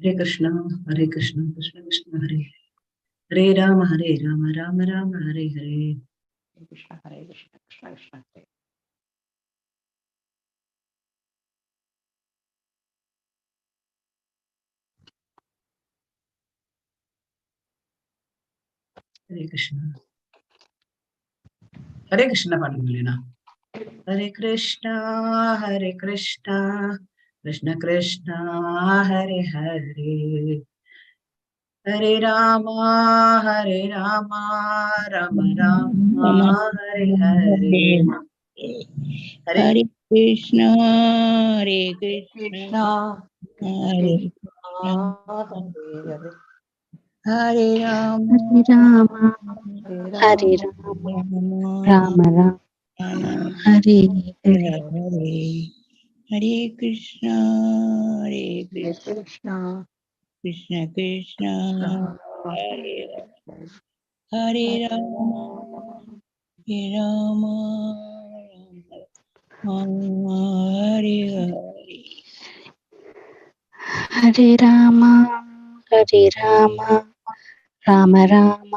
हरे कृष्णा कृष्ण कृष्ण हरे हरे राम राम राम हरे हरे। कृष्ण हरे कृष्ण कृष्ण कृष्ण हरे। हरे कृष्णा पाடுங்களேனா? हरे कृष्णा कृष्ण कृष्णा हरे हरे हरे राम राम राम हरे हरे हरे हरे कृष्णा हरे कृष्णा कृष्ण हरे कृष्णा हरे हरे राम हरे राम राम हरे राम राम राम हरे हरे। हरे हरे कृष्णा हरे हरे कृष्ण कृष्ण कृष्ण कृष्ण हरे हरे राम हरे हरे हरे राम राम राम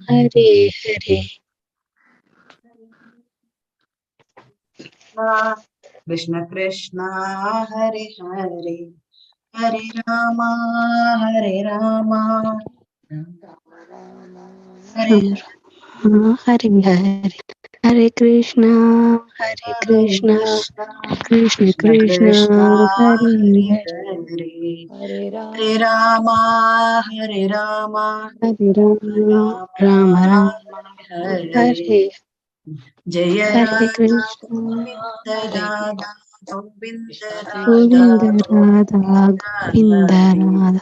हरे हरे। कृष्ण कृष्ण हरे हरे हरे राम हरे राम राम हरे हरे। हरे कृष्णा कृष्ण कृष्ण कृष्ण कृष्ण कृष्ण हरे हरे हरे। हरे हरे हरे राम राम हरे राम राम राम राम हरे हरे। जय हरे राधा कृष्ण गोविंद हरे राधा गोविंद कृष्ण राधा गोविंद राधा गोविंद गोविंद हरे राधा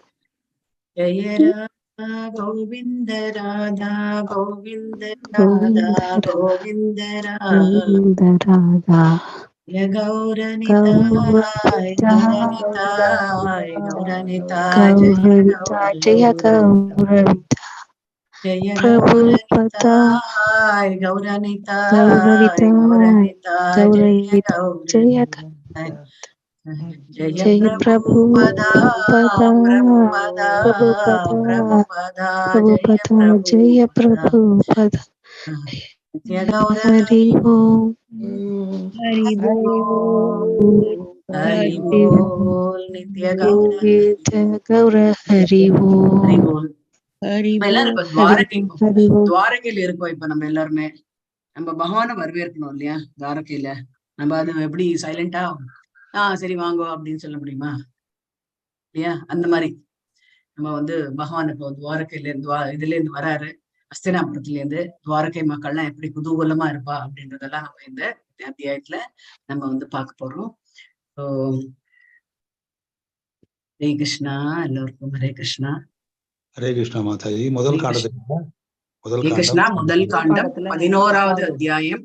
जय राधा गोविंद राधा गोविंद राधा गोविंद गोविंद राधा गोविंद राधा गौरनिताय गौरवनिता गौरनिताय गौरनिताय जय गौरविता जय गौर गौरविता जय प्रभुपदा गौरनिताय गौरनिताय गौरविताय गौरनिताय जय गौरविता जय गौरनिताय जय जय प्रभुपदा प्रभुपदा प्रभुपदा प्रभुपदा प्रभुपदा जय प्रभुपदा जय प्रभुपदा प्रभुपदा। नित्य गौर हरि ओम हरि हरि बोल बोल हरि हरि ओम बोल नित्य गौर नित्य गौर हरि हरि ओम बोल। हरि நம்ம எல்லாரும் बोल இப்ப हरि ओम हरि ओम। துவாரகையில இருக்கோம். இப்ப நம்ம எல்லாருமே நம்ம பகவானை வரவேற்கணும் இல்லையா? துவாரகையில நம்ம அது எப்படி சைலண்டா சரி வாங்கோ அப்படின்னு சொல்ல முடியுமா இல்லையா? அந்த மாதிரி நம்ம பகவான் இப்போ துவாரகையில இருந்து இதுல இருந்து வராரு. அஸ்தினாபுரத்துல இருந்து துவாரகை மக்கள்லாம் எப்படி குதூகலமா இருப்பா அப்படின்றதெல்லாம் நம்ம இந்த அத்தியாயத்துல நம்ம பார்க்க போறோம். ஸோ ஹரே கிருஷ்ணா, எல்லோருக்கும் ஹரே கிருஷ்ணா. ஹரே கிருஷ்ணா மாதாஜி. முதல் காண்டத்துக்கு ஹரே கிருஷ்ணா. முதல் காண்டம் காண்டத்துல 11வது அத்தியாயம்.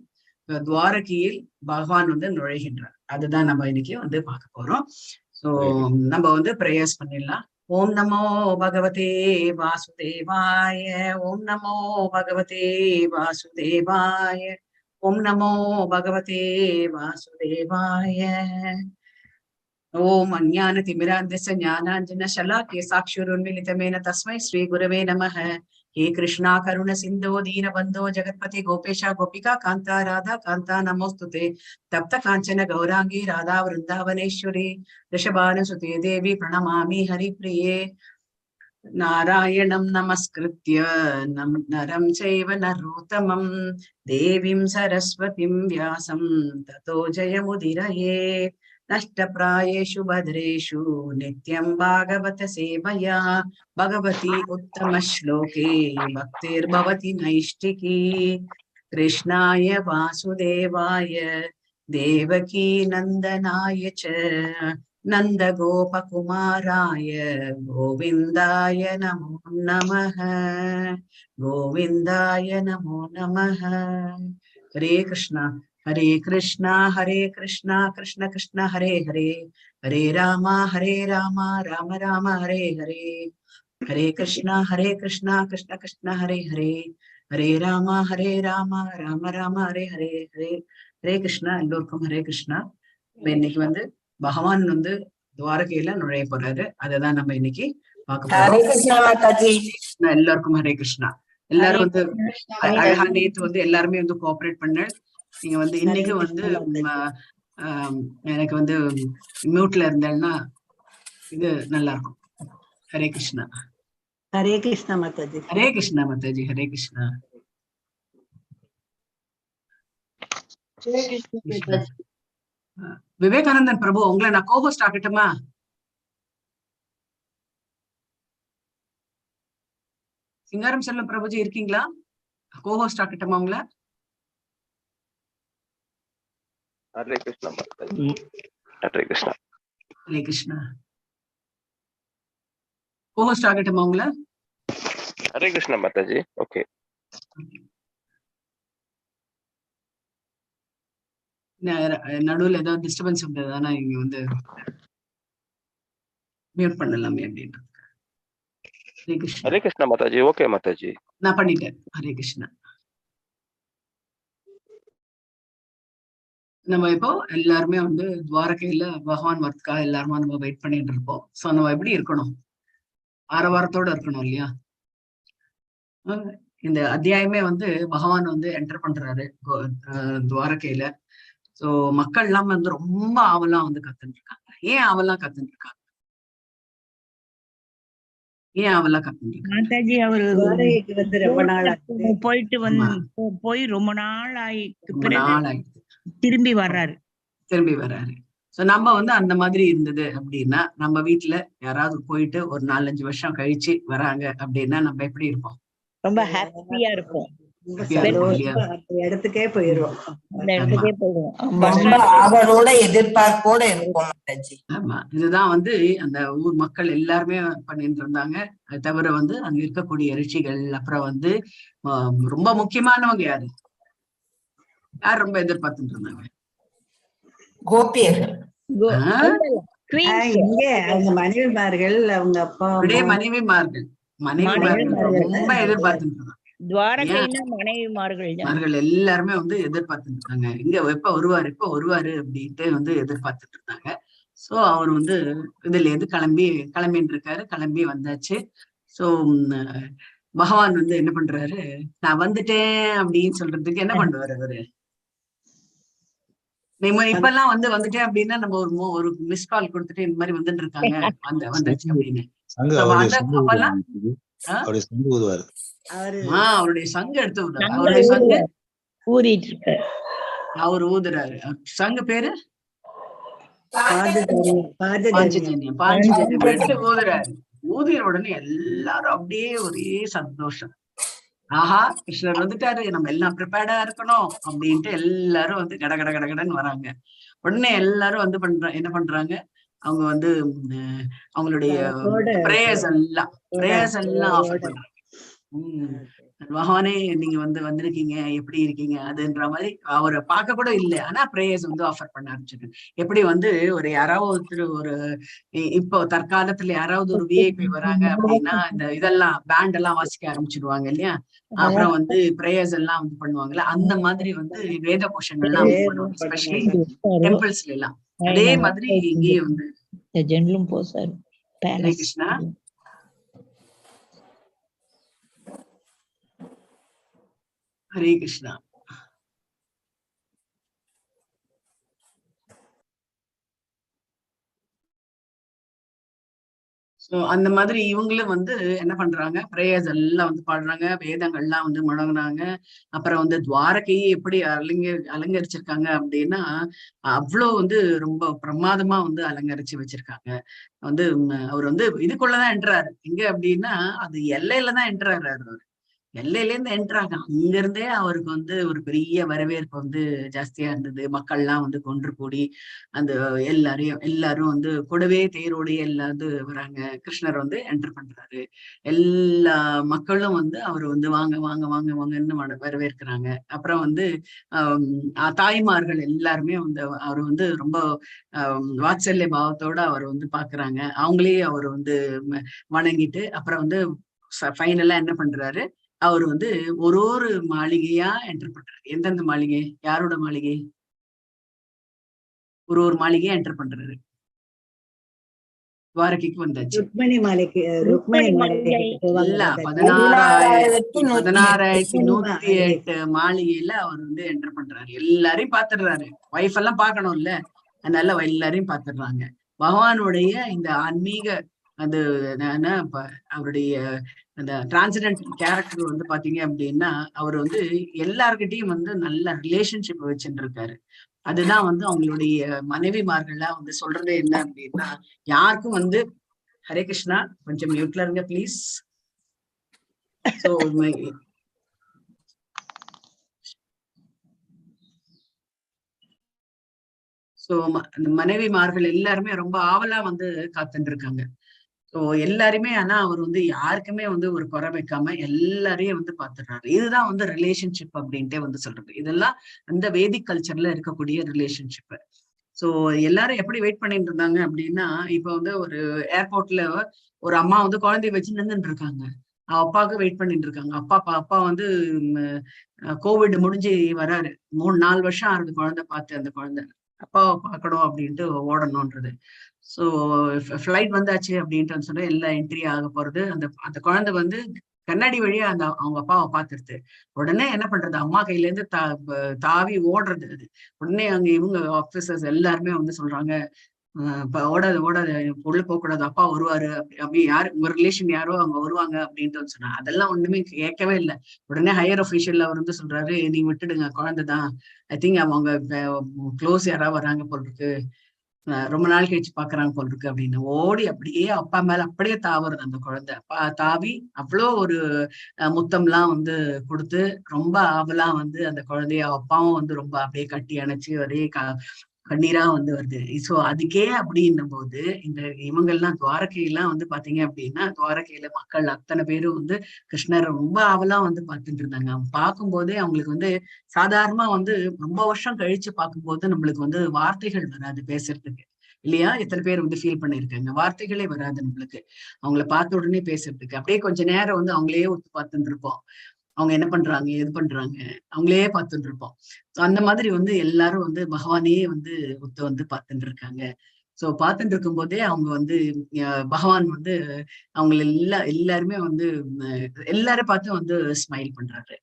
துவாரகையில் பகவான் நுழைகின்றார். அதுதான் நம்ம இன்னைக்கு பார்க்க போறோம். சோ நம்ம பிரேயர்ஸ் பண்ணிடலாம். ஓம் நமோ பகவதே வாசுதேவாய. ஓம் நமோ பகவதே வாசுதேவாய. ஓம் நமோ பகவதே வாசுதேவாய. ओम अज्ञानतिमिरान्धस्य ज्ञानाञ्जनशलाकया साक्षुरुन्मीलितमेन तस्मै श्रीगुरवे नमः। हे कृष्णा करुण सिन्धो दीनबन्धो जगत्पते गोपेश गोपिका कान्ता राधा कान्ता नमोस्तुते। तप्त काञ्चन गौरांगी राधा वृन्दावनेश्वरी वृषभानुसुते देवी प्रणमामि हरिप्रिये। नारायणं नमस्कृत्य नरं चैव नरोत्तमं देवीं सरस्वतीं व्यासं ततो जयमुदीरये। नष्टप्रायेषु भद्रेषु नित्यं भागवत सेवया भगवती उत्तमश्लोके भक्तिर्भवति नैष्टिकी। कृष्णाय वासुदेवाय देवकी नन्दनाय च नन्दगोपकुमाराय गोविन्दाय नमो नमः। गोविन्दाय नमो नमः। हरे कृष्णा कृष्ण कृष्ण हरे हरे हरे राम राम राम हरे हरे हरे कृष्णा कृष्ण कृष्ण हरे हरे हरे राम राम राम हरे हरे हरे हरे कृष्णा. எல்லோருக்கும் ஹரே கிருஷ்ணா. இன்னைக்கு பகவான் துவாரகையில நுழைய போறாரு. அததான் நம்ம இன்னைக்கு பார்க்க ஹரே போறோம். கிருஷ்ணா மாதாஜி. எல்லாருக்கும் ஹரே கிருஷ்ணா. எல்லாரும் வந்து அழகா நேத்து வந்து எல்லாருமே வந்து கோஆபரேட் பண்ண. நீங்க வந்து இன்னைக்கு வந்து எனக்கு வந்து மியூட்ல இருந்தேன்னா இது நல்லா இருக்கும். ஹரே கிருஷ்ணா. ஹரே கிருஷ்ணா மாதாஜி. ஹரே கிருஷ்ணா மாதாஜி. ஹரே கிருஷ்ணா. விவேகானந்தன் பிரபு, உங்களை நான் கோஹோஸ்ட் ஆகட்டுமா? சிங்காரம் செல்வம் பிரபுஜி இருக்கீங்களா? கோஹோஸ்ட் ஆகட்டுமா உங்களை? ஹரே கிருஷ்ணா மாதாஜி. ஹரே கிருஷ்ணா. ஹரே கிருஷ்ணா. கோஹோஸ்ட் ஆகட்டுமா உங்களை? ஹரே கிருஷ்ணா மாதாஜி. ஓகே. நடுவுல ஏதாவது டிஸ்டர்பன்ஸ் இருந்ததுன்னா இங்க வந்து மியூட் பண்ணலாமே அப்படின்றது. ஹரே கிருஷ்ணா. ஹரே கிருஷ்ணா மாதாஜி. ஓகே மாதாஜி. நான் பண்ணிட்டேன். ஹரே கிருஷ்ணா. நம்ம இப்போ எல்லாருமே வந்து துவாரகையில பகவான் வரத்துக்கா எல்லாருமே நம்ம வெயிட் பண்ணிட்டு இருப்போம். சோ நம்ம எப்படி இருக்கணும்? ஆரவாரத்தோட இருக்கணும் இல்லையா? இந்த அத்தியாயமே வந்து பகவான் வந்து என்டர் பண்றாரு துவாரகையில. சோ மக்கள் எல்லாம் வந்து ரொம்ப ஆவலா வந்து கத்துட்டு இருக்காங்க. ஏன் ஆவலா கத்துட்டு இருக்காங்க? ஏன் ஆவலா கத்துட்டு இருக்காங்க? மாதாஜி அவரு துவாரகைக்கு வந்து ரொம்ப நாள் ஆச்சு. போயிட்டு போய் ரொம்ப நாள் ஆயிட்டு ரொம்ப பிறகு நாள் ஆயிடுச்சு. திரும்பி வர்றாரு. சோ நம்ம வந்து அந்த மாதிரி இருந்தது அப்படின்னா, நம்ம வீட்டுல யாராவது போயிட்டு ஒரு 4-5 வருஷம் கழிச்சு வராங்க அப்படின்னா நம்ம எப்படி இருப்போம்? ரொம்ப ஹாப்பியா இருப்போம். இடத்துக்கே போயிடுவோம். அந்த இடத்துக்கே போயிடுவோம். ரொம்ப ஆவலோட எதிர்பார்ப்போட இருக்கும் மாதாஜி. ஆமா, இதுதான் வந்து அந்த ஊர் மக்கள் எல்லாருமே பண்ணிட்டு இருந்தாங்க. அது தவிர வந்து அங்க இருக்கக்கூடிய ரிஷிகள், அப்புறம் வந்து ரொம்ப முக்கியமானவங்க யாரு யார் ரொம்ப எதிர்பார்த்துட்டு இருந்தாங்க? கோபியர்கள். இங்க அவங்க மனைவிமார்கள், அவங்க அப்பா மனைவிமார்கள் ரொம்ப எதிர்பார்த்துட்டு இருந்தாங்க. மனைவிமார்கள் எல்லாருமே வந்து எதிர்பார்த்துட்டு இருக்காங்க. இங்க எப்ப வருவாரு அப்படின்ட்டு வந்து எதிர்பார்த்துட்டு இருந்தாங்க. சோ அவர் வந்து இதுல இருந்து கிளம்பிட்டு இருக்காரு. கிளம்பி வந்தாச்சு. சோ பகவான் வந்து என்ன பண்றாரு? நான் வந்துட்டேன் அப்படின்னு சொல்றதுக்கு என்ன பண்ணுவாரு அவரு? இப்ப எல்லாம் வந்துட்டேன் அப்படின்னா நம்ம ஒரு மிஸ் கால் கொடுத்துட்டு இந்த மாதிரி வந்துட்டு இருக்காங்க, வந்தாச்சு அப்படின்னு. அவருடைய சங்கு எடுத்து விடுறாரு. அவருடைய சங்கு ஊறிட்டு இருக்காரு. அவர் ஊதுறாரு. சங்கு பேரு பாஞ்சஜன்யம் எடுத்து ஊதுறாரு. ஊதிய உடனே எல்லாரும் அப்படியே ஒரே சந்தோஷம். ஆஹா, கிருஷ்ணர் வந்துட்டாரு, நம்ம எல்லாம் ப்ரிப்பேர்டா இருக்கணும் அப்படின்ட்டு எல்லாரும் வந்து கடன்னு வராங்க. உடனே எல்லாரும் வந்து என்ன பண்றாங்க? அவங்க வந்து அவங்களுடைய பிரேயர்ஸ் எல்லாம் ஆஃபர் பண்றாங்க. பகவானே நீங்க வந்திருக்கீங்க, எப்படி இருக்கீங்க அதுன்ற மாதிரி அவரை பார்க்க கூட இல்லை. ஆனா பிரேயர்ஸ் வந்து ஆஃபர் பண்ண ஆரம்பிச்சிருக்கு. எப்படி வந்து ஒரு யாராவது ஒரு இப்போ தற்காலத்துல யாராவது ஒரு விஐபி வராங்க அப்படின்னா இந்த இதெல்லாம் பேண்ட் எல்லாம் வாசிக்க ஆரம்பிச்சிடுவாங்க இல்லையா? அப்புறம் வந்து பிரேயர்ஸ் எல்லாம் வந்து பண்ணுவாங்கல்ல, அந்த மாதிரி வந்து வேத கோஷங்கள்லாம் பண்ணுவாங்க, எஸ்பெஷலி டெம்பிள்ஸ்ல எல்லாம். அதே மாதிரி இங்கேயே வந்து ஹரே கிருஷ்ணா. ஹரே கிருஷ்ணா. சோ அந்த மாதிரி இவங்களும் வந்து என்ன பண்றாங்க? பிரேயர்ஸ் எல்லாம் வந்து பாடுறாங்க, வேதங்கள்லாம் வந்து முழங்குறாங்க. அப்புறம் வந்து துவாரகையை எப்படி அலங்கரிச்சிருக்காங்க அப்படின்னா, அவ்வளவு வந்து ரொம்ப பிரமாதமா வந்து அலங்கரிச்சு வச்சிருக்காங்க. வந்து அவர் வந்து இதுக்குள்ளதான் என்ட்ராரு. எங்க அப்படின்னா அது எல்லையில தான் என்ட்ராரு. அவரு எல்லையில இருந்து என்ட்ராங்க. அங்க இருந்தே அவருக்கு வந்து ஒரு பெரிய வரவேற்பு வந்து ஜாஸ்தியா இருந்தது. மக்கள்லாம் வந்து கொன்று கூடி அந்த எல்லாரும் வந்து கூடவே தேரோடைய எல்லாரும் வராங்க. கிருஷ்ணர் வந்து என்டர் பண்றாரு. எல்லா மக்களும் வந்து அவர் வந்து வாங்க வாங்க வாங்க வாங்கன்னு வரவேற்கிறாங்க. அப்புறம் வந்து தாய்மார்கள் எல்லாருமே வந்து அவர் வந்து ரொம்ப வாத்சல்ய பாவத்தோட அவர் வந்து பாக்குறாங்க. அவங்களே அவர் வந்து வணங்கிட்டு அப்புறம் வந்து ஃபைனலா என்ன பண்றாரு? அவர் வந்து ஒரு மாளிகையா என்டர் பண்றாரு. எந்தெந்த மாளிகை? யாரோட மாளிகை? ஒரு மாளிகையா என்டர் பண்றாரு. துவாரகைக்கு வந்தாச்சு. ருக்மணி மாலைக்கு ருக்மணி மாலைக்கு போவாங்க இல்ல, பதினாறாயிரத்தி 16,108 மாளிகையில அவர் வந்து என்டர் பண்றாரு. எல்லாரையும் பாத்துடுறாரு. ஒய்ஃப் எல்லாம் பாக்கணும்ல, அதனால எல்லாரையும் பாத்துடுறாங்க. பகவானுடைய இந்த ஆன்மீக அது அவருடைய அந்த டிரான்சிடென்டல் கேரக்டர் வந்து பாத்தீங்க அப்படின்னா, அவர் வந்து எல்லார்கிட்டையும் வந்து நல்ல ரிலேஷன்ஷிப் வச்சுட்டு இருக்காரு. அதுதான் வந்து அவங்களுடைய மனைவிமார்கள்லாம் வந்து சொல்றதே என்ன அப்படின்னா, யாருக்கும் வந்து ஹரே கிருஷ்ணா, கொஞ்சம் மியூட்ல இருங்க ப்ளீஸ். சோ அந்த மனைவிமார்கள் எல்லாருமே ரொம்ப ஆவலா வந்து காத்துட்டு இருக்காங்க. சோ எல்லாருமே, ஆனா அவர் வந்து யாருக்குமே வந்து ஒரு குறை வைக்காம எல்லாரையும் வந்து பாத்துடுறாரு. இதுதான் வந்து ரிலேஷன்ஷிப் அப்படின்ட்டே வந்து சொல்றது. இதெல்லாம் அந்த வேதிக் கல்ச்சர்ல இருக்கக்கூடிய ரிலேஷன்ஷிப். சோ எல்லாரும் எப்படி வெயிட் பண்ணிட்டு இருந்தாங்க அப்படின்னா, இப்ப வந்து ஒரு ஏர்போர்ட்ல ஒரு அம்மா வந்து குழந்தைய வச்சு நின்றுட்டு இருக்காங்க. அப்பாவுக்கு வெயிட் பண்ணிட்டு இருக்காங்க. அப்பா வந்து கோவிட் முடிஞ்சு வராரு. 3-4 வருஷம் ஆகுது குழந்தை பார்த்து. அந்த குழந்தை அப்பாவை பார்க்கணும் அப்படின்ட்டு ஓடணும்ன்றது. சோ ஃபிளைட் வந்தாச்சு அப்படின்ட்டு சொன்னா எல்லாம் என்ட்ரி ஆக போறது. அந்த குழந்தை வந்து கண்ணாடி வழியா அவங்க அப்பாவை பார்த்துருது. உடனே என்ன பண்றது, அம்மா கையில இருந்து தாவி ஓடுறது. அது உடனே அங்க இவங்க ஆபீசர்ஸ் எல்லாருமே வந்து சொல்றாங்க, ஓடாது உள்ள போக கூடாது, அப்பா வருவாரு, அப்படி யாரு உங்க ரிலேஷன் யாரோ அவங்க வருவாங்க அப்படின்ட்டு சொன்னாங்க. அதெல்லாம் ஒண்ணுமே கேட்கவே இல்லை. உடனே ஹையர் அபிஷியல் அவர் வந்து சொல்றாரு, நீங்க விட்டுடுங்க, குழந்தைதான், ஐ திங்க் அவங்க க்ளோஸ் யாராவது வராங்க போல் இருக்கு, ரொம்ப நாள் கழிச்சு பாக்குறாங்க போல் இருக்கு அப்படின்னு ஓடி அப்படியே அப்பா மேல அப்படியே தாவுறது அந்த குழந்தை. தாவி அவ்வளோ ஒரு முத்தம்லாம் வந்து கொடுத்து ரொம்ப ஆவலா வந்து அந்த குழந்தைய அப்பாவும் வந்து ரொம்ப அப்படியே கட்டி அணைச்சு ஒரே கண்ணீரா வந்து வருது. சோ அதுக்கே அப்படின்னும் போது இந்த இவங்கெல்லாம் துவாரகையெல்லாம் வந்து பாத்தீங்க அப்படின்னா, துவாரகையில மக்கள் அத்தனை பேரும் வந்து கிருஷ்ணர் ரொம்ப ஆவலா வந்து பார்த்துட்டு இருந்தாங்க. அவங்க பார்க்கும்போதே அவங்களுக்கு வந்து சாதாரணமா வந்து ரொம்ப வருஷம் கழிச்சு பார்க்கும்போது நம்மளுக்கு வந்து வார்த்தைகள் வராது பேசுறதுக்கு, இல்லையா? எத்தனை பேர் வந்து ஃபீல் பண்ணிருக்காங்க, வார்த்தைகளே வராது நம்மளுக்கு அவங்கள பார்த்த உடனே பேசுறதுக்கு. அப்படியே கொஞ்ச நேரம் வந்து அவங்களே ஒத்து பார்த்துட்டு இருப்போம். அவங்க என்ன பண்றாங்க, எது பண்றாங்க, அவங்களே பார்த்துட்டு இருப்போம். அந்த மாதிரி வந்து எல்லாரும் வந்து பகவானையே வந்து ஒத்து வந்து பார்த்துட்டு இருக்காங்க. சோ பார்த்துட்டு இருக்கும் போதே அவங்க வந்து பகவான் வந்து அவங்க எல்லாருமே வந்து எல்லாரும் பார்த்து வந்து ஸ்மைல் பண்றாரு.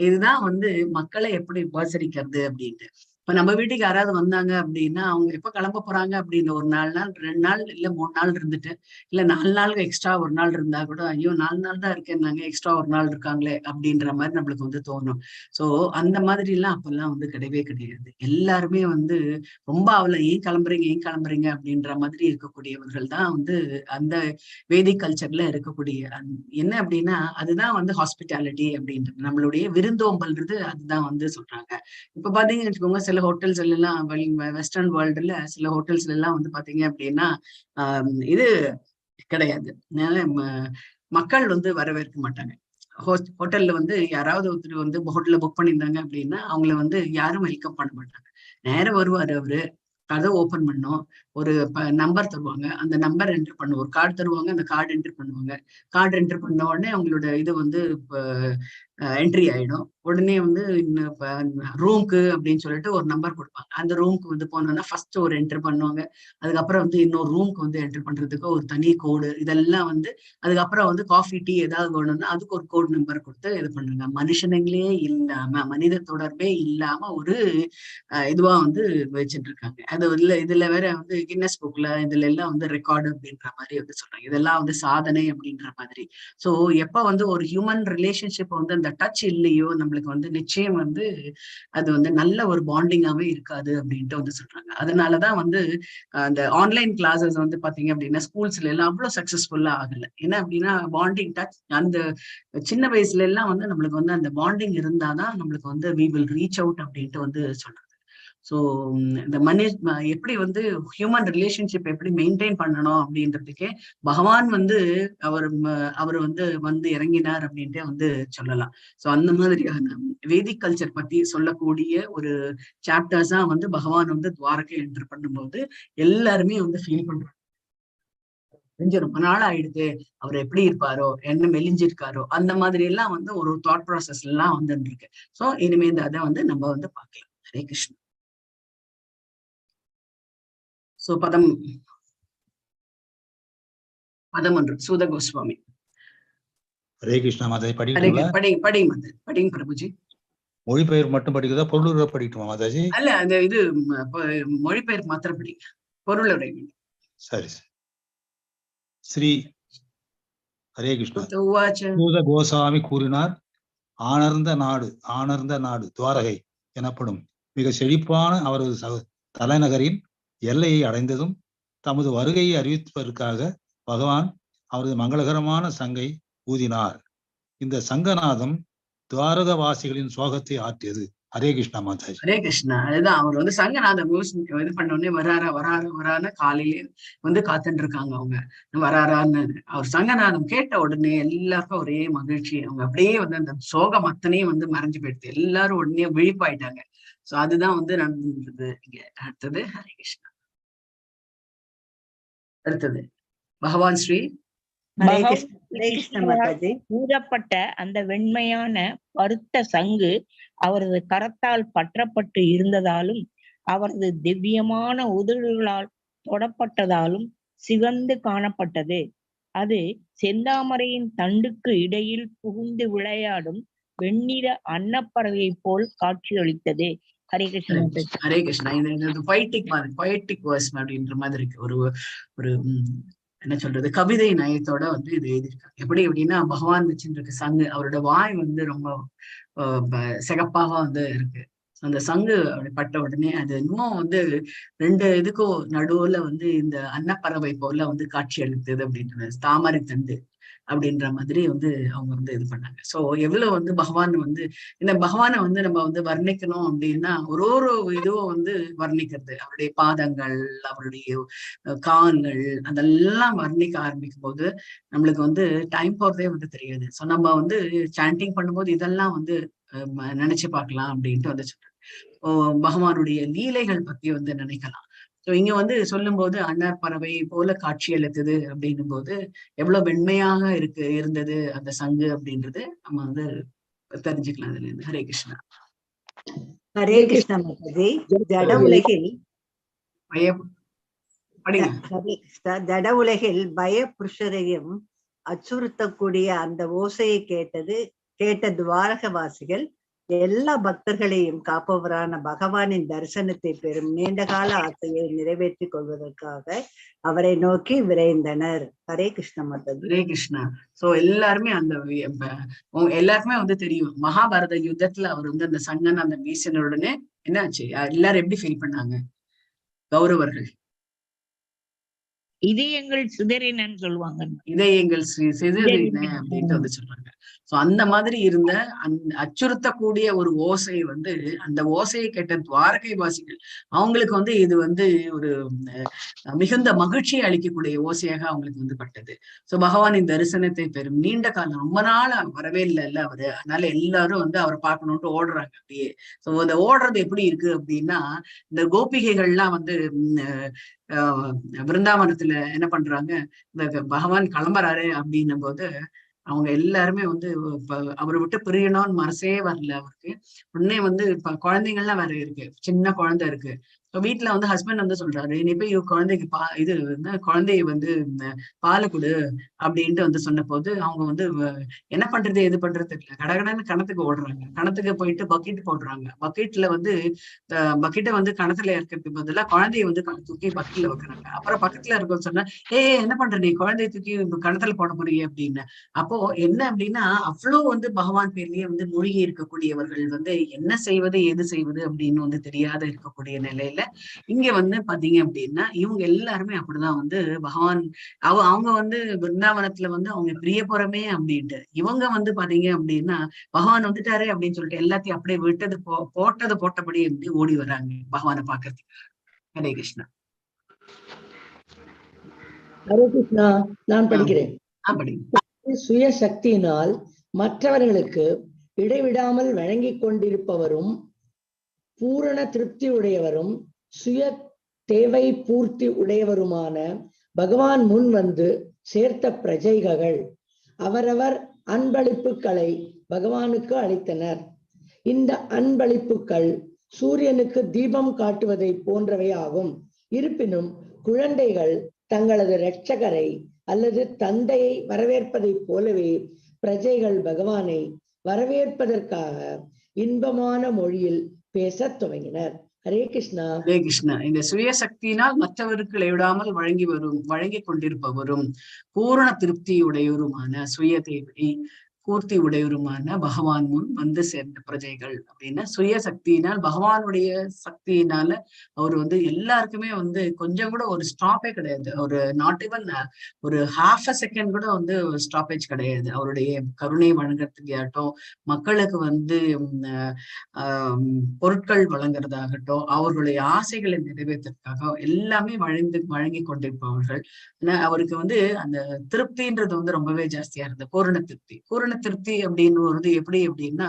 இதுதான் வந்து மக்களை எப்படி உபசரிக்கிறது அப்படின்ட்டு. இப்ப நம்ம வீட்டுக்கு யாராவது வந்தாங்க அப்படின்னா, அவங்க எப்ப கிளம்ப போறாங்க அப்படின்னு ஒரு 4 நாள் 2 நாள் இல்ல 3 நாள் இருந்துட்டு, இல்ல 4 நாளுக்கு எக்ஸ்ட்ரா ஒரு நாள் இருந்தா கூட, ஐயோ 4 நாள் தான் இருக்கேன்னாங்க, எக்ஸ்ட்ரா ஒரு நாள் இருக்காங்களே அப்படின்ற மாதிரி நம்மளுக்கு வந்து தோணும். சோ அந்த மாதிரி எல்லாம் அப்பெல்லாம் வந்து கிடையவே கிடையாது. எல்லாருமே வந்து ரொம்ப ஏன் கிளம்புறீங்க அப்படின்ற மாதிரி இருக்கக்கூடியவர்கள் தான் வந்து அந்த வேதிக் கல்ச்சர்ல இருக்கக்கூடிய என்ன அப்படின்னா, அதுதான் வந்து ஹாஸ்பிட்டாலிட்டி அப்படின்றது, நம்மளுடைய விருந்தோம்பல்ன்றது அதுதான் வந்து சொல்றாங்க. இப்ப பாத்தீங்கன்னு வச்சுக்கோங்க, சில ஹோட்டல்ஸ் எல்லாம் வெஸ்டர்ன் வேர்ல்டுல சில ஹோட்டல்ஸ்ல எல்லாம் வந்து பாத்தீங்க அப்படின்னா இது கிடையாது. மக்கள் வந்து வரவேற்க மாட்டாங்க. ஹோட்டல்ல வந்து யாராவது ஒருத்தர் வந்து ஹோட்டல்ல புக் பண்ணியிருந்தாங்க அப்படின்னா அவங்கள வந்து யாரும் வெல்கம் பண்ண மாட்டாங்க. நேரம் வருவாரு அவரு, கதை ஓபன் பண்ணோம், ஒரு நம்பர் தருவாங்க, அந்த நம்பர் என்டர் பண்ணுவோம், ஒரு கார்டு தருவாங்க, அந்த கார்டு என்டர் பண்ணுவாங்க. கார்டு என்டர் பண்ண உடனே அவங்களோட இது வந்து என்ட்ரி ஆயிடும். உடனே வந்து ரூம்க்கு அப்படின்னு சொல்லிட்டு ஒரு நம்பர் கொடுப்பாங்க. அந்த ரூம்க்கு வந்து போனோம்னா ஃபர்ஸ்ட் ஒரு என்டர் பண்ணுவாங்க. அதுக்கப்புறம் வந்து இன்னொரு ரூம்க்கு வந்து என்டர் பண்றதுக்கு ஒரு தனி கோடு, இதெல்லாம் வந்து அதுக்கப்புறம் வந்து காஃபி டீ ஏதாவது வேணும்னா அதுக்கு ஒரு கோட் நம்பர் கொடுத்து இது பண்றாங்க. மனுஷனுங்களே இல்லாம, மனித தொடர்பே இல்லாம ஒரு இதுவா வந்து வச்சுட்டு இருக்காங்க. அது இதுல வேற வந்து கின்னஸ் புக்ல இதுல எல்லாம் வந்து ரெக்கார்டு அப்படின்ற மாதிரி வந்து சொல்றாங்க. இதெல்லாம் வந்து சாதனை அப்படின்ற மாதிரி. சோ எப்ப வந்து ஒரு ஹியூமன் ரிலேஷன்ஷிப் வந்து அந்த டச் இல்லையோ, நம்மளுக்கு வந்து நிச்சயம் வந்து அது வந்து நல்ல ஒரு பாண்டிங்காவே இருக்காது அப்படின்ட்டு வந்து சொல்றாங்க. அதனாலதான் வந்து அந்த ஆன்லைன் கிளாஸஸ் வந்து பாத்தீங்க அப்படின்னா ஸ்கூல்ஸ்ல எல்லாம் அவ்வளவு சக்சஸ்ஃபுல்லா ஆகல. என்ன அப்படின்னா பாண்டிங் டச் அந்த சின்ன வயசுல எல்லாம் வந்து நம்மளுக்கு வந்து அந்த பாண்டிங் இருந்தாதான் நம்மளுக்கு வந்து we will reach out அப்படின்ட்டு வந்து சொல்றாங்க. சோ இந்த எப்படி வந்து ஹியூமன் ரிலேஷன்ஷிப் எப்படி மெயின்டைன் பண்ணணும் அப்படின்றதுக்கே பகவான் வந்து அவர் வந்து இறங்கினார் அப்படின்ட்டு வந்து சொல்லலாம். சோ அந்த மாதிரியான வேதிக் கல்ச்சர் பத்தி சொல்லக்கூடிய ஒரு சாப்டர்ஸா வந்து பகவான் வந்து துவாரகை என்டர் பண்ணும்போது எல்லாருமே வந்து ஃபீல் பண்றாங்க, கொஞ்சம் ரொம்ப நாள் ஆயிடுது, அவர் எப்படி இருப்பாரோ, என்ன மெலிஞ்சிருக்காரோ, அந்த மாதிரி எல்லாம் வந்து ஒரு தாட் ப்ராசஸ் எல்லாம் வந்து இருக்கு. சோ இனிமே அதை வந்து நம்ம வந்து பார்க்கலாம். ஹரே கிருஷ்ணா. சோ பதம் 11 சூத கோஸ்வாமி. ஹரே கிருஷ்ணா மாதாஜி. படிங்க படிக்கட்டுங்களா? படிங்க பிரபுஜி. மொழிபெயர்ப்பு மட்டும் படிக்கிறதா, பொருள் படிக்கட்டுமா மாதாஜி? அல்ல, அந்த இது மொழிபெயர்ப்பு மாத்திரம் படிங்க, பொருள் உரை. சரி சரி. ஸ்ரீ ஹரே கிருஷ்ணா. உவாச்ச. சூத கோசாமி கூறினார், ஆனர்ந்த நாடு துவாரகை எனப்படும் மிக செழிப்பான அவரது தலைநகரின் எல்லையை அடைந்ததும் தமது வருகையை அறிவிப்பதற்காக பகவான் அவரது மங்களகரமான சங்கை ஊதினார். இந்த சங்கநாதம் துவாரகவாசிகளின் சோகத்தை ஆற்றியது. ஹரே கிருஷ்ணா மாதாஜி. ஹரே கிருஷ்ணா. அதுதான் அவர் வந்து சங்கநாதம் இது பண்ண உடனே வராரான்னு காலையிலே வந்து காத்துட்டு இருக்காங்க அவங்க, வராரான்னு. அவர் சங்கநாதம் கேட்ட உடனே எல்லாருக்கும் ஒரே மகிழ்ச்சி. அவங்க அப்படியே வந்து அந்த சோகம் அத்தனையும் வந்து மறைஞ்சு போயிடுது. எல்லாரும் உடனே விழிப்பாயிட்டாங்க. சோ அதுதான் வந்து நடந்தது இங்க. அடுத்தது ஹரே கிருஷ்ணா. அடுத்தது பகவான் ஸ்ரீ கூறப்பட்ட அந்த வெண்மையான பருத்த சங்கு அவரது கரத்தால் பற்றப்பட்டு இருந்ததாலும் அவரது திவ்யமான உதடுகளால் தொடப்பட்டதாலும் சிவந்து காணப்பட்டது. அது செந்தாமரையின் தண்டுக்கு இடையில் புகுந்து விளையாடும் வெண்ணிற அன்னப்பறவை போல் காட்சியளித்தது. ஹரே கிருஷ்ணா. ஹரே கிருஷ்ணா. இது பொய்டிக் வேர்ஸ் அப்படின்ற மாதிரி இருக்கு. ஒரு என்ன சொல்றது, கவிதை நயத்தோட வந்து இது எழுதியிருக்காங்க. எப்படி அப்படின்னா, பகவான் வச்சுருக்கு சங்கு, அவரோட வாய் வந்து ரொம்ப சிகப்பாக வந்து இருக்கு. அந்த சங்கு அப்படி பட்ட உடனே அது இன்னும் வந்து 2 இதுக்கும் நடுவுல வந்து இந்த அன்னப்பறவை போல வந்து காட்சி அளித்தது அப்படின்றது, தாமரை தண்டு அப்படின்ற மாதிரி வந்து அவங்க வந்து இது பண்ணாங்க. சோ எவ்வளவு வந்து பகவான் வந்து இந்த பகவானை வந்து நம்ம வந்து வர்ணிக்கணும் அப்படின்னா ஒரு இதுவும் வந்து வர்ணிக்கிறது, அவருடைய பாதங்கள், அவருடைய கால்கள், அதெல்லாம் வர்ணிக்க ஆரம்பிக்கும் போது நம்மளுக்கு வந்து டைம் போறதே வந்து தெரியாது. சோ நம்ம வந்து சாண்டிங் பண்ணும்போது இதெல்லாம் வந்து நினைச்சு பார்க்கலாம் அப்படின்ட்டு வந்து சொல்றேன். பகவானுடைய லீலைகள் பத்தி வந்து நினைக்கலாம். சோ இங்க வந்து சொல்லும் போது அன்னர் பறவை போல காட்சி அளித்தது அப்படின்னும் போது எவ்வளவு வெண்மையாக இருந்தது அந்த சங்கு அப்படின்றது நம்ம வந்து தெரிஞ்சுக்கலாம் அதுல இருந்து. ஹரே கிருஷ்ணா. ஹரே கிருஷ்ணா மாதாஜி. ஜட உலகில் ஜட உலகில் பய புருஷரையும் அச்சுறுத்தக்கூடிய அந்த ஓசையை கேட்ட துவாரகவாசிகள் எல்லா பக்தர்களையும் காப்பவரான பகவானின் தரிசனத்தை பெறும் நீண்டகால ஆசையை நிறைவேற்றிக் கொள்வதற்காக அவரை நோக்கி விரைந்தனர். ஹரே கிருஷ்ண மாதாஜி. ஹரே கிருஷ்ணா. சோ எல்லாருமே எல்லாருக்குமே வந்து தெரியும், மகாபாரத யுத்தத்துல அவர் வந்து அந்த சங்கன் அந்த பீசனுடனே என்னாச்சு, எல்லாரும் எப்படி ஃபீல் பண்ணாங்க? கௌரவர்கள் இதயங்கள் சிதறினன்னு சொல்லுவாங்க. இதயங்கள் சிதறின அப்படின்ட்டு வந்து சொல்றாங்க. சோ அந்த மாதிரி இருந்த அச்சுறுத்தக்கூடிய ஒரு ஓசை வந்து, அந்த ஓசையை கேட்ட துவாரகை வாசிகள் அவங்களுக்கு வந்து இது வந்து ஒரு மிகுந்த மகிழ்ச்சியை அளிக்கக்கூடிய ஓசையாக அவங்களுக்கு வந்து பட்டது. சோ பகவானின் தரிசனத்தை பெறும் நீண்ட காலம், ரொம்ப நாள் வரவே இல்லை அவரு, அதனால எல்லாரும் வந்து அவரை பார்க்கணும்ட்டு ஓடுறாங்க அப்படியே. சோ அந்த ஓடுறது எப்படி இருக்கு அப்படின்னா, இந்த கோபிகைகள்லாம் வந்து பிருந்தாவனத்துல என்ன பண்றாங்க, இந்த பகவான் கிளம்புறாரு அப்படின்னும் போது அவங்க எல்லாருமே வந்து அவரை விட்டு பிரியணும்னு மனசே வரல அவருக்கு. உடனே வந்து இப்ப குழந்தைங்கள்லாம் வேற இருக்கு, சின்ன குழந்தை இருக்கு. வீட்டுல வந்து ஹஸ்பண்ட் வந்து சொல்றாரு, நீ போய் குழந்தைக்கு இது குழந்தைய வந்து பால் கொடு அப்படின்ட்டு வந்து சொன்ன போது அவங்க வந்து என்ன பண்றது எது பண்றது தெரியல, கடகடன்னு கணத்துக்கு ஓடுறாங்க. கணத்துக்கு போயிட்டு பக்கெட் போடுறாங்க. பக்கெட்ல வந்து பக்கெட்டை வந்து கணத்துல இருக்கிறதுக்கு பதிலா குழந்தைய வந்து தூக்கி பக்கெட்ல வைக்கிறாங்க. அப்புறம் பக்கத்துல இருக்க சொன்னா, என்ன பண்ற நீ, குழந்தைய தூக்கி கணத்துல போட போறீங்க அப்படின்னு. அப்போ என்ன அப்படின்னா, அவ்வளவு வந்து பகவான் பேர்லயே வந்து மூழ்கி இருக்கக்கூடியவர்கள் வந்து என்ன செய்வது எது செய்வது அப்படின்னு வந்து தெரியாத இருக்கக்கூடிய நிலையில இங்க வந்து பாத்தீங்க அப்படின்னா இவங்க எல்லாருமே அப்படிதான் வந்து பகவான் அவங்க வந்து பிருந்தாவனத்துல வந்து அவங்க பிரியபுரமே அப்படின்ட்டு, இவங்க வந்து பாத்தீங்க அப்படின்னா பகவான் வந்துட்டாரு அப்படின்னு சொல்லிட்டு எல்லாத்தையும் அப்படியே விட்டது போட்டபடி எப்படி ஓடி வராங்க பகவானை பாக்குறதுக்கு. ஹரே கிருஷ்ணா. ஹரே கிருஷ்ணா. நான் படிக்கிறேன். சுய சக்தியினால் மற்றவர்களுக்கு இடைவிடாமல் வழங்கி கொண்டிருப்பவரும் பூரண திருப்தி உடையவரும் சுய தேவை பூர்த்தி உடையவருமான பகவான் முன் வந்து சேர்த்த பிரஜைகள் அவரவர் அன்பளிப்புகளை பகவானுக்கு அளித்தனர். இந்த அன்பளிப்புகள் சூரியனுக்கு தீபம் காட்டுவதை போன்றவை ஆகும். இருப்பினும் குழந்தைகள் தங்களது இரட்சகரை அல்லது தந்தையை வரவேற்பதைப் போலவே பிரஜைகள் பகவானை வரவேற்பதற்காக இன்பமான மொழியில் பேசத் துவங்கினர். ஹரே கிருஷ்ணா. ஹரே கிருஷ்ணா. இந்த சுய சக்தியினால் மற்றவருக்கு இடைவிடாமல் வழங்கி கொண்டிருப்பவரும் பூரண திருப்தியுடையவருமான சுய தேவை பூர்த்தி உடையவருமான பகவான் முன் வந்து சேர்ந்த பிரஜைகள் அப்படின்னா, சுய சக்தியினால் பகவானுடைய சக்தியினால அவர் வந்து எல்லாருக்குமே வந்து கொஞ்சம் கூட ஒரு ஸ்டாப்பே கிடையாது. ஒரு நாட் ஈவன் ஒரு ஹாஃப் அ செகண்ட் கூட வந்து ஸ்டாப்பேஜ் கிடையாது. அவருடைய கருணை வழங்குறதுக்கு ஆகட்டும், மக்களுக்கு வந்து பொருட்கள் வழங்குறதாகட்டும், அவர்களுடைய ஆசைகளை நிறைவேற்றுறதுக்காக எல்லாமே வழங்கி கொண்டிருப்பவர்கள். அவருக்கு வந்து அந்த திருப்தின்றது வந்து ரொம்பவே ஜாஸ்தியா இருந்தது. பூரண திருப்தி அப்படின்னு வருது. எப்படி அப்படின்னா,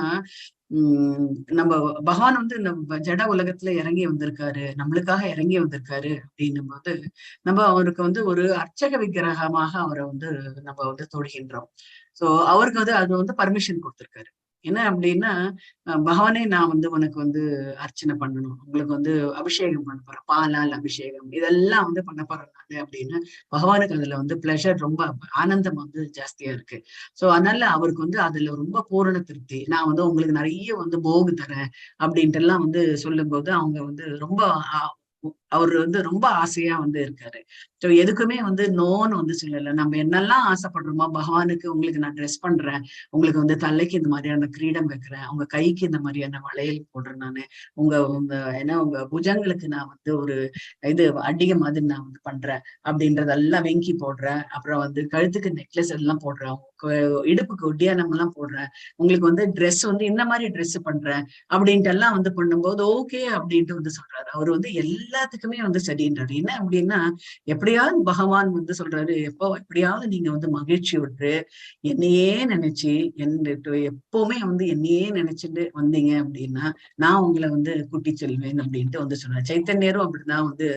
நம்ம பகவான் வந்து நம்ம ஜட உலகத்துல இறங்கி வந்திருக்காரு, நம்மளுக்காக இறங்கி வந்திருக்காரு அப்படின்னும் போது நம்ம அவருக்கு வந்து ஒரு அர்ச்சக விக்கிரகமாக அவரை வந்து நம்ம வந்து தொடுகின்றோம். சோ அவருக்கு வந்து அது வந்து பர்மிஷன் கொடுத்திருக்காரு. என்ன அப்படின்னா, பகவானே நான் வந்து உனக்கு வந்து அர்ச்சனை பண்ணணும், உங்களுக்கு வந்து அபிஷேகம் பண்ண போறேன், பாலால் அபிஷேகம் இதெல்லாம் வந்து பண்ண போறேன் நானு அப்படின்னு பகவானுக்கு அதுல வந்து பிளஷர், ரொம்ப ஆனந்தம் வந்து ஜாஸ்தியா இருக்கு. சோ அதனால அவருக்கு வந்து அதுல ரொம்ப பூரண திருப்தி. நான் வந்து உங்களுக்கு நிறைய வந்து போகு தரேன் அப்படின்ட்டு எல்லாம் வந்து சொல்லும் போது அவங்க வந்து ரொம்ப அவரு வந்து ரொம்ப ஆசையா வந்து இருக்காரு. சோ எதுக்குமே வந்து நோன்னு வந்து சொல்லல. நம்ம என்னெல்லாம் ஆசைப்படுறோமோ பகவானுக்கு, உங்களுக்கு நான் ட்ரெஸ் பண்றேன், உங்களுக்கு வந்து தலைக்கு இந்த மாதிரியான கிரீடம் வைக்கிறேன், உங்க கைக்கு இந்த மாதிரியான வளையல் போடுறேன் நானு, உங்க புஜங்களுக்கு நான் வந்து ஒரு இது அடிகை மாதிரி நான் வந்து பண்றேன் அப்படின்றதெல்லாம் வெங்கி போடுறேன், அப்புறம் வந்து கழுத்துக்கு நெக்லஸ் எல்லாம் போடுறேன், இடுப்புக்கு ஒட்டியானம் எல்லாம் போடுறேன், உங்களுக்கு வந்து ட்ரெஸ் வந்து இந்த மாதிரி ட்ரெஸ் பண்றேன் அப்படின்ட்டு எல்லாம் வந்து பண்ணும்போது ஓகே அப்படின்ட்டு வந்து சொல்றாரு. அவர் வந்து எல்லாத்துக்குமே வந்து சரின்றாரு. என்ன அப்படின்னா, எப்படியாவது பகவான் வந்து சொல்றாரு, எப்படியாவது நீங்க வந்து மகிழ்ச்சி விட்டு என்னையே நினைச்சு எப்பவுமே வந்து என்னையே நினைச்சுட்டு வந்தீங்க அப்படின்னா நான் உங்களை வந்து கூட்டி செல்வேன் அப்படின்ட்டு வந்து சொல்றாரு. சைத்தன்யரும் அப்படிதான் வந்து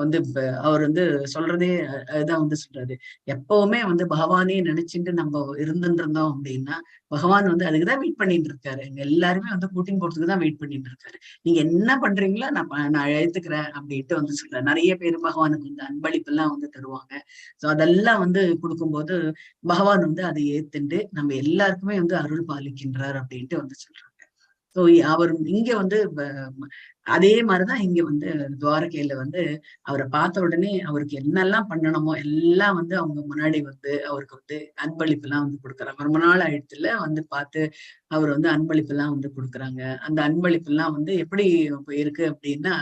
வந்து அவர் வந்து சொல்றதே அதுதான் வந்து சொல்றாரு. எப்பவுமே வந்து பகவானே நினைச்சுட்டு நம்ம இருந்துருந்தோம் அப்படின்னா பகவான் வந்து அதுக்குதான் வெயிட் பண்ணிட்டு இருக்காரு. எங்க எல்லாருமே வந்து கூட்டிங் போறதுக்கு தான் வெயிட் பண்ணிட்டு இருக்காரு. நீங்க என்ன பண்றீங்களோ நான் அழைத்துக்கிறேன் அப்படின்ட்டு வந்து சொல்றேன். நிறைய பேர் பகவானுக்கு வந்து அன்பளிப்பு எல்லாம் வந்து தருவாங்க. சோ அதெல்லாம் வந்து கொடுக்கும்போது பகவான் வந்து அதை ஏத்துண்டு நம்ம எல்லாருக்குமே வந்து அருள் பாலிக்கின்றார் அப்படின்ட்டு வந்து சொல்றாங்க. சோ அவர் இங்க வந்து அதே மாதிரிதான் இங்க வந்து துவாரகையில வந்து அவரை பார்த்த உடனே அவருக்கு என்னெல்லாம் பண்ணணுமோ எல்லாம் வந்து அவங்க முன்னாடி வந்து அவருக்கு வந்து அன்பளிப்பு எல்லாம் வந்து கொடுக்குறாங்க. ரொம்ப நாள் ஆயிடுத்துல வந்து பார்த்து அவர் வந்து அன்பளிப்பு எல்லாம் வந்து கொடுக்குறாங்க. அந்த அன்பளிப்பு எல்லாம் வந்து எப்படி இருக்கு அப்படின்னா,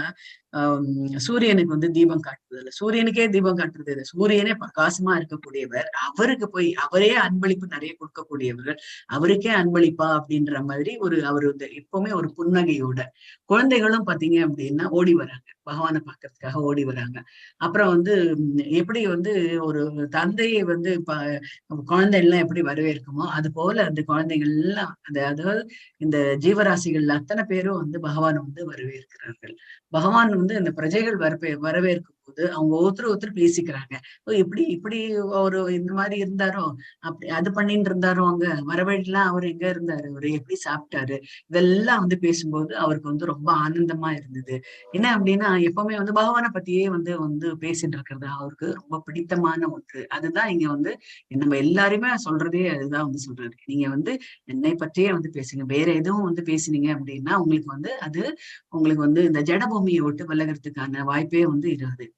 சூரியனுக்கு வந்து தீபம் காட்டுறது இல்லை, சூரியனுக்கே தீபம் காட்டுறது இல்லை, சூரியனே பிரகாசமா இருக்கக்கூடியவர், அவருக்கு போய் அவரே அன்பளிப்பு நிறைய கொடுக்கக்கூடியவர்கள், அவருக்கே அன்பளிப்பா அப்படின்ற மாதிரி அவர் வந்து எப்பவுமே ஒரு புன்னகையோட. குழந்தைகளும் பாத்தீங்க அப்படின்னா ஓடி வராங்க, பகவானை பார்க்கறதுக்காக ஓடி வராங்க. அப்புறம் வந்து எப்படி வந்து ஒரு தந்தையை வந்து குழந்தை எல்லாம் எப்படி வரவேற்குமோ அது போல அந்த குழந்தைகள் எல்லாம் அதாவது இந்த ஜீவராசிகள் அத்தனை பேரும் வந்து பகவானை வந்து வரவேற்கிறார்கள். பகவான் வந்து அந்த பிரஜைகள் வரவேற்கும் போது அவங்க ஒருத்தர் பேசிக்கிறாங்க. இப்படி ஒரு இந்த மாதிரி இருந்தாரோ, அப்படி அது பண்ணிட்டு இருந்தாரோ, அங்க வரவழிலாம் அவர் எங்க இருந்தாரு, அவரு எப்படி சாப்பிட்டாரு, இதெல்லாம் வந்து பேசும்போது அவருக்கு வந்து ரொம்ப ஆனந்தமா இருந்தது. என்ன அப்படின்னா, எப்பவுமே வந்து பகவானை பத்தியே வந்து பேசிட்டு இருக்கிறது அவருக்கு ரொம்ப பிடித்தமான ஒன்று. அதுதான் இங்க வந்து நம்ம எல்லாருமே சொல்றதே அதுதான் வந்து சொல்றாரு. நீங்க வந்து என்னை பற்றியே வந்து பேசுங்க, வேற எதுவும் வந்து பேசினீங்க அப்படின்னா உங்களுக்கு வந்து இந்த ஜடபூமியை விட்டு விலகிறதுக்கான வாய்ப்பே வந்து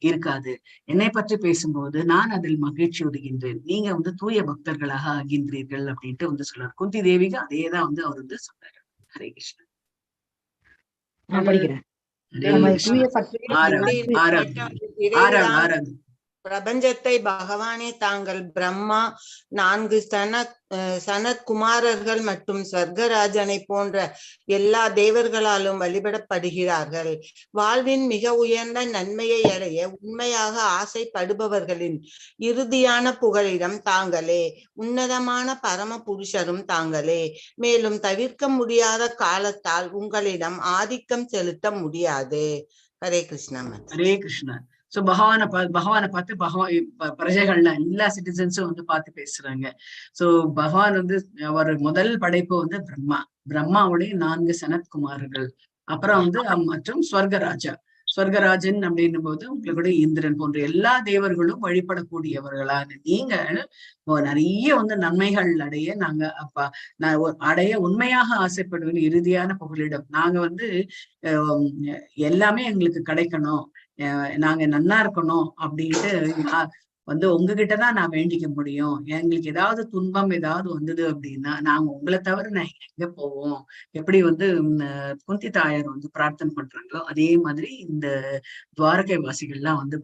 இருக்காது. என்னை பற்றி பேசும்போது நான் அதில் மகிழ்ச்சி உறுகின்றேன், நீங்க வந்து தூய பக்தர்களாக ஆகின்றீர்கள் அப்படின்ட்டு வந்து சொல்றாரு. குந்தி தேவிக்கு அதேதான் வந்து அவர் வந்து சொல்றாரு. ஹரே கிருஷ்ணன். நான் படிக்கிறேன். ஆறாவது பிரபஞ்சத்தை பகவானே தாங்கள் பிரம்மா, 4 சனத்குமாரர்கள் மற்றும் ஸ்வர்கராஜனை போன்ற எல்லா தேவர்களாலும் வழிபடப்படுகிறார்கள். வாழ்வின் மிக உயர்ந்த நன்மையை அடைய உண்மையாக ஆசைப்படுபவர்களின் இறுதியான புகலிடம் தாங்களே, உன்னதமான பரம புருஷரும் தாங்களே. மேலும் தவிர்க்க முடியாத காலத்தால் உங்களிடம் ஆதிக்கம் செலுத்த முடியாது. ஹரே கிருஷ்ணா. ஹரே கிருஷ்ணா. சோ பகவானை பார்த்து பிரஜைகள்ல எல்லா சிட்டிசன்ஸும் வந்து பார்த்து பேசுறாங்க. சோ பகவான் வந்து அவர் முதல் படைப்பு வந்து பிரம்மாவுடைய 4 சனத்குமார்கள், அப்புறம் வந்து மற்றும் ஸ்வர்கராஜா, ஸ்வர்கராஜன் அப்படின்னும் போது உங்களுக்கு இந்திரன் போன்ற எல்லா தேவர்களும் வழிபடக்கூடியவர்களான நீங்கள் நிறைய வந்து நன்மைகள் அடைய நாங்க நான் அடைய உண்மையாக ஆசைப்படுவேன். இறுதியான புகலிடம் நாங்க வந்து எல்லாமே எங்களுக்கு கிடைக்கணும், நாங்க நன்னா இருக்கணும் அப்படின்ட்டு வந்து உங்ககிட்டதான் நான் வேண்டிக்க முடியும். எங்களுக்கு ஏதாவது துன்பம் ஏதாவது வந்தது அப்படின்னா நாங்க உங்களை தவிர நான் எங்க போவோம். எப்படி வந்து குந்தி தாயார் வந்து பிரார்த்தனை பண்றாங்களோ அதே மாதிரி இந்த துவாரகை வாசிகள்லாம் வந்து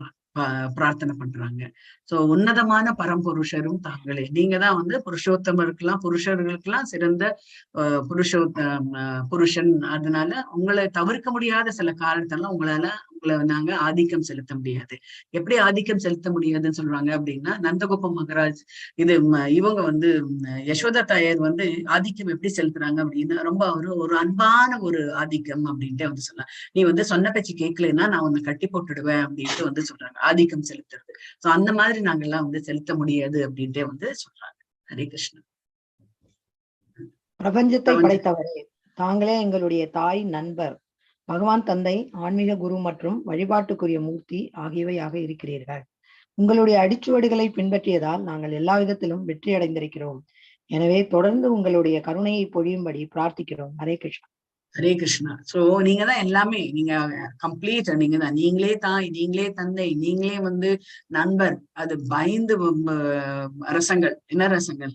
பிரார்த்தனை பண்றாங்க. சோ உன்னதமான பரம்புருஷரும் தாங்களே, நீங்க தான் வந்து புருஷர்களுக்கெல்லாம் சிறந்த புருஷன். அதனால உங்களை தவிர்க்க முடியாத சில காரணத்தெல்லாம் உங்களை நாங்க ஆதிக்கம் செலுத்த முடியாது. எப்படி ஆதிக்கம் செலுத்த முடியாதுன்னு சொல்றாங்க அப்படின்னா, நந்தகோப மகராஜ் இவங்க வந்து யசோதா தாயார் வந்து ஆதிக்கம் எப்படி செலுத்துறாங்க அப்படின்னா, ரொம்ப ஒரு அன்பான ஒரு ஆதிக்கம் அப்படின்ட்டு வந்து சொல்லலாம். நீ வந்து சொன்ன பேச்சு கேட்கலன்னா நான் உன்னை கட்டி போட்டுடுவேன் அப்படின்ட்டு வந்து சொல்றாங்க, ஆதிக்கம் செலுத்துறது. சோ அந்த மாதிரி நாங்கெல்லாம் வந்து செலுத்த முடியாது அப்படின்ட்டே வந்து சொல்றாங்க. ஹரே கிருஷ்ணன். பிரபஞ்சத்தை படைத்தவரே, தாங்களே எங்களுடைய தாய், நண்பர், பகவான் தந்தை, ஆன்மீக குரு மற்றும் வழிபாட்டுக்குரிய மூர்த்தி ஆகியவையாக இருக்கிறீர்கள். உங்களுடைய அடிச்சுவடுகளை பின்பற்றியதால் நாங்கள் எல்லா விதத்திலும் வெற்றி அடைந்திருக்கிறோம். எனவே தொடர்ந்து உங்களுடைய கருணையை பொழியும்படி பிரார்த்திக்கிறோம். ஹரே கிருஷ்ணா. ஹரே கிருஷ்ணா. சோ நீங்க தான் எல்லாமே, நீங்க கம்ப்ளீட், நீங்க தான், நீங்களே தாய், நீங்களே தந்தை, நீங்களே வந்து நண்பர். அது 5 ரசங்கள், என்ன ரசங்கள்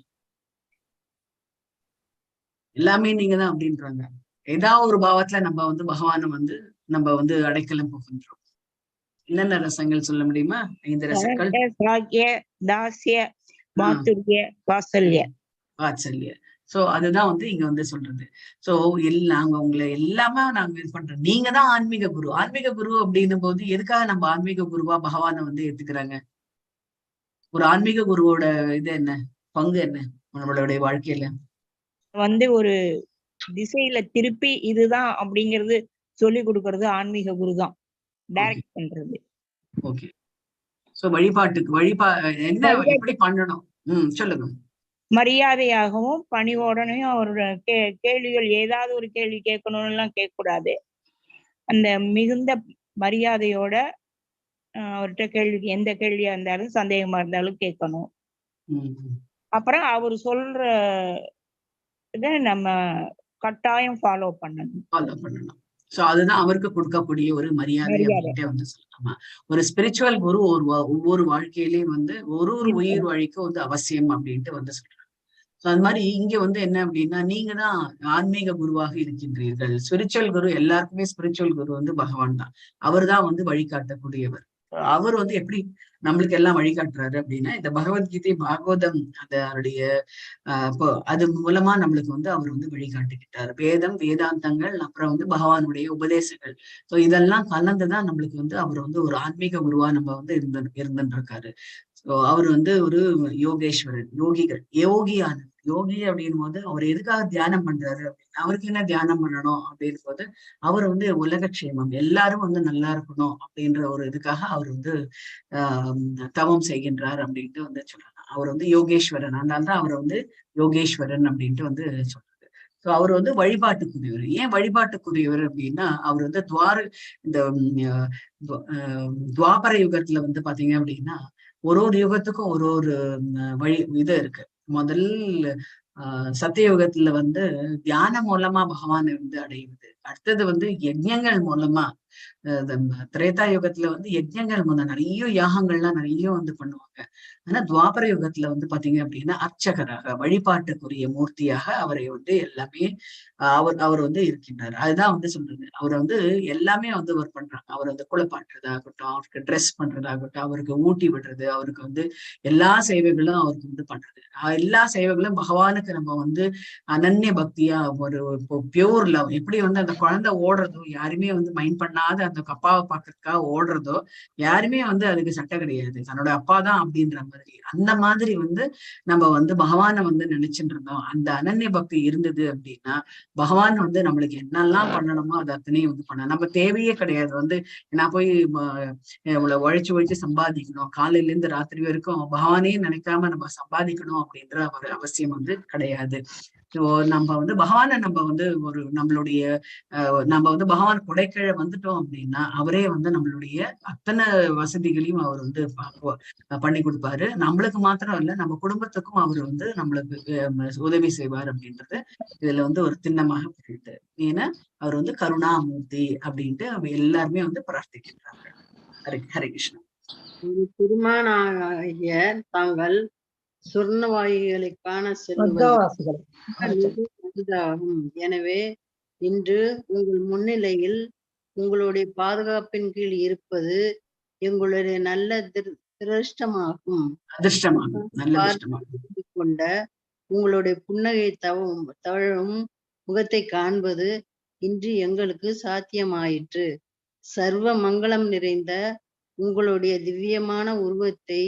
எல்லாமே நீங்க தான் அப்படின்றாங்க. ஏதாவது ஒரு பாவத்துல நம்ம வந்து பகவானை வந்து நம்ம வந்து அடைக்கலம் போகின்றோம். என்னென்ன ரசங்கள் சொல்ல முடியுமா? 5 ரசங்கள். வாத்சல்ய. சோ அதுதான் வந்து இங்க வந்து சொல்றது. சோ நாங்க உங்களை எல்லாமே நாங்க இது பண்றோம். நீங்க தான் ஆன்மீக குரு. ஆன்மீக குரு அப்படின்னும் போது எதுக்காக நம்ம ஆன்மீக குருவா பகவானை வந்து ஏத்துக்கிறாங்க? ஒரு ஆன்மீக குருவோட இது என்ன, பங்கு என்ன நம்மளுடைய வாழ்க்கையில? வந்து ஒரு திசையில திருப்பி இதுதான் அப்படிங்கிறது சொல்லி கொடுக்கறது ஆன்மீக குரு தான். டைரக்ட் பண்றது. ஓகே. சோ வழிபாட்டுக்கு என்ன எப்படி பண்ணணும்? சொல்லுங்க. மரியாதையாகவும் பணிவோடனையும் அவரோட கேள்விகள், ஏதாவது ஒரு கேள்வி கேட்கணும்னு எல்லாம் கேட்கக்கூடாது. அந்த மிகுந்த மரியாதையோட அவர்கிட்ட கேள்வி, எந்த கேள்வியா இருந்தாலும் சந்தேகமா இருந்தாலும் கேட்கணும். அப்புறம் அவர் சொல்ற இதை நம்ம கட்டாயம் ஃபாலோ பண்ணணும். சோ அதுதான் அவருக்கு கொடுக்கக்கூடிய ஒரு மரியாதை அப்படின்ட்டு வந்து சொல்லலாமா. ஒரு ஸ்பிரிச்சுவல் குரு ஒவ்வொரு வாழ்க்கையிலயும் வந்து ஒரு உயிர் வழிக்கு வந்து அவசியம் அப்படின்ட்டு வந்து சொல்றாங்க. சோ அது மாதிரி இங்க வந்து என்ன அப்படின்னா, நீங்க தான் ஆன்மீக குருவாக இருக்கின்றீர்கள். ஸ்பிரிச்சுவல் குரு, எல்லாருக்குமே ஸ்பிரிச்சுவல் குரு வந்து பகவான் தான். அவர் தான் வந்து வழிகாட்டக்கூடியவர். அவர் வந்து எப்படி நம்மளுக்கு எல்லாம் வழிகாட்டுறாரு அப்படின்னா, இந்த பகவத்கீதை, பாகவதம் அதனுடைய அது மூலமா நம்மளுக்கு வந்து அவர் வந்து வழிகாட்டுக்கிட்டார். வேதம், வேதாந்தங்கள், அப்புறம் வந்து பகவானுடைய உபதேசங்கள். சோ இதெல்லாம் கலந்துதான் நம்மளுக்கு வந்து அவர் வந்து ஒரு ஆன்மீக குருவா நம்ம வந்து இருந்துருக்காரு. சோ அவர் வந்து ஒரு யோகேஸ்வரன், யோகி அப்படின் போது அவர் எதுக்காக தியானம் பண்றாரு அப்படின்னா, அவருக்கு என்ன தியானம் பண்ணணும் அப்படின்னு போது, அவர் வந்து உலகக்ஷேமம், எல்லாரும் வந்து நல்லா இருக்கணும் அப்படின்ற ஒரு இதுக்காக அவர் வந்து தவம் செய்கின்றார் அப்படின்ட்டு வந்து சொல்றாங்க. அவர் வந்து யோகேஸ்வரன், அதனால்தான் அவர் வந்து யோகேஸ்வரன் அப்படின்ட்டு வந்து சொல்றாரு. சோ அவர் வந்து வழிபாட்டுக்குரியவர். ஏன் வழிபாட்டுக்குரியவர் அப்படின்னா, அவர் வந்து இந்த துவாபர யுகத்துல வந்து பாத்தீங்க அப்படின்னா, ஒரு யுகத்துக்கும் ஒரு வழி இது இருக்கு. முதல் சத்தியயுகத்துல வந்து தியானம் மூலமா பகவானை வந்து அடையுது. அடுத்தது வந்து யஜ்ஞங்கள் மூலமா, திரேதா யுகத்துல வந்து யஜ்ஞங்கள் மூலம் நிறைய யாகங்கள்லாம் நிறைய வந்து பண்ணுவாங்க. ஆனா துவாபர யுகத்துல வந்து பாத்தீங்க அப்படின்னா அர்ச்சகராக, வழிபாட்டுக்குரிய மூர்த்தியாக அவரை வந்து எல்லாமே அவர் வந்து இருக்கின்றார். அதுதான் வந்து சொல்றது. அவர் வந்து எல்லாமே வந்து அவர் பண்றாங்க. அவர் வந்து குளிப்பாட்டுறதாகட்டும், அவருக்கு ட்ரெஸ் பண்றதாகட்டும், அவருக்கு ஊட்டி விடுறது, அவருக்கு வந்து எல்லா சேவைகளும் அவருக்கு வந்து பண்றது. எல்லா சேவைகளும் பகவானுக்கு நம்ம வந்து அனன்ய பக்தியா, ஒரு பியூர் லவ். எப்படி வந்து அந்த குழந்தை ஓடுறதோ, யாருமே வந்து மைண்ட் பண்ணாத அந்த அப்பாவை பார்க்கறதுக்காக ஓடுறதோ, யாருமே வந்து அதுக்கு சட்டை கிடையாது, தன்னோட அப்பா தான் அப்படின்ற மாதிரி. அந்த மாதிரி வந்து நம்ம வந்து பகவானை வந்து நினைச்சுட்டு இருந்தோம். அந்த அனன்ய பக்தி இருந்தது அப்படின்னா பகவான் வந்து நம்மளுக்கு என்னெல்லாம் பண்ணணுமோ அது அத்தனையும் வந்து பண்ண நம்ம தேவையே கிடையாது. வந்து நான் போய் இவ்வளவு உழைச்சு சம்பாதிக்கணும், காலையில இருந்து ராத்திரி வரைக்கும் பகவானே நினைக்காம நம்ம சம்பாதிக்கணும் அப்படின்ற ஒரு அவசியம் வந்து கிடையாது. ஸோ நம்ம வந்து பகவானை நம்ம வந்து ஒரு நம்மளுடைய நம்ம வந்து பகவான் கொடைக்கீழ வந்துட்டோம் அப்படின்னா அவரே வந்து நம்மளுடைய அத்தனை வசதிகளையும் அவர் வந்து பண்ணி கொடுப்பாரு. நம்மளுக்கு மாத்திரம் இல்ல, நம்ம குடும்பத்துக்கும் அவர் வந்து நம்மளுக்கு உதவி செய்வார் அப்படின்றது இதுல வந்து ஒரு திண்ணமாக போயிட்டு. ஏன்னா அவர் வந்து கருணாமூர்த்தி அப்படின்ட்டு அவங்க எல்லாருமே வந்து பிரார்த்திக்கின்றார்கள். ஹரே கிருஷ்ணா. திருமானாகிய தாங்கள் சொர்ணவாயுகளை காண செல்வது அரிதாகும். எனவே இன்று உங்கள் முன்னிலையில் உங்களுடைய பாதுகாப்பின் கீழ் இருப்பது எங்களுடைய நல்ல திருஷ்டமாகும். அதிர்ஷ்டமாகும், நல்ல அதிர்ஷ்டமாகும். கொண்ட உங்களுடைய புன்னகை தவழும் முகத்தை காண்பது இன்று எங்களுக்கு சாத்தியமாயிற்று. சர்வ மங்களம் நிறைந்த உங்களுடைய திவ்யமான உருவத்தை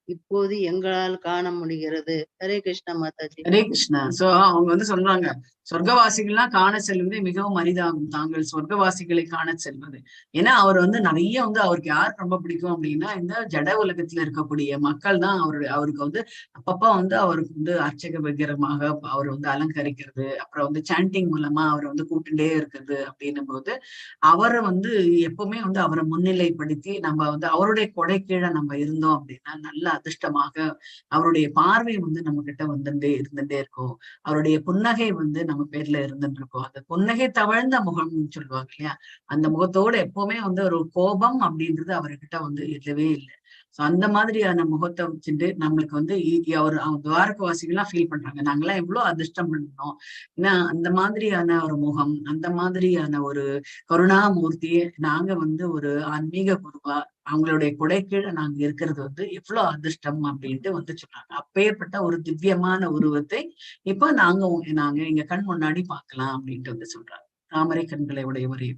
இப்போது எங்களால் காண முடிகிறது. ஹரே கிருஷ்ணா மாதாஜி. ஹரே கிருஷ்ணா. சோ அவங்க வந்து சொல்றாங்க, சொர்க்கவாசிகள்லாம் காண செல்வதே மிகவும் அரிதாகும், தாங்கள் சொர்க்கவாசிகளை காண செல்வது. ஏன்னா அவர் வந்து நிறைய வந்து அவருக்கு யார் ரொம்ப பிடிக்கும் அப்படின்னா இந்த ஜட உலகத்துல இருக்கக்கூடிய மக்கள் தான் அவருக்கு வந்து அப்பப்ப வந்து அவருக்கு வந்து அர்ச்சக விக்கிரமாக அவர் வந்து அலங்கரிக்கிறது, அப்புறம் வந்து சாண்டிங் மூலமா அவர் வந்து கூட்டுட்டே இருக்கிறது அப்படின்னும் போது அவரை வந்து எப்பவுமே வந்து அவரை முன்னிலைப்படுத்தி நம்ம வந்து அவருடைய கொடை கீழே நம்ம இருந்தோம் அப்படின்னா நல்ல அதிர்ஷ்டமாக அவருடைய பார்வை வந்து நம்ம கிட்ட இருந்துட்டே இருக்கும். அவருடைய புன்னகை வந்து நம்ம பேர்ல இருந்துட்டு இருக்கோம். அந்த புன்னகை தவழ்ந்த முகம்னு சொல்லுவாங்க இல்லையா, அந்த முகத்தோட எப்பவுமே வந்து ஒரு கோபம் அப்படின்றது அவர்கிட்ட வந்து இல்லவே இல்லை. சோ அந்த மாதிரியான முகத்தை வச்சுட்டு நம்மளுக்கு வந்து அவங்க துவாரகவாசிகள்லாம் ஃபீல் பண்றாங்க, நாங்கெல்லாம் எவ்வளவு அதிர்ஷ்டம் பண்ணோம். ஏன்னா அந்த மாதிரியான ஒரு முகம், அந்த மாதிரியான ஒரு கருணாமூர்த்தியை நாங்க வந்து ஒரு ஆன்மீக குருவா அவங்களுடைய கொடைக்கீழ நாங்க இருக்கிறது வந்து எவ்வளவு அதிர்ஷ்டம் அப்படின்ட்டு வந்து சொல்றாங்க. அப்பேற்பட்ட ஒரு திவ்யமான உருவத்தை இப்ப நாங்க எங்க கண் முன்னாடி பார்க்கலாம் அப்படின்ட்டு வந்து சொல்றாங்க. தாமரை கண்களை உடையவரே.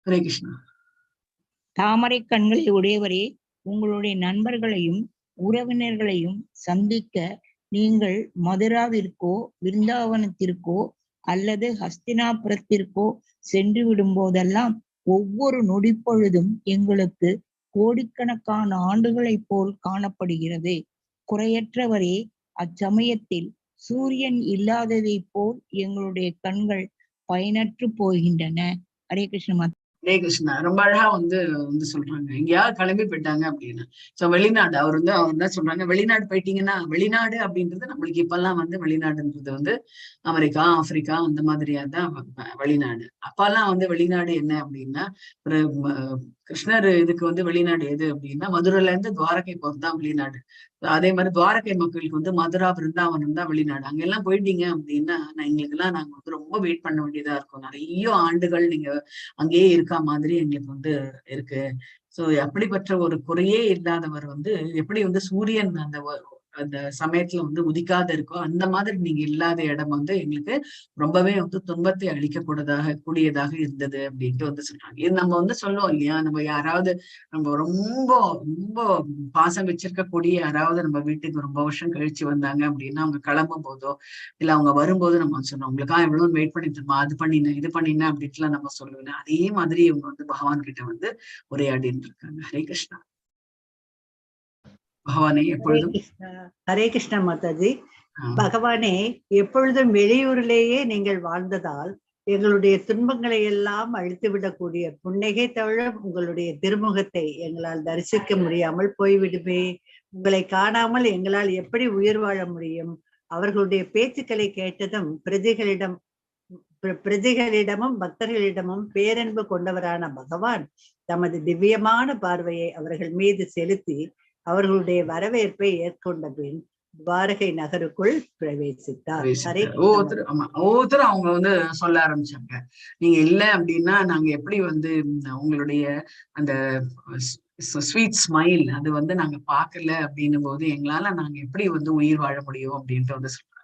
ஹரே கிருஷ்ணா. தாமரை கண்களை உடையவரே, உங்களுடைய நண்பர்களையும் உறவினர்களையும் சந்திக்க நீங்கள் மதுராவிற்கோ விருந்தாவனத்திற்கோ அல்லது ஹஸ்தினாபுரத்திற்கோ சென்று விடும் போதெல்லாம் ஒவ்வொரு நொடிப்பொழுதும் எங்களுக்கு கோடிக்கணக்கான ஆண்டுகளைப் போல் காணப்படுகிறது. குறையற்றவரே, அச்சமயத்தில் சூரியன் இல்லாததை போல் எங்களுடைய கண்கள் பயனற்று போகின்றன. ஹரே கிருஷ்ண. ஹரே கிருஷ்ணா. ரொம்ப அழகா வந்து சொல்றாங்க, எங்கேயாவது கிளம்பி போயிட்டாங்க அப்படின்னு. சோ வெளிநாடு அவர் தான் சொல்றாங்க, வெளிநாடு போயிட்டீங்கன்னா, வெளிநாடு அப்படின்றது நம்மளுக்கு இப்பெல்லாம் வந்து வெளிநாடுன்றது வந்து அமெரிக்கா, ஆப்பிரிக்கா அந்த மாதிரியா தான் வெளிநாடு. அப்பெல்லாம் வந்து வெளிநாடு என்ன அப்படின்னா ஒரு கிருஷ்ணர் இதுக்கு வந்து வெளிநாடு எது அப்படின்னா மதுரையில இருந்து துவாரகை போறதுதான் வெளிநாடு. அதே மாதிரி துவாரகை மக்களுக்கு வந்து மதுரா பிருந்தாவனம் தான் வெளிநாடு. அங்கெல்லாம் போயிட்டீங்க அப்படின்னா நாங்க வந்து ரொம்ப வெயிட் பண்ண வேண்டியதா இருக்கும். நிறைய ஆண்டுகள் நீங்க அங்கேயே இருக்கா மாதிரி எங்களுக்கு வந்து இருக்கு. சோ அப்படிப்பட்ட ஒரு குறையே இல்லாதவர் வந்து எப்படி வந்து சூரியன் அந்த சமயத்துல வந்து உதிக்காத இருக்கோ அந்த மாதிரி நீங்க இல்லாத இடம் வந்து எங்களுக்கு ரொம்பவே வந்து துன்பத்தை கூடியதாக இருந்தது அப்படின்ட்டு வந்து சொல்றாங்க. இது நம்ம வந்து சொல்லுவோம் இல்லையா, நம்ம யாராவது நம்ம ரொம்ப ரொம்ப பாசம் வச்சிருக்கக்கூடிய யாராவது நம்ம வீட்டுக்கு ரொம்ப வருஷம் கழிச்சு வந்தாங்க அப்படின்னா அவங்க கிளம்பும் போதோ இல்ல அவங்க வரும்போது நம்ம சொன்னோம், உங்களுக்கா எவ்வளவு வெயிட் பண்ணிட்டு இருமா, அது பண்ணினேன் இது பண்ணினேன் அப்படின்ட்டுலாம் நம்ம சொல்லுவேன். அதே மாதிரி இவங்க வந்து பகவான் கிட்ட வந்து உரையாடிட்டு இருக்காங்க. ஹரே கிருஷ்ணா. பகவானே எப்பொழுதும் ஹரே கிருஷ்ணா மாதாஜி. பகவானே, எப்பொழுதும் வெளியூரிலேயே நீங்கள் வாழ்ந்ததால் எங்களுடைய துன்பங்களை எல்லாம் அழித்து விடக்கூடிய புன்னகை தவிர உங்களுடைய திருமுகத்தை எங்களால் தரிசிக்க முடியாமல் போய்விடுமே. உங்களை காணாமல் எங்களால் எப்படி உயிர் வாழ முடியும்? அவர்களுடைய பேச்சுக்களை கேட்டதும் பிரஜைகளிடமும் பக்தர்களிடமும் பேரன்பு கொண்டவரான பகவான் தமது திவ்யமான பார்வையை அவர்கள் மீது செலுத்தி அவர்களுடைய வரவேற்பை ஏற்கொண்ட பின் துவாரகை நகருக்குள் பிரவேசித்தார். ஒவ்வொருத்தரும் அவங்க வந்து சொல்ல ஆரம்பிச்சாங்க, நீங்க இல்ல அப்படின்னா நாங்க எப்படி வந்து உங்களுடைய அந்த ஸ்வீட் ஸ்மைல் அது வந்து நாங்க பார்க்கல அப்படின்னும் போது எங்களால நாங்க எப்படி வந்து உயிர் வாழ முடியும் அப்படின்ட்டு வந்து சொல்றாங்க.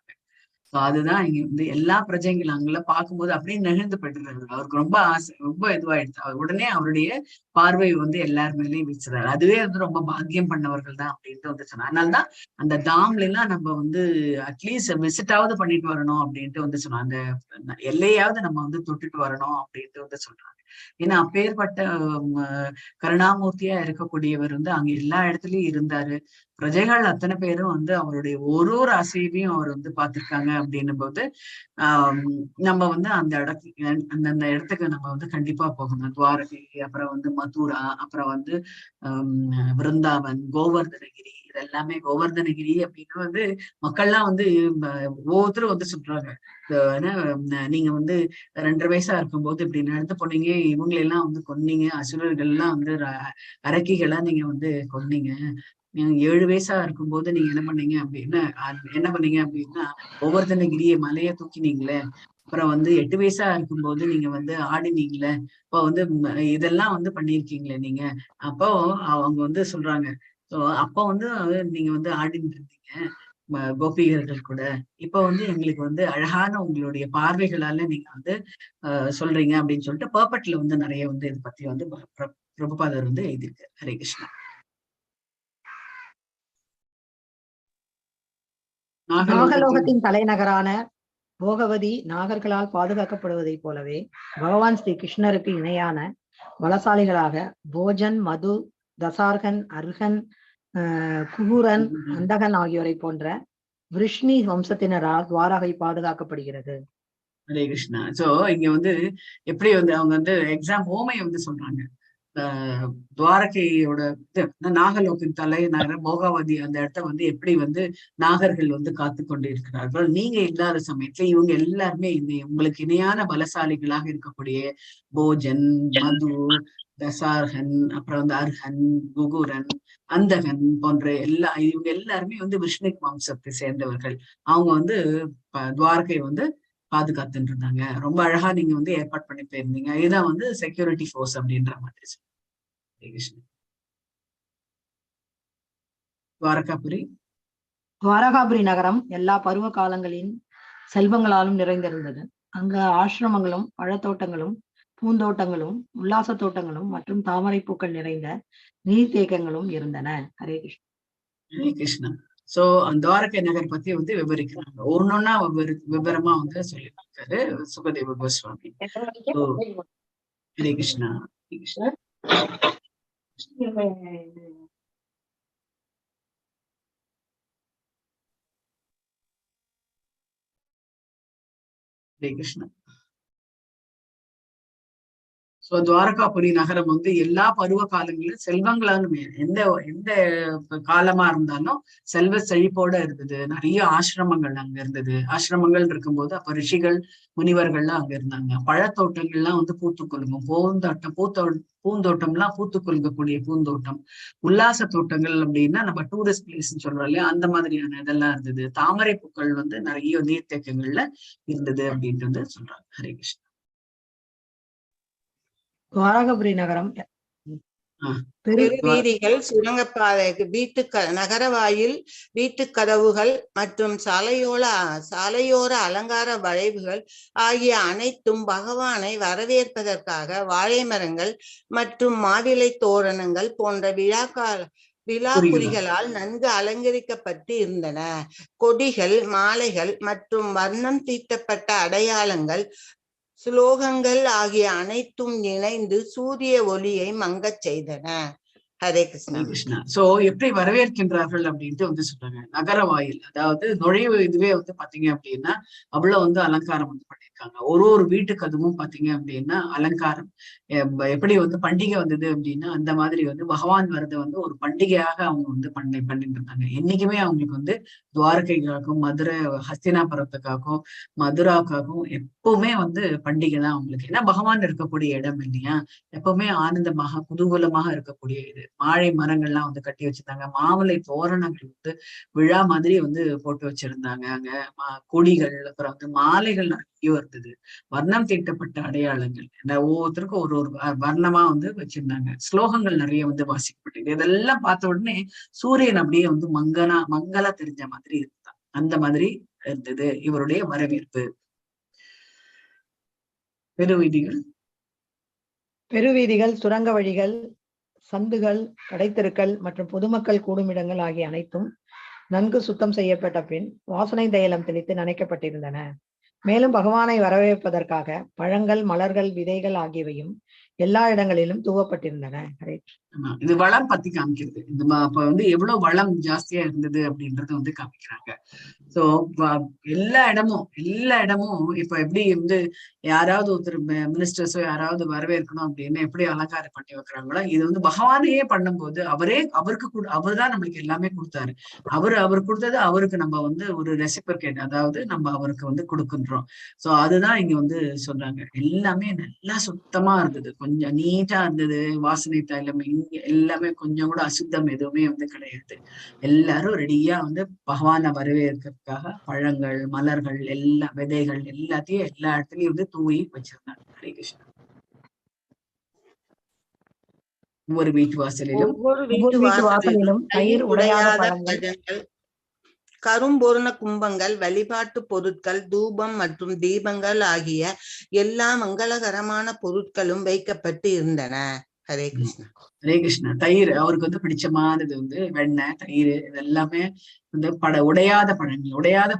ஸோ அதுதான் இங்க வந்து எல்லா பிரஜைகளும் அங்கெல்லாம் பார்க்கும்போது அப்படியே நெகிழ்ந்து போயிடுறாரு. அவருக்கு ரொம்ப ஆசை, ரொம்ப இதுவாயிடுச்சு. அவர் உடனே அவருடைய பார்வை வந்து எல்லார் மேலேயும் வீசுறாரு. அதுவே வந்து ரொம்ப பாக்கியம் பண்ணவர்கள் தான் அப்படின்ட்டு வந்து சொன்னாங்க. அதனாலதான் அந்த தாம்ல எல்லாம் நம்ம வந்து அட்லீஸ்ட் விசிட்டாவது பண்ணிட்டு வரணும் அப்படின்ட்டு வந்து சொன்னாங்க. அந்த எல்லையாவது நம்ம வந்து தொட்டுட்டு வரணும் அப்படின்ட்டு வந்து சொல்றாங்க. ஏன்னா அப்பேற்பட்ட கருணாமூர்த்தியா இருக்கக்கூடியவர் வந்து அங்க எல்லா இடத்துலயும் இருந்தாரு. பிரஜைகள் அத்தனை பேரும் வந்து அவருடைய ஒரு ஒரு அசைவையும் அவர் வந்து பார்த்திருக்காங்க அப்படின்னும் போது நம்ம வந்து அந்த அந்தந்த இடத்துக்கு நம்ம வந்து கண்டிப்பா போகணும். துவாரகை, அப்புறம் வந்து மதுரா, அப்புறம் வந்து விருந்தாவன், கோவர்தனகிரி, இதெல்லாமே கோவர்தனகிரி அப்படின்னு வந்து மக்கள்லாம் வந்து ஒவ்வொருத்தரும் வந்து சொல்றாங்க. நீங்க வந்து 2.5 வயசா இருக்கும்போது இப்படி நடந்து போனீங்க, இவங்களெல்லாம் வந்து கொன்னீங்க, அசுரர்கள் எல்லாம் வந்து அரக்கிகளா நீங்க வந்து கொன்னீங்க. நீங்க 7 வயசா இருக்கும்போது நீங்க என்ன பண்ணீங்க அப்படின்னா கோவர்தனகிரிய மலையை தூக்கினீங்களே. அப்புறம் வந்து 8 வயசா இருக்கும்போது நீங்க வந்து ஆடினீங்களே. இப்போ வந்து இதெல்லாம் வந்து பண்ணிருக்கீங்களே நீங்க. அப்போ அவங்க வந்து சொல்றாங்க, அப்போ வந்து நீங்க வந்து ஆடிட்டு இருந்தீங்க கோபிகர்கள் கூட. இப்ப வந்து எங்களுக்கு வந்து அழகான உங்களுடைய பார்வைகளால நீங்க வந்து சொல்றீங்க அப்படின்னு சொல்லிட்டு பர்பட்ல வந்து நிறைய வந்து இதை பத்தி வந்து பிரபுபாதர் வந்து எழுதியிருக்காரு. ஹரே கிருஷ்ணா. நாகலோகத்தின் தலைநகரான போகவதி நாகர்களால் பாதுகாக்கப்படுவதைப் போலவே பகவான் ஸ்ரீ கிருஷ்ணருக்கு இணையான பலசாலிகளாக போஜன், மது, தசார்கன், அர்ஹன், குகூரன், அந்தகன் ஆகியோரை போன்ற விருஷ்ணி வம்சத்தினரால் துவாரகை பாதுகாக்கப்படுகிறது. ஹரே கிருஷ்ணா. சோ இங்க வந்து எப்படி வந்து அவங்க வந்து எக்ஸாம் ஹோமையை வந்து சொல்றாங்க. துவாரகையோட நாகலோகின் தலைநகர போகாவதி அந்த இடத்த வந்து எப்படி வந்து நாகர்கள் வந்து காத்து கொண்டு இருக்கிறார்கள். நீங்க இல்லாத சமயத்துல இவங்க எல்லாருமே உங்களுக்கு இணையான பலசாலிகளாக இருக்கக்கூடிய போஜன், மது, தசார்கன், அப்புறம் வந்து அர்ஹன், குகூரன், அந்தகன் போன்ற இவங்க எல்லாருமே வந்து விஷ்ணு வம்சத்தை சேர்ந்தவர்கள். அவங்க வந்து துவாரகை வந்து பாதுகாத்துட்டு இருந்தாங்க. ரொம்ப அழகா நீங்க வந்து ஏற்பாடு பண்ணி போயிருந்தீங்க. இதுதான் வந்து செக்யூரிட்டி ஃபோர்ஸ் அப்படின்ற மாதிரி. துவாரகாபுரி நகரம் எல்லா பருவ காலங்களின் செல்வங்களாலும் நிறைந்திருந்தது. அங்கு ஆசிரமங்களும், பழத்தோட்டங்களும், பூந்தோட்டங்களும், உல்லாச தோட்டங்களும் மற்றும் தாமரை பூக்கள் நிறைந்த நீர்த்தேக்கங்களும் இருந்தன. ஹரே கிருஷ்ணா. ஹரே கிருஷ்ணா. சோ அந்த துவாரகை நகர் பத்தி வந்து விவரிக்கிறாங்க. ஒன்னொன்னா விவரமா வந்து சொல்லியிருக்காரு சுகதேவ கோஸ்வாமி. ஹரே கிருஷ்ணா. ஹரே கிருஷ்ணா. சோ துவாரகாபுரி நகரம் வந்து எல்லா பருவ காலங்களிலும் செல்வங்களாலும் எந்த எந்த காலமா இருந்தாலும் செல்வ செழிப்போட இருந்தது. நிறைய ஆசிரமங்கள் அங்க இருந்தது. ஆசிரமங்கள் இருக்கும்போது அப்ப ரிஷிகள், முனிவர்கள்லாம் அங்க இருந்தாங்க. பழத்தோட்டங்கள்லாம் வந்து பூத்து கொள்ளும் பூந்தோட்டம்லாம் பூத்து கொள்கக்கூடிய பூந்தோட்டம். உல்லாச தோட்டங்கள் அப்படின்னா நம்ம டூரிஸ்ட் பிளேஸ்ன்னு சொல்றோம் இல்லையா, அந்த மாதிரியான இதெல்லாம் இருந்தது. தாமரை பூக்கள் வந்து நிறைய நீர்த்தேக்கங்கள்ல இருந்தது அப்படின்ட்டு வந்து சொல்றாங்க. ஹரே கிருஷ்ணா. துவாரகாபுரி நகரம் பெருவீதிகள், சுரங்கப்பாதை, நகர வாயில், வீட்டு கதவுகள் மற்றும் சாலையோர அலங்கார வளைவுகள் ஆகிய அனைத்தும் பகவானை வரவேற்பதற்காக வாழை மரங்கள் மற்றும் மாவிலை தோரணங்கள் போன்ற விழாக்குறிகளால் நன்கு அலங்கரிக்கப்பட்டு இருந்தன. கொடிகள், மாலைகள் மற்றும் வர்ணம் தீட்டப்பட்ட அடையாளங்கள், ஸ்லோகங்கள் ஆகிய அனைத்தும் இணைந்து சூரிய ஒளியை மங்கச் செய்தன. ஹரே கிருஷ்ணா. சோ எப்படி வரவேற்கின்றார்கள் அப்படின்ட்டு வந்து சொல்றாங்க. நகர வாயில், அதாவது நுழைவு இதுவே வந்து பாத்தீங்க அப்படின்னா அவ்வளவு வந்து அலங்காரம் வந்து பண்ணிருக்காங்க. ஒரு வீட்டுக்கு அதுவும் பாத்தீங்க அப்படின்னா அலங்காரம். எப்படி வந்து பண்டிகை வந்தது அப்படின்னா அந்த மாதிரி வந்து பகவான் வரது வந்து ஒரு பண்டிகையாக அவங்க வந்து பண்ணிட்டு இருந்தாங்க. என்னைக்குமே அவங்களுக்கு வந்து துவாரகைக்காகவும், மதுரை ஹஸ்தினாபுரத்துக்காகவும், மதுராக்காகவும் எப்பவுமே வந்து பண்டிகை தான் அவங்களுக்கு. ஏன்னா பகவான் இருக்கக்கூடிய இடம் இல்லையா, எப்பவுமே ஆனந்தமாக குதூகலமாக இருக்கக்கூடிய இது. வாழை மரங்கள்லாம் வந்து கட்டி வச்சிருந்தாங்க. மாவிலை தோரணங்கள் வந்து விழா மாதிரி வந்து போட்டு வச்சிருந்தாங்க. அங்க கொடிகள், அப்புறம் வந்து மாலைகள் நிறைய இருந்தது. வர்ணம் தீட்டப்பட்ட அடையாளங்கள், ஒவ்வொருத்தருக்கும் ஒரு வர்ணமா வந்து வச்சிருந்தாங்க. ஸ்லோகங்கள் நிறைய வந்து வாசிக்கப்பட்டது. இதெல்லாம் பார்த்த உடனே சூரியன் அப்படியே வந்து மங்களா தெரிஞ்ச மாதிரி இருந்தான். அந்த மாதிரி இருந்தது இவருடைய வரவேற்பு. பெருவீதிகள், சுரங்க வழிகள், சந்துகள், கடைத்தெருக்கள் மற்றும் பொதுமக்கள் கூடுமிடங்கள் ஆகிய அனைத்தும் நன்கு சுத்தம் செய்யப்பட்ட பின் வாசனை தைலம் தெளித்து நனைக்கப்பட்டிருந்தன. மேலும் பகவானை வரவேற்பதற்காக பழங்கள், மலர்கள், விதைகள் ஆகியவையும் எல்லா இடங்களிலும் தூவப்பட்டிருந்தன. ஹரே இது வளம் பத்தி காமிக்கிறது. இந்த அப்ப வந்து எவ்வளவு வளம் ஜாஸ்தியா இருந்தது அப்படின்றது வந்து காமிக்கிறாங்க. சோ எல்லா இடமும் இப்ப எப்படி வந்து யாராவது ஒருத்தர் மினிஸ்டர்ஸோ யாராவது வரவேற்கணும் அப்படின்னு எப்படி அலங்காரம் பண்ணி வைக்கிறாங்களோ, இது வந்து பகவானையே பண்ணும்போது அவர் தான் நம்மளுக்கு எல்லாமே கொடுத்தாரு. அவர் கொடுத்தது அவருக்கு நம்ம வந்து ஒரு ரெசிபிகேட், அதாவது நம்ம அவருக்கு வந்து கொடுக்கின்றோம். சோ அதுதான் இங்க வந்து சொல்றாங்க. எல்லாமே நல்லா சுத்தமா இருந்தது, கொஞ்சம் நீட்டா இருந்தது. வாசனை தைலம் எல்லாமே கொஞ்சம் கூட அசுத்தம் எதுவுமே வந்து கிடையாது. எல்லாரும் ரெடியா வந்து பகவானை வரவேற்கிறதுக்காக பழங்கள், மலர்கள், எல்லா விதைகள் எல்லாத்தையும் எல்லா இடத்துலயும் வந்து தூவி வச்சிருந்தாங்க. ஹரே கிருஷ்ணா. ஒவ்வொரு வீட்டு வாசலிலும் தயிர் உடையாத பழங்கள், கரும்பொருண கும்பங்கள், வழிபாட்டு பொருட்கள், தூபம் மற்றும் தீபங்கள் ஆகிய எல்லா மங்களகரமான பொருட்களும் வைக்கப்பட்டு இருந்தன. ஹரே கிருஷ்ணா. ஹரே கிருஷ்ணா. தயிர் அவருக்கு வந்து பிடிச்சமானது வந்து வெண்ணெய், தயிர், இது எல்லாமே வந்து உடையாத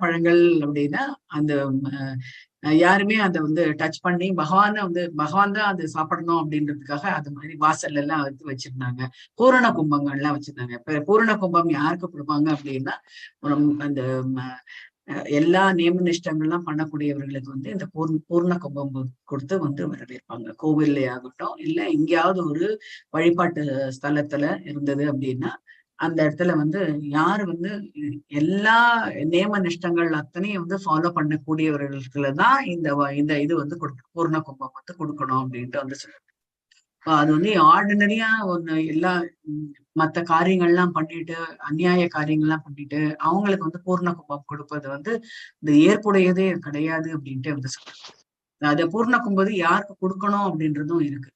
பழங்கள் அப்படின்னா அந்த யாருமே அதை வந்து டச் பண்ணி பகவான் தான் அது சாப்பிடணும் அப்படின்றதுக்காக அது மாதிரி வாசல்ல எல்லாம் எடுத்து வச்சிருந்தாங்க. பூரண கும்பங்கள்லாம் வச்சிருந்தாங்க. இப்ப பூரண கும்பம் யாருக்கு கொடுப்பாங்க அப்படின்னா அந்த எல்லா நியம நிஷ்டங்கள்லாம் பண்ணக்கூடியவர்களுக்கு வந்து இந்த பூர்ண கும்பம் கொடுத்து வந்து வரவேற்பாங்க. கோவில்ல ஆகட்டும், இல்ல எங்கேயாவது ஒரு வழிபாட்டு ஸ்தலத்துல இருந்தது அப்படின்னா அந்த இடத்துல வந்து யாரு வந்து எல்லா நியம நிஷ்டங்கள் அத்தனையும் வந்து ஃபாலோ பண்ணக்கூடியவர்களுக்குல தான் இந்த இது வந்து பூர்ண கும்பம் வந்து கொடுக்கணும் அப்படின்ட்டு வந்து சொல்றாங்க. அது வந்து ஆர்டினரியா ஒண்ணு எல்லா மத்த காரியங்கள்லாம் பண்ணிட்டு, அநியாய காரியங்கள்லாம் பண்ணிட்டு அவங்களுக்கு வந்து பூர்ண கும்பம் கொடுப்பது வந்து இந்த ஏற்புடையதே கிடையாது அப்படின்ட்டு வந்து சொல்றாங்க. அதை பூர்ண கும்பம் யாருக்கு கொடுக்கணும் அப்படின்றதும் இருக்கு.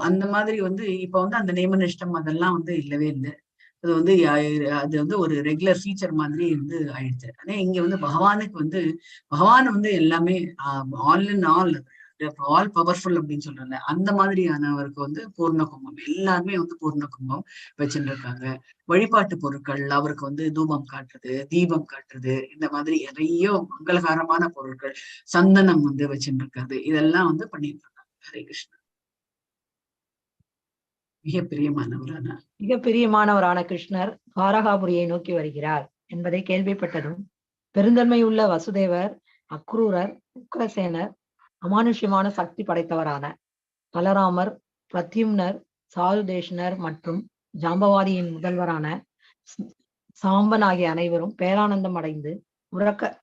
அந்த மாதிரி வந்து இப்ப வந்து அந்த நியமனிஷ்டம் அதெல்லாம் வந்து இல்லவே இல்லை. அது வந்து ஒரு ரெகுலர் ஃபீச்சர் மாதிரி வந்து ஆயிடுச்சு. ஆனா இங்க வந்து பகவான் வந்து எல்லாமே ஆல் பவர்ஃபுல் அப்படின்னு சொல்றாங்க. அந்த மாதிரியானவருக்கு வந்து பூர்ண கும்பம் எல்லாருமே வந்து பூர்ண கும்பம் வச்சுட்டு இருக்காங்க. வழிபாட்டு பொருட்கள் அவருக்கு வந்து தூபம் காட்டுறது, தீபம் காட்டுறது, இந்த மாதிரி நிறைய மங்களகரமான பொருட்கள், சந்தனம் வந்து வச்சுட்டு இருக்காது, இதெல்லாம் வந்து பண்ணிட்டு இருக்காங்க. ஹரே கிருஷ்ணா. மிக பிரியமானவரான கிருஷ்ணர் துவாரகாபுரியை நோக்கி வருகிறார் என்பதை கேள்விப்பட்டதும் பெருந்தன்மையுள்ள வசுதேவர், அக்ரூரர், உக்ரசேனர், அமானுஷ்யமான சக்தி படைத்தவரான பலராமர், பிரத்யும்னர், சாருதேஷனர் மற்றும் ஜாம்பவாதியின் முதல்வரான சாம்பன் ஆகிய அனைவரும் பேரானந்தம் அடைந்து உறக்கம்,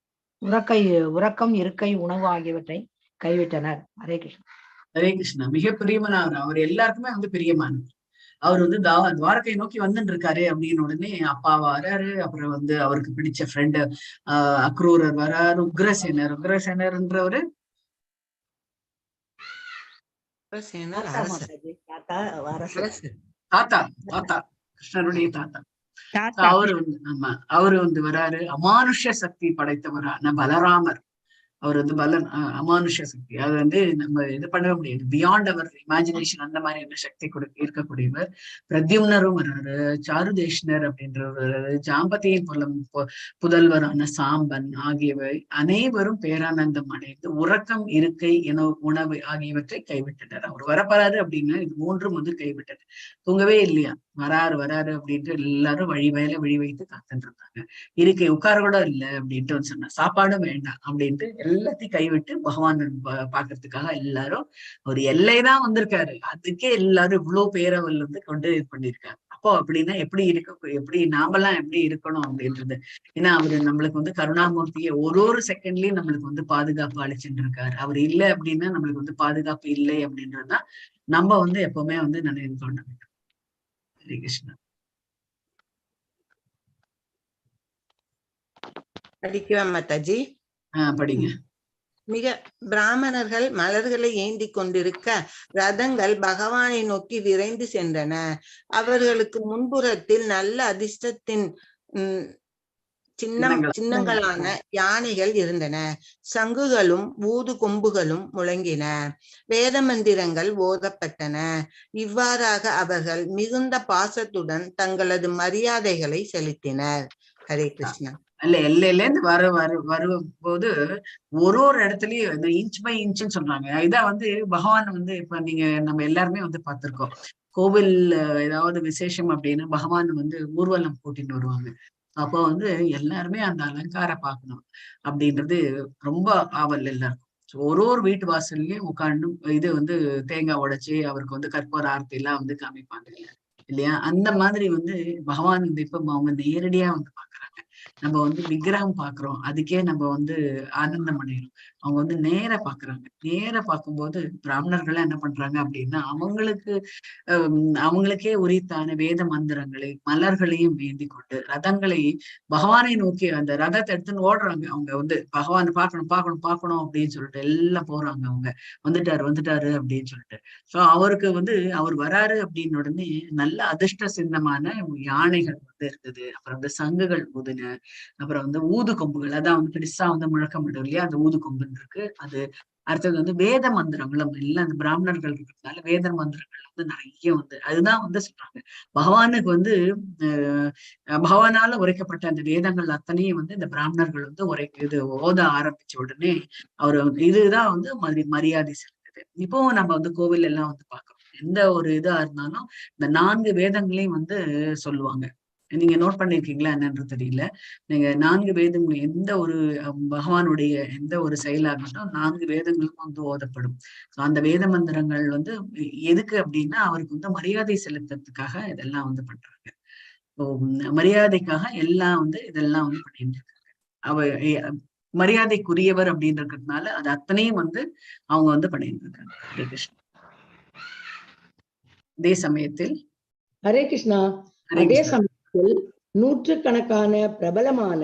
இருக்கை, உணவு ஆகியவற்றை கைவிட்டனர். ஹரே கிருஷ்ணா. ஹரே கிருஷ்ணா. மிக பிரியமானவர். அவர் எல்லாருக்குமே வந்து பிரியமானவர். அவர் வந்து துவாரகை நோக்கி வந்துட்டு இருக்காரு அப்படின்னு உடனே அப்பா வராரு. அப்புறம் வந்து அவருக்கு பிடிச்ச ஃப்ரெண்டு அக்ரூரர் வராரு. உக்ரசேனர்ன்றவரு தாத்தா, கிருஷ்ணருடைய தாத்தா. அவரு வந்து வராரு. அமானுஷ்ய சக்தி படைத்தவரான பலராமர். அவர் வந்து அமானுஷ சக்தி, அது வந்து நம்ம இது பண்ணவே முடியாது, பியாண்ட் அவர் இமேஜினேஷன், அந்த மாதிரியான சக்தி இருக்கக்கூடியவர். பிரத்யும்னரும் வர்றாரு, சாருதேஷ்னர் அப்படின்றவர், ஜாம்பதியின் புதல்வரான சாம்பன் ஆகியவை அனைவரும் பேரானந்தம் அடைந்து உறக்கம், இருக்கை, உணவு ஆகியவற்றை கைவிட்டனர். அவர் வரப்போறாரு அப்படின்னா இது மூன்றும் வந்து கைவிட்டனர். தூங்கவே இல்லையா, வராரு அப்படின்ட்டு எல்லாரும் வழி வைத்து காத்துட்டு இருந்தாங்க. இருக்கை உட்கார கூட இல்லை அப்படின்ட்டு வந்து சொன்னார். சாப்பாடும் வேண்டாம் அப்படின்ட்டு எல்லாத்தையும் கைவிட்டு பகவான் பாக்குறதுக்காக எல்லாரும் ஒரு எல்லைதான் வந்திருக்காரு. அதுக்கே எல்லாரும் இவ்வளவு பேரவல் வந்து கொண்டு இது பண்ணிருக்காங்க. அப்போ அப்படின்னா எப்படி நாமெல்லாம் எப்படி இருக்கணும் அப்படின்றது. ஏன்னா அவரு நம்மளுக்கு வந்து கருணாமூர்த்தியை ஒரு செகண்ட்லயும் நம்மளுக்கு வந்து பாதுகாப்பு அளிச்சுட்டு இருக்காரு. அவர் இல்லை அப்படின்னா நம்மளுக்கு வந்து பாதுகாப்பு இல்லை அப்படின்றதுதான் நம்ம வந்து எப்பவுமே வந்து நினைவு கொள்ள வேண்டும். ஹரே கிருஷ்ணா. படிக்கவா மாதாஜி? படிங்க. மிக பிராமணர்கள் மலர்களை ஏந்தி கொண்டிருக்க ரதங்கள் பகவானை நோக்கி விரைந்து சென்றன. அவர்களுக்கு முன்புறத்தில் நல்ல அதிர்ஷ்டத்தின் சின்னங்களான யானைகள் இருந்தன. சங்குகளும் ஊது கொம்புகளும் முழங்கின. வேத மந்திரங்கள் ஓதப்பட்டன. இவ்வாறாக அவர்கள் மிகுந்த பாசத்துடன் தங்களது மரியாதைகளை செலுத்தினர். ஹரே கிருஷ்ணா. அல்ல எல்லையில இருந்து வரும்போது ஒரு இடத்துலயும் இந்த இன்ச் பை இன்ச்சுன்னு சொல்றாங்க. இதான் வந்து பகவான் வந்து இப்ப நீங்க நம்ம எல்லாருமே வந்து பார்த்திருக்கோம். கோவில் ஏதாவது விசேஷம் அப்படின்னு பகவான் வந்து ஊர்வலம் கூட்டிட்டு வருவாங்க. அப்போ வந்து எல்லாருமே அந்த அலங்காரம் பார்க்கணும் அப்படின்றது ரொம்ப ஆவல் எல்லாருக்கும். ஒரு வீட்டு வாசல்லையும் உட்காந்து இது வந்து தேங்காய் உடைச்சு அவருக்கு வந்து கற்பூர ஆரத்தி எல்லாம் வந்து காமிப்பாங்க இல்லையா? அந்த மாதிரி வந்து பகவான் வந்து இப்ப அவங்க நேரடியா வந்து பாக்குறாங்க. நம்ம வந்து விக்கிரகம் பாக்குறோம், அதுக்கே நம்ம வந்து ஆனந்தம் அடைகிறோம். அவங்க வந்து நேர பாக்குறாங்க. நேர பார்க்கும்போது பிராமணர்கள் என்ன பண்றாங்க அப்படின்னா அவங்களுக்கே உரித்தான வேத மந்திரங்களை மலர்களையும் வேண்டி கொண்டு ரதங்களை பகவானை நோக்கி அந்த ரதத்தை எடுத்துன்னு ஓடுறாங்க. அவங்க வந்து பகவானை பார்க்கணும் அப்படின்னு சொல்லிட்டு எல்லாம் போறாங்க. அவங்க வந்துட்டாரு அப்படின்னு சொல்லிட்டு. சோ அவருக்கு வந்து அவர் வராரு அப்படின்னு உடனே நல்ல அதிர்ஷ்ட சின்னமான யானைகள் வந்து இருந்தது. அப்புறம் வந்து சங்குகள் ஊதுன, அப்புறம் வந்து ஊது கொம்புகள், அதான் வந்து பெருசா வந்து முழக்கமிடும் இல்லையா, அந்த ஊது கொம்புன்னு இருக்கு. அது அடுத்தது வந்து வேத மந்திரங்களும் எல்லாம் அந்த பிராமணர்கள் இருக்கிறதுனால வேத மந்திரங்கள் வந்து நிறைய வந்து அதுதான் வந்து சொல்றாங்க. பகவானுக்கு வந்து பகவானால உரைக்கப்பட்ட அந்த வேதங்கள் அத்தனையும் வந்து இந்த பிராமணர்கள் வந்து இது ஓத ஆரம்பிச்ச உடனே அவரு இதுதான் வந்து மரியாதை செலுத்துது. இப்போ நம்ம வந்து கோவில் எல்லாம் வந்து பார்க்கிறோம். எந்த ஒரு இதா இருந்தாலும் இந்த 4 வேதங்களையும் வந்து சொல்லுவாங்க. நீங்க நோட் பண்ணிருக்கீங்களா என்னன்னு தெரியல. நீங்க 4 வேதங்களும் எந்த ஒரு பகவானுடைய எந்த ஒரு செயலா இருந்தாலும் 4 வேதங்களுக்கும் வந்து ஓதப்படும். அந்த வேத மந்திரங்கள் வந்து எதுக்கு அப்படின்னா அவருக்கு வந்து மரியாதை செலுத்துறதுக்காக இதெல்லாம் வந்து பண்றாங்க. மரியாதைக்காக எல்லாம் வந்து இதெல்லாம் வந்து பண்ணிட்டு இருக்காங்க. மரியாதைக்குரியவர் அப்படின்னு இருக்கிறதுனால அது அத்தனையும் வந்து அவங்க வந்து பண்ணிட்டு இருக்காங்க. ஹரே கிருஷ்ணா. அதே சமயத்தில் ஹரே கிருஷ்ணா. அதே சமயத்தில் நூற்றுக்கணக்கான பிரபலமான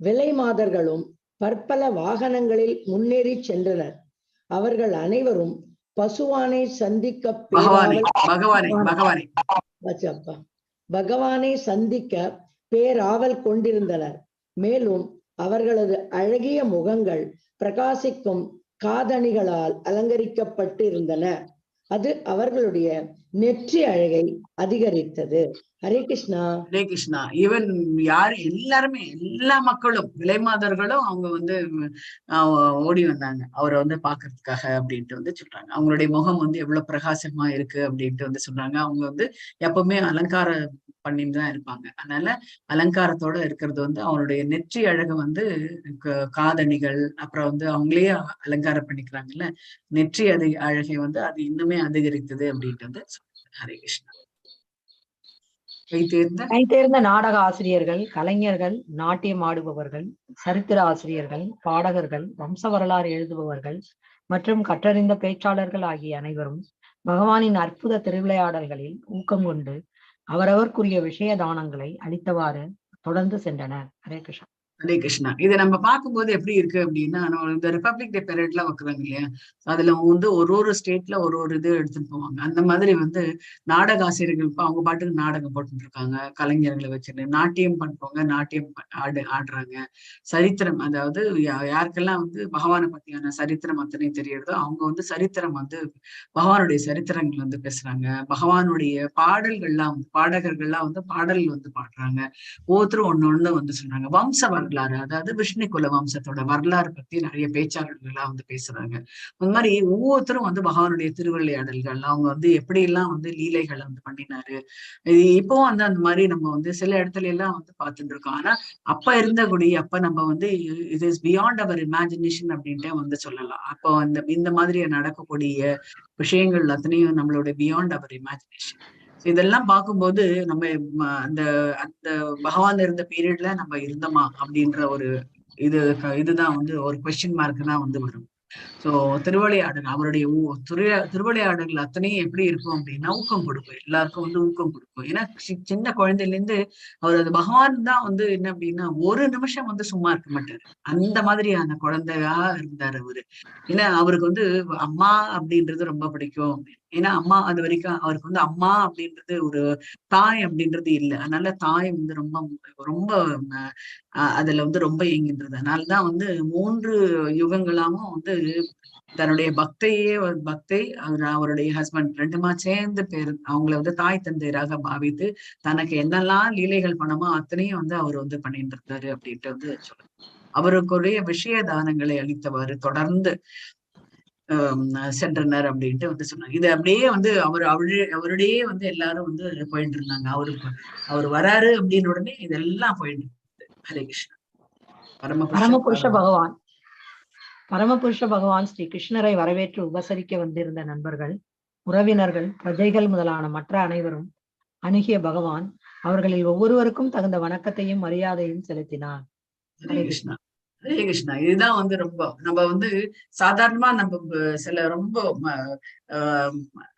விலை மாதர்களும் பற்பல வாகனங்களில் முன்னேறி சென்றனர். அவர்கள் அனைவரும் பசுவானை சந்திக்க பகவானை சந்திக்க பேராவல் கொண்டிருந்தனர். மேலும் அவர்களது அழகிய முகங்கள் பிரகாசிக்கும் காதணிகளால் அலங்கரிக்கப்பட்டு இருந்தன. அது அவர்களுடைய நெற்றி அழகை அதிகரித்தது. ஹரே கிருஷ்ணா. ஹரே கிருஷ்ணா. ஈவன் யாரு எல்லாருமே எல்லா மக்களும் விலை மாதர்களும் அவங்க வந்து ஓடி வந்தாங்க அவரை வந்து பாக்குறதுக்காக அப்படின்ட்டு வந்து சொல்றாங்க. அவங்களுடைய முகம் வந்து எவ்வளவு பிரகாசமா இருக்கு அப்படின்ட்டு வந்து சொல்றாங்க. அவங்க வந்து எப்பவுமே அலங்காரம் பண்ணிட்டு தான் இருப்பாங்க. அதனால அலங்காரத்தோட இருக்கிறது வந்து அவனுடைய நெற்றி அழகு வந்து காதணிகள், அப்புறம் வந்து அவங்களே அலங்காரம் பண்ணிக்கிறாங்கல்ல, நெற்றி அழகை வந்து அது இன்னுமே அதிகரித்தது அப்படின்ட்டு வந்து சொல்றாங்க. ஹரே கிருஷ்ணா. கைதேர்ந்த நாடக ஆசிரியர்கள், கலைஞர்கள், நாட்டியம் ஆடுபவர்கள், சரித்திர ஆசிரியர்கள், பாடகர்கள், வம்ச வரலாறு எழுதுபவர்கள் மற்றும் கற்றறிந்த பேச்சாளர்கள் ஆகிய அனைவரும் பகவானின் அற்புத திருவிளையாடல்களில் ஊக்கம் கொண்டு அவரவர்க்குரிய விஷய தானங்களை அளித்தவாறு தொடர்ந்து சென்றனர். ஹரே கிருஷ்ணா. ஹரே கிருஷ்ணா. இதை நம்ம பார்க்கும்போது எப்படி இருக்கு அப்படின்னா, இந்த ரிபப்ளிக் டே பெரேட் எல்லாம் வைக்கிறாங்க இல்லையா, அதுல வந்து ஒரு ஸ்டேட்ல ஒரு இது எடுத்துட்டு போவாங்க. அந்த மாதிரி வந்து நாடக ஆசிரியர்கள் இப்ப அவங்க பாட்டுக்கு நாடகம் போட்டு இருக்காங்க. கலைஞர்களை வச்சுட்டு நாட்டியம் பண்றவங்க நாட்டியம் ஆடுறாங்க. சரித்திரம், அதாவது யாருக்கெல்லாம் வந்து பகவானை பத்தியான சரித்திரம் அத்தனை தெரியுறதோ அவங்க வந்து சரித்திரம் வந்து பகவானுடைய சரித்திரங்கள் வந்து பேசுறாங்க. பகவானுடைய பாடல்கள்லாம் வந்து பாடகர்கள்லாம் வந்து பாடல் வந்து பாடுறாங்க. ஒவ்வொருத்தரும் ஒண்ணு வந்து சொல்றாங்க. வம்ச வரலாறு, அதாவது விஷ்ணு குல வம்சத்தோட வரலாறு பத்தி நிறைய பேச்சாளர்கள் எல்லாம் வந்து பேசுறாங்க. அந்த மாதிரி ஒவ்வொருத்தரும் வந்து பகவானுடைய திருவிளையாடல்கள், அவங்க வந்து எப்படி எல்லாம் வந்து லீலைகளை வந்து பண்ணினாரு. இப்பவும் வந்து அந்த மாதிரி நம்ம வந்து சில இடத்துல எல்லாம் வந்து பார்த்துட்டு இருக்கோம். ஆனா அப்ப அப்ப நம்ம வந்து it is beyond our imagination அப்படின்ட்டு வந்து சொல்லலாம். அப்போ இந்த மாதிரி நடக்கக்கூடிய விஷயங்கள் அத்தனையும் நம்மளோட பியாண்ட் அவர் இமேஜினேஷன். இதெல்லாம் பார்க்கும்போது நம்ம அந்த பகவான் இருந்த பீரியட்ல நம்ம இருந்தோமா அப்படின்ற ஒரு இதுதான் வந்து ஒரு கொஸ்டின் மார்க் தான் வந்து வரும். சோ திருவிளையாடல் அவருடைய திருவிளையாடல்கள் அத்தனையும் எப்படி இருக்கும் அப்படின்னா ஊக்கம் கொடுக்கும், எல்லாருக்கும் வந்து ஊக்கம் கொடுக்கும். ஏன்னா சின்ன குழந்தையில இருந்து அவர் அது பகவான் தான் வந்து என்ன அப்படின்னா ஒரு நிமிஷம் வந்து சும்மா இருக்க மாட்டாரு. அந்த மாதிரியான குழந்தையா இருந்தாரு அவரு. ஏன்னா அவருக்கு வந்து அம்மா அப்படின்றது ரொம்ப பிடிக்கும். ஏன்னா அம்மா அது வரைக்கும் அவருக்கு வந்து அம்மா அப்படின்றது ஒரு தாய் அப்படின்றது இல்லை. அதனால தாய் வந்து ரொம்ப ரொம்ப அதுல வந்து ரொம்ப இயங்கின்றது. அதனாலதான் வந்து 3 யுகங்களாவும் வந்து தன்னுடைய பக்தை அவருடைய ஹஸ்பண்ட் 2மா சேர்ந்து பேர் அவங்கள வந்து தாய் தந்தையராக பாவித்து தனக்கு என்னெல்லாம் லீலைகள் பண்ணமோ அத்தனையும் வந்து அவர் வந்து பண்ணிட்டு இருந்தாரு அப்படின்ட்டு வந்து சொல்லுங்க. அவருக்குரிய விஷய தானங்களை அளித்தவாறு தொடர்ந்து சென்றனர் அப்படின்ட்டு வந்து சொன்னாங்க. இது அப்படியே வந்து அவருடைய வந்து எல்லாரும் வந்து போயிட்டு இருந்தாங்க. அவர் வராரு அப்படின்னு உடனே இதெல்லாம் போயிட்டு இருந்தது. ஹரே கிருஷ்ணா. பரமபுருஷ பகவான் ஸ்ரீ கிருஷ்ணரை வரவேற்று உபசரிக்க வந்திருந்த நண்பர்கள், உறவினர்கள், பிரஜைகள் முதலான மற்ற அனைவரும் அணுகிய பகவான் அவர்களில் ஒவ்வொருவருக்கும் தகுந்த வணக்கத்தையும் மரியாதையும் செலுத்தினார். ஹரே கிருஷ்ணா. ஹரே கிருஷ்ணா. இதுதான் வந்து ரொம்ப நம்ம வந்து சாதாரணமா நம்ம சில ரொம்ப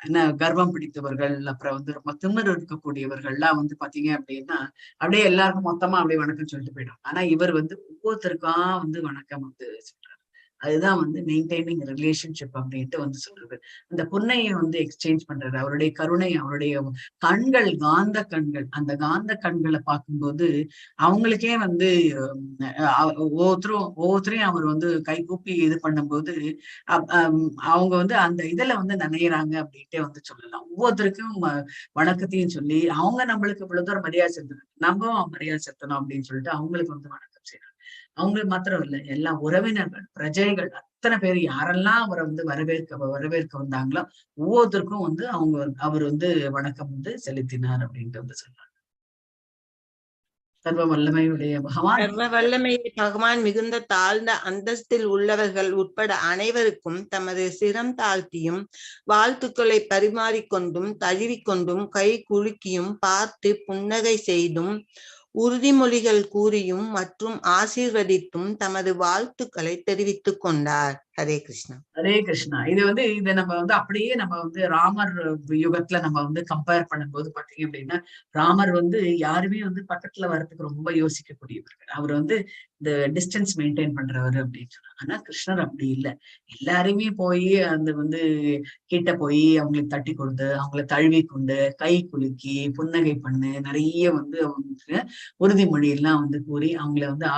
என்ன கர்வம் பிடித்தவர்கள், அப்புறம் வந்து ரொம்ப திமிரு இருக்கக்கூடியவர்கள்லாம் வந்து பாத்தீங்க அப்படின்னா அப்படியே எல்லாருக்கும் மொத்தமா அப்படியே வணக்கம் சொல்லிட்டு போயிடும். ஆனா இவர் வந்து ஒவ்வொருத்தருக்கா வந்து வணக்கம் வந்து சொல்றாரு. அதுதான் வந்து மெயின்டைனிங் ரிலேஷன்ஷிப் அப்படின்ட்டு வந்து சொல்றது. அந்த புன்னையை வந்து எக்ஸ்சேஞ்ச் பண்றது, அவருடைய கருணை, அவருடைய கண்கள் காந்த கண்கள், அந்த காந்த கண்களை பார்க்கும்போது அவங்களுக்கே வந்து ஒவ்வொருத்தரையும் அவர் வந்து கைகூப்பி இது பண்ணும்போது அவங்க வந்து அந்த இதுல வந்து நனையிறாங்க அப்படின்ட்டே வந்து சொல்லலாம். ஒவ்வொருத்தருக்கும் வணக்கத்தையும் சொல்லி அவங்க நம்மளுக்கு இவ்வளவு தூரம் மரியாதை செலுத்தணும், நம்ம மரியாதை செலுத்தணும் அப்படின்னு சொல்லிட்டு அவங்களுக்கு வந்து வணக்கம் செய்யறாங்க. அவங்களுக்கு மாத்திரம் இல்லை, எல்லா உறவினர்கள், பிரஜைகள், அத்தனை பேர் யாரெல்லாம் அவரை வந்து வரவேற்க வந்தாங்களோ ஒவ்வொருத்தருக்கும் வந்து அவர் வந்து வணக்கம் வந்து செலுத்தினார் அப்படின்ட்டு வந்து சொன்னாங்க. சர்வ வல்லமையுடைய பகவான் சர்வ வல்லமையை பகவான் மிகுந்த தாழ்ந்த அந்தஸ்தில் உள்ளவர்கள் உட்பட அனைவருக்கும் தமது சிரம் தாழ்த்தியும் வாழ்த்துக்களை பரிமாறிக்கொண்டும் தழுவிக்கொண்டும் கை குலுக்கியும் பார்த்து புன்னகை செய்தும் உறுதிமொழிகள் கூறியும் மற்றும் ஆசீர்வதித்தும் தமது வாழ்த்துக்களை தெரிவித்துக் கொண்டார். ஹரே கிருஷ்ணா. ஹரே கிருஷ்ணா. இது வந்து இதை நம்ம வந்து அப்படியே நம்ம வந்து ராமர் யுகத்துல நம்ம வந்து கம்பேர் பண்ணும்போது பாத்தீங்க அப்படின்னா ராமர் வந்து யாருமே வந்து பக்கத்துல வர்றதுக்கு ரொம்ப யோசிக்கக்கூடியவர்கள். அவர் வந்து இந்த டிஸ்டன்ஸ் மெயின்டைன் பண்றவர் அப்படின்னு சொன்னாங்க. ஆனா கிருஷ்ணர் அப்படி இல்லை. எல்லாருமே போய் அந்த வந்து கிட்ட போய் அவங்களுக்கு தட்டி கொடுத்து அவங்களை தழுவி கொண்டு கை குலுக்கி புன்னகை பண்ணு நிறைய வந்து அவங்களுக்கு உறுதிமொழி எல்லாம் வந்து கூறி அவங்கள வந்து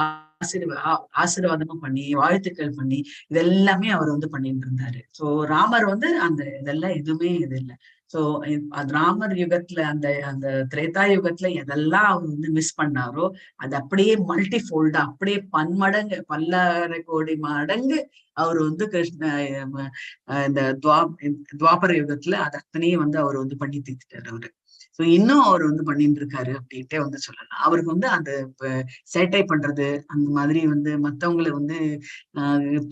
ஆசீர்வாதமும் பண்ணி வாழ்த்துக்கள் பண்ணி இதெல்லாமே அவர் வந்து பண்ணிட்டு இருந்தாரு. சோ ராமர் வந்து அந்த இதெல்லாம் எதுவுமே இது இல்லை. சோ ராமர் யுகத்துல அந்த திரேதா யுகத்துல எதெல்லாம் அவர் வந்து மிஸ் பண்ணாரோ அது அப்படியே மல்டிஃபோல்டா அப்படியே பன்மடங்கு 10,000 கோடி மடங்கு அவர் வந்து இந்த துவாபர யுகத்துல அது அத்தனையும் வந்து அவர் வந்து பண்ணி தீர்த்துட்டாரு அவரு. சோ இன்னும் அவர் வந்து பண்ணிட்டு இருக்காரு அப்படின்ட்டே வந்து சொல்லலாம். அவருக்கு வந்து அந்த சேட்டை பண்றது, அந்த மாதிரி வந்து மத்தவங்களை வந்து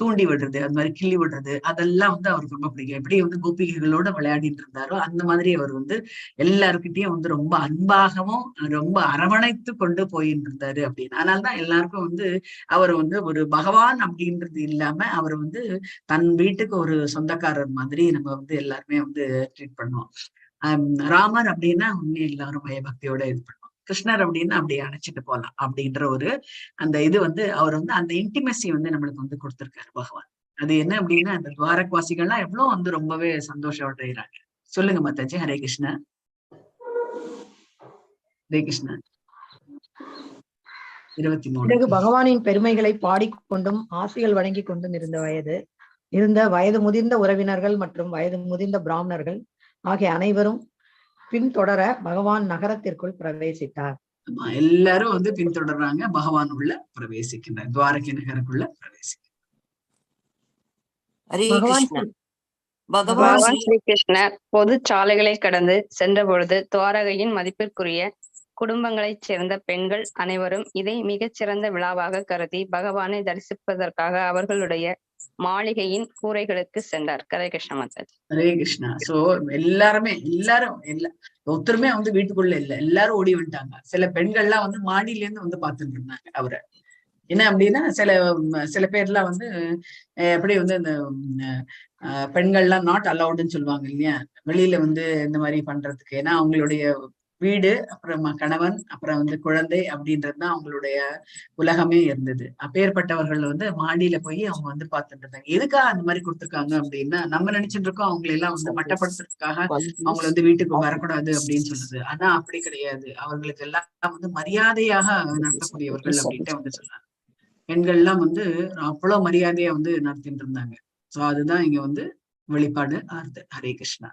தூண்டி விடுறது, அது மாதிரி கிள்ளி விடுறது, அதெல்லாம் வந்து அவருக்கு ரொம்ப பிடிக்கும். எப்படி வந்து கோபிகைகளோட விளையாடிட்டு இருந்தாரோ அந்த மாதிரி அவர் வந்து எல்லாருக்கிட்டையும் வந்து ரொம்ப அன்பாகவும் ரொம்ப அரவணைத்து கொண்டு போயிட்டு இருந்தாரு அப்படின்னு. அதனாலதான் எல்லாருக்கும் வந்து அவர் வந்து ஒரு பகவான் அப்படின்றது இல்லாம அவர் வந்து தன் வீட்டுக்கு ஒரு சொந்தக்காரர் மாதிரி நம்ம வந்து எல்லாருமே வந்து ட்ரீட் பண்ணுவோம். ராமர் அப்படின்னா உண்மையை எல்லாரும் பயபக்தியோட இது பண்ணுவோம். கிருஷ்ணர் அப்படின்னா அப்படியே அணைச்சிட்டு போலாம் அப்படின்ற ஒரு அந்த இது வந்து அவர் வந்து அந்த இன்டிமெசி வந்து நம்மளுக்கு வந்து கொடுத்திருக்காரு பகவான். அது என்ன அப்படின்னா அந்த துவாரகவாசிகள்லாம் எவ்வளவு வந்து ரொம்பவே சந்தோஷம் அடைகிறாங்க. சொல்லுங்க மாதாஜி. ஹரே கிருஷ்ணா. ஹரே கிருஷ்ணா. 23. பிறகு பகவானின் பெருமைகளை பாடிக்கொண்டும் ஆசைகள் வழங்கி கொண்டும் இருந்த வயது முதிர்ந்த உறவினர்கள் மற்றும் வயது முதிர்ந்த பிராமணர்கள் ஆகிய அனைவரும் பின்தொடர பகவான் நகரத்திற்குள் பிரவேசித்தார். எல்லாரும் வந்து பின்தொடர்றாங்க. பகவான் உள்ள பிரவேசிக்கின்றார். துவாரகை நகருக்குள்ள பகவான் ஸ்ரீ கிருஷ்ணர் பொது சாலைகளை கடந்து சென்ற பொழுது துவாரகையின் மதிப்பிற்குரிய குடும்பங்களைச் சேர்ந்த பெண்கள் அனைவரும் இதை மிகச்சிறந்த விழாவாக கருதி பகவானை தரிசிப்பதற்காக அவர்களுடைய மாளிகையின் கூரைகளுக்கு சென்றார். ஹரே கிருஷ்ண மாதாஜி. ஹரே கிருஷ்ணா. சோ எல்லாரும் ஒருத்தருமே வந்து வீட்டுக்குள்ள இல்ல, எல்லாரும் ஓடி வந்துட்டாங்க. சில பெண்கள்லாம் வந்து மாடியில இருந்து வந்து பார்த்துட்டு இருந்தாங்க அவரை. என்ன அப்படின்னா சில பேர்லாம் வந்து எப்படி வந்து இந்த பெண்கள்லாம் நாட் அலவுடுன்னு சொல்லுவாங்க இல்லையா, வெளியில வந்து இந்த மாதிரி பண்றதுக்கு. ஏன்னா அவங்களுடைய வீடு, அப்புறம் கணவன், அப்புறம் வந்து குழந்தை அப்படின்றதுதான் அவங்களுடைய உலகமே இருந்தது. அப்பேற்பட்டவர்கள் வந்து மாடியில போய் அவங்க வந்து பார்த்துட்டு இருந்தாங்க. எதுக்காக அந்த மாதிரி கொடுத்துருக்காங்க அப்படின்னா, நம்ம நினைச்சிட்டு இருக்கோம் அவங்களை எல்லாம் வந்து மட்டப்படுத்துறதுக்காக அவங்களை வந்து வீட்டுக்கு வரக்கூடாது அப்படின்னு சொல்லுது. ஆனா அப்படி கிடையாது. அவர்களுக்கு எல்லாம் வந்து மரியாதையாக நடத்தக்கூடியவர்கள் அப்படின்ட்டு வந்து சொன்னாங்க. பெண்கள் எல்லாம் வந்து அவ்வளவு மரியாதையா வந்து நடத்திட்டு இருந்தாங்க. சோ அதுதான் இங்க வந்து வெளிப்பாடு ஆறுது. ஹரே கிருஷ்ணா.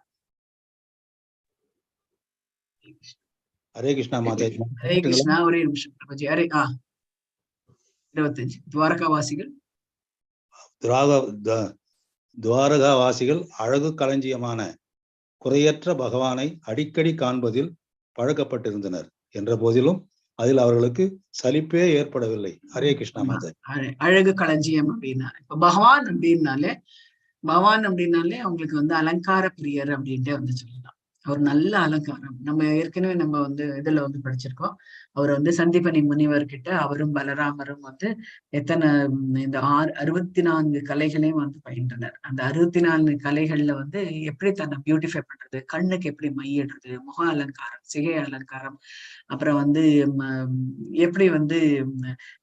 ஹரே கிருஷ்ணா மாதாஜி. ஹரே கிருஷ்ணா. ஒரே நிமிஷம் பிரபுஜி. 25 துவாரகாவாசிகள். துவாரகாவாசிகள் அழகு களஞ்சியமான குறையற்ற பகவானை அடிக்கடி காண்பதில் பழக்கப்பட்டிருந்தனர் என்ற போதிலும் அதில் அவர்களுக்கு சலிப்பே ஏற்படவில்லை. ஹரே கிருஷ்ணா மாதாஜி. அழகு களஞ்சியம் அப்படின்னா இப்ப பகவான் அப்படின்னாலே அவங்களுக்கு வந்து அலங்கார பிரியர் அப்படின்ட்டு வந்து சொல்லலாம். அவர் நல்ல அலங்காரம். நம்ம ஏற்கனவே நம்ம வந்து இதுல வந்து படிச்சிருக்கோம். அவர் வந்து சந்தீபனி முனிவர்கிட்ட அவரும் பலராமரும் வந்து எத்தனை இந்த 64 கலைகளையும் வந்து பயின்றனர். அந்த 64 கலைகள்ல வந்து எப்படி தன்னை பியூட்டிஃபை பண்றது, கண்ணுக்கு எப்படி மையிடுறது, முக அலங்காரம், சிகை அலங்காரம், அப்புறம் வந்து எப்படி வந்து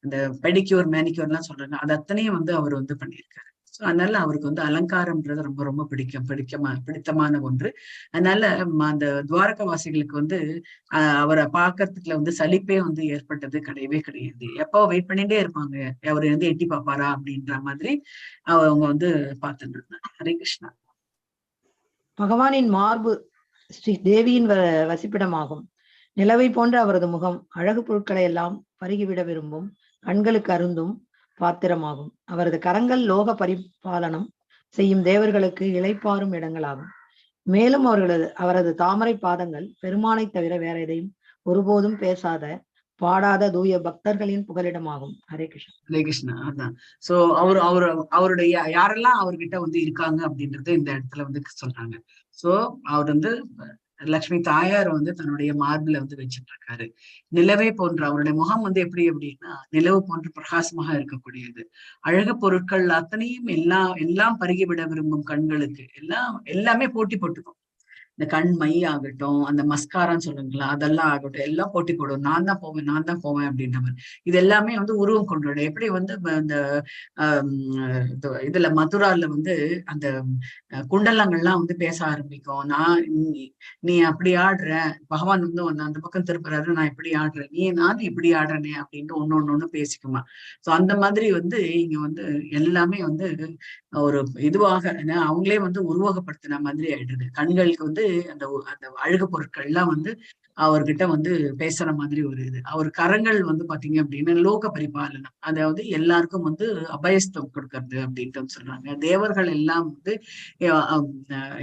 இந்த பெடிக்யூர் மேனிக்யூர் எல்லாம் சொல்றாங்க, அது அத்தனையும் வந்து அவர் வந்து பண்ணியிருக்காரு. அதனால அவருக்கு வந்து அலங்காரம்ன்றது ரொம்ப ரொம்ப பிடித்தமான ஒன்று. அதனால அந்த துவாரகவாசிகளுக்கு வந்து அவரை பார்க்கறதுக்குள்ள வந்து சலிப்பே வந்து ஏற்பட்டது கிடையவே கிடையாது. எப்போ வெயிட் பண்ணிட்டே இருப்பாங்க, அவரை வந்து எட்டி பார்ப்பாரா அப்படின்ற மாதிரி அவங்க வந்து பார்த்துட்டு இருந்தாங்க. ஹரே கிருஷ்ணா. பகவானின் மார்பு ஸ்ரீ தேவியின் வசிப்பிடமாகும். நிலவை போன்ற அவரது முகம் அழகு பொருட்களை எல்லாம் பருகிவிட விரும்பும் கண்களுக்கு அருந்தும் பாத்திரமாகும். அவரது கரங்கள் லோக பரிபாலனம் செய்யும் தேவர்களுக்கு இளைப்பாறும் இடங்களாகும். மேலும் அவரது தாமரை பாதங்கள் பெருமானை தவிர வேற எதையும் ஒருபோதும் பேசாத பாடாத தூய பக்தர்களின் புகலிடமாகும். ஹரே கிருஷ்ணா. ஹரே கிருஷ்ணா. அதான். சோ அவருடைய யாரெல்லாம் அவர்கிட்ட வந்து இருக்காங்க அப்படின்றது இந்த இடத்துல வந்து சொல்றாங்க. சோ அவர் வந்து லட்சுமி தாயார் வந்து தன்னுடைய மார்பில வந்து வச்சுட்டு இருக்காரு. நிலவே போன்ற அவருடைய முகம் வந்து எப்படி அப்படின்னா நிலவு போன்று பிரகாசமாக இருக்கக்கூடியது. அழகு பொருட்கள் அத்தனையும் எல்லாம் பருகிவிட விரும்பும் கண்களுக்கு எல்லாமே போட்டி போட்டுக்கும். இந்த கண் மை ஆகட்டும், அந்த மஸ்காரான்னு சொல்லுங்களா, அதெல்லாம் ஆகட்டும், எல்லாம் போட்டி போடும். நான் தான் போவேன் அப்படின்ற மாதிரி. இது எல்லாமே வந்து உருவம் கொண்டுடும். எப்படி வந்து இந்த இதுல மதுரால வந்து அந்த குண்டலங்கள்லாம் வந்து பேச ஆரம்பிக்கும். நீ அப்படி ஆடுற, பகவான் வந்து அந்த பக்கம் திருப்புறாரு, நான் இப்படி ஆடுறேன், நான் இப்படி ஆடுறேனே அப்படின்ட்டு ஒண்ணு பேசிக்குமா. சோ அந்த மாதிரி வந்து இங்க வந்து எல்லாமே வந்து ஒரு இதுவாக அவங்களே வந்து உருவகப்படுத்தின மாதிரி ஆயிடுது. கண்களுக்கு வந்து அந்த அழகு பொருட்கள் எல்லாம் வந்து அவர்கிட்ட வந்து பேசுற மாதிரி ஒரு இது. அவர் கரங்கள் வந்து பாத்தீங்க அப்படின்னா லோக பரிபாலனம், அதாவது எல்லாருக்கும் வந்து அபயஸ்தம் கொடுக்கறது அப்படின்ட்டு சொல்றாங்க. தேவர்கள் எல்லாம் வந்து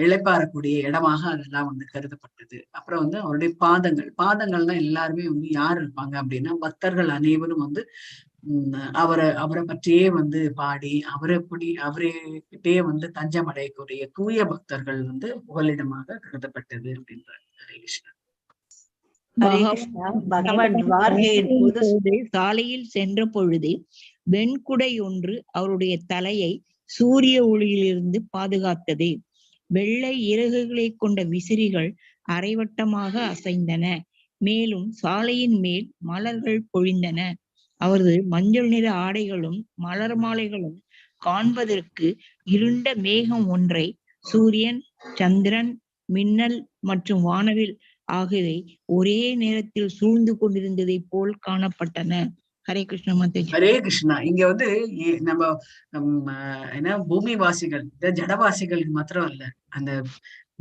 இளைப்பாறக்கூடிய இடமாக அதெல்லாம் வந்து கருதப்பட்டது. அப்புறம் வந்து அவருடைய பாதங்கள்னா எல்லாருமே வந்து யார் இருப்பாங்க அப்படின்னா பக்தர்கள் அனைவரும் வந்து அவரை பற்றியே வந்து பாடி அவர்கிட்டயே வந்து தஞ்சம் அடையக்கூடிய தூய பக்தர்கள் வந்து புகலிடமாக கருதப்பட்டது அப்படின்றார். ஹரே கிருஷ்ணா. சாலையில் சென்ற பொழுது வெண்குடை ஒன்று அவருடைய தலையை சூரிய ஒளியிலிருந்து பாதுகாத்தது. வெள்ளை இறகுகளை கொண்ட விசிறிகள் அரைவட்டமாக அசைந்தன. மேலும் சாலையின் மேல் மலர்கள் பொழிந்தன. அவரது மஞ்சள் நிற ஆடைகளும் மலர் மாலைகளும் காண்பதற்கு இருண்ட மேகம் ஒன்றை சூரியன், சந்திரன், மின்னல் மற்றும் வானவில் ஆகியவை ஒரே நேரத்தில் சூழ்ந்து கொண்டிருந்ததை போல் காணப்பட்டன. ஹரே கிருஷ்ணா மாதாஜி. ஹரே கிருஷ்ணா. இங்க வந்து நம்ம பூமி வாசிகள், ஜடவாசிகளுக்கு மாத்திரம் இல்ல, அந்த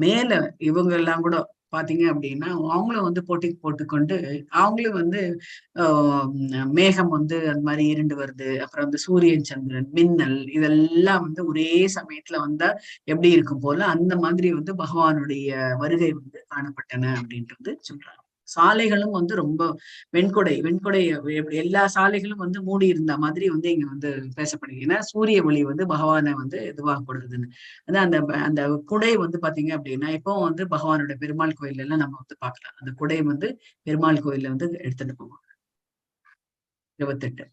மேல இவங்க எல்லாம் கூட பாத்தீங்க அப்படின்னா அவங்களும் வந்து போட்டி போட்டுக்கொண்டு அவங்களும் வந்து மேகம் வந்து அந்த மாதிரி இருண்டு வருது, அப்புறம் வந்து சூரியன், சந்திரன், மின்னல் இதெல்லாம் வந்து ஒரே சமயத்துல வந்தா எப்படி இருக்கும் போல அந்த மாதிரி வந்து பகவானுடைய வருகை வந்து காணப்பட்டன அப்படின்ட்டு வந்து சொல்றாங்க. சாலைகளும் வந்து ரொம்ப வெண்கொடை எல்லா சாலைகளும் வந்து மூடி இருந்த மாதிரி வந்து இங்க வந்து பேசப்படுது. ஏன்னா சூரிய ஒளி வந்து பகவானை வந்து இதுவாக கொடுக்குதுன்னு. அதான் அந்த குடை வந்து பாத்தீங்க அப்படின்னா இப்போ வந்து பகவானோட பெருமாள் கோயில் எல்லாம் நம்ம வந்து பார்க்கலாம். அந்த குடை வந்து பெருமாள் கோயில்ல வந்து எடுத்துட்டு போவாங்க. 28.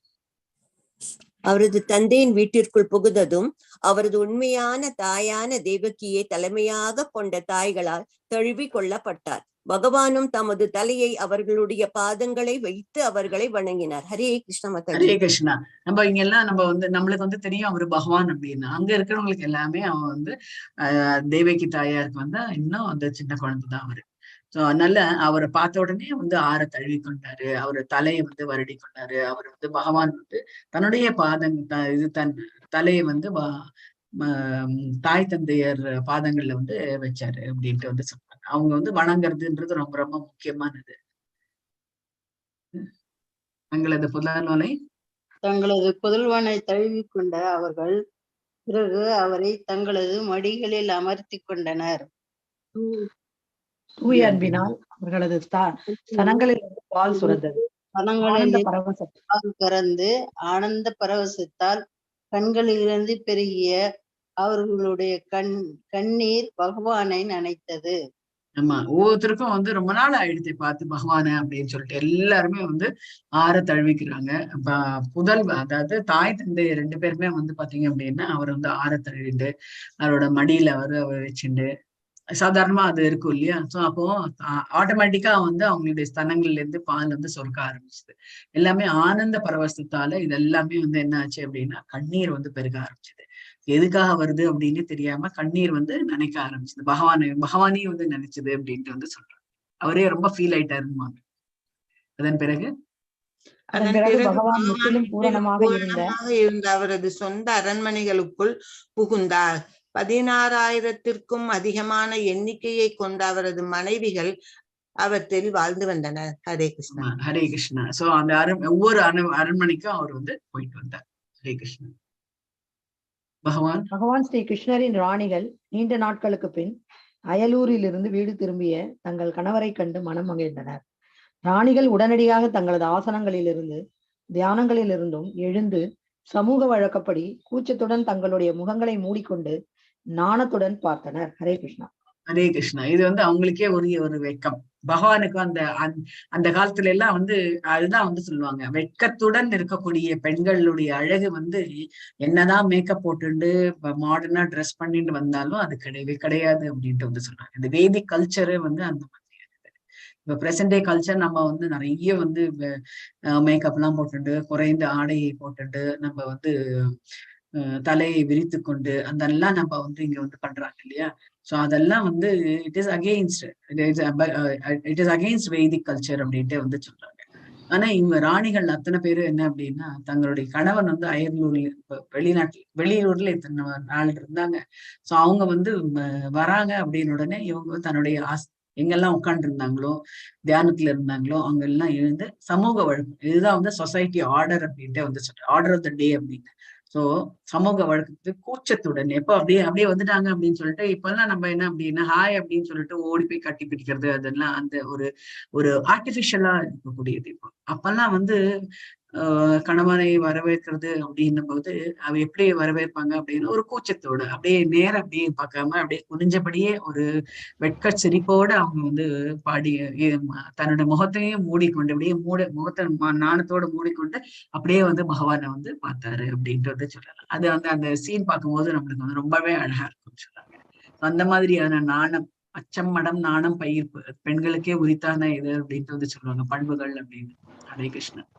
அவரது தந்தையின் வீட்டிற்குள் புகுந்ததும் அவரது உண்மையான தாயான தேவகியை தலைமையாக கொண்ட தாய்களால் தழுவி கொள்ளப்பட்டார். பகவானும் தமது தலையை அவர்களுடைய பாதங்களை வைத்து அவர்களை வணங்கினார். ஹரே கிருஷ்ண மாதாஜி. ஹரே கிருஷ்ணா. நம்ம இங்க எல்லாம் நம்மளுக்கு வந்து தெரியும் அவரு பகவான் அப்படின்னு. அங்க இருக்கிறவங்களுக்கு எல்லாமே அவன் வந்து தேவகி தாயாருக்கு வந்து இன்னும் அந்த சின்ன குழந்தைதான் அவரு. சோ அதனால அவரை பார்த்த உடனே வந்து ஆற தழுவி கொண்டாரு, அவரு தலையை வந்து வருடி கொண்டாரு. அவர் வந்து பகவான் வந்து தன்னுடைய தன் தலையை வந்து தாய் தந்தையர் பாதங்கள்ல வந்து வச்சாரு அப்படின்ட்டு வந்து சொல்றாங்க. அவங்க வந்து வணங்குறதுன்றது ரொம்ப ரொம்ப முக்கியமானது. தங்களது புதல்வனை தழுவி கொண்ட அவர்கள் பிறகு அவரை தங்களது மடிகளில் அமர்த்தி கொண்டனர். தூய அன்பினால் அவர்களது சனங்களில் பால் சுரந்தது. பால் கறந்து ஆனந்த பரவசத்தால் கண்களிலிருந்து பெருகிய அவர்களுடைய கண்ணீர் பகவானை நனைத்தது. ஆமா, ஒவ்வொருத்தருக்கும் வந்து ரொம்ப நாள் ஆயிடுச்சு பார்த்து பகவான அப்படின்னு சொல்லிட்டு எல்லாருமே வந்து ஆற தழுவிக்கிறாங்க. அதாவது தாய் தந்தை 2 பேருமே வந்து பாத்தீங்க அப்படின்னா அவர் வந்து ஆற தழுவிட்டு அவரோட மடியில அவர் வச்சுண்டு சாதாரணமா அது இருக்கும் இல்லையா. சோ அப்போ ஆட்டோமேட்டிக்கா வந்து அவங்களுடைய ஸ்தனங்கள்ல இருந்து பால் வந்து சொர்க்க ஆரம்பிச்சுது. எல்லாமே ஆனந்த பரவசத்தால இது எல்லாமே வந்து என்ன ஆச்சு அப்படின்னா கண்ணீர் வந்து பெருக ஆரம்பிச்சது. எதுக்காக வருது அப்படின்னு தெரியாம கண்ணீர் வந்து நினைக்க ஆரம்பிச்சது. பகவானையும் வந்து நினைச்சது அப்படின்ட்டு வந்து சொல்றாங்க. அவரே ரொம்ப ஃபீல் ஆயிட்டாருன்னு. அதன் பிறகு பகவான் முற்றிலும் பூரணமாக இருந்த அவரது சொந்த அரண்மனைகளுக்குள் புகுந்தார். 16,000க்கும் அதிகமான எண்ணிக்கையை கொண்ட அவரது மனைவிகள் அவற்றில் வாழ்ந்து வந்தனர். ஹரே கிருஷ்ணா. ஹரே கிருஷ்ணா. சோ அந்த ஒவ்வொரு அரண்மனைக்கும் அவர் வந்து போயிட்டு வந்தார். ஹரே கிருஷ்ணா. பகவான் ஸ்ரீ கிருஷ்ணரின் ராணிகள் நீண்ட நாட்களுக்கு பின் அயலூரில் இருந்து வீடு திரும்பிய தங்கள் கணவரை கண்டு மனம் மகிழ்ந்தனர். ராணிகள் உடனடியாக தங்களது ஆசனங்களிலிருந்து தியானங்களிலிருந்தும் எழுந்து சமூக வழக்கப்படி கூச்சத்துடன் தங்களுடைய முகங்களை மூடிக்கொண்டு நாணத்துடன் பார்த்தனர். ஹரே கிருஷ்ணா. ஹரே கிருஷ்ணா. இது வந்து அவங்களுக்கே ஒரு வெட்கம். பகவானுக்கு அந்த காலத்துல எல்லாம் வந்து அதுதான் வந்து சொல்லுவாங்க, வெட்கத்துடன் இருக்கக்கூடிய பெண்களுடைய அழகு வந்து என்னதான் மேக்கப் போட்டுண்டு மாடர்னா ட்ரெஸ் பண்ணிட்டு வந்தாலும் அது கிடையவே கிடையாது அப்படின்ட்டு வந்து சொல்றாங்க. இந்த வேதிக் கல்ச்சரு வந்து அந்த மாதிரி. இப்ப பிரசன்ட் டே கல்ச்சர் நம்ம வந்து நிறைய வந்து மேக்கப் எல்லாம் போட்டுட்டு குறைந்த ஆடையை போட்டுட்டு நம்ம வந்து தலையை விரித்து கொண்டு அதெல்லாம் நம்ம வந்து இங்க வந்து பண்றாங்க இல்லையா. சோ அதெல்லாம் வந்து it is against Vedic culture அப்படின்ட்டு வந்து சொல்றாங்க. ஆனா இவங்க ராணிகள் அத்தனை பேரும் என்ன அப்படின்னா தங்களுடைய கணவன் வந்து அயர்லூர்ல வெளியூர்ல இத்தனை நாள் இருந்தாங்க. சோ அவங்க வந்து வராங்க அப்படின்னு உடனே இவங்க தன்னுடைய எங்கெல்லாம் உட்கார்ந்து இருந்தாங்களோ தியானத்துல இருந்தாங்களோ அவங்க எல்லாம் எழுந்து சமூக வழக்கம் இதுதான் வந்து சொசைட்டி ஆர்டர் அப்படின்ட்டு வந்து சொல்றேன். ஆர்டர் ஆஃப் த டே அப்படின்னு. சோ சமூக வழக்கத்துக்கு கூச்சத்துடன் எப்போ அப்படியே வந்துட்டாங்க அப்படின்னு சொல்லிட்டு இப்பெல்லாம் நம்ம என்ன அப்படின்னா ஹாய் அப்படின்னு சொல்லிட்டு ஓடி போய் கட்டி பிடிக்கிறது அதெல்லாம் அந்த ஒரு ஆர்டிபிஷியலா இருக்கக்கூடியது. இப்போ அப்பெல்லாம் வந்து கணவனை வரவேற்கிறது அப்படின்னும் போது அவ எப்படி வரவேற்பாங்க அப்படின்னு ஒரு கூச்சத்தோட அப்படியே நேரம் அப்படியே பார்க்காம அப்படியே குனிஞ்சபடியே ஒரு வெட்க சிரிப்போட அவங்க வந்து பாடி தன்னோட முகத்தையும் மூடிக்கொண்டு அப்படியே முகத்தை நாணத்தோட மூடிக்கொண்டு அப்படியே வந்து பகவானை வந்து பார்த்தாரு அப்படின்ட்டு வந்து சொல்லலாம். அது வந்து அந்த சீன் பார்க்கும்போது நம்மளுக்கு வந்து ரொம்பவே அழகா இருக்கும்னு சொல்றாங்க. அந்த மாதிரியான நாணம், அச்சம், மடம், நாணம், பயிர்ப்பு பெண்களுக்கே உரித்தான இது அப்படின்ட்டு வந்து சொல்லுவாங்க பண்புகள் அப்படின்னு. ஹரே கிருஷ்ணன்.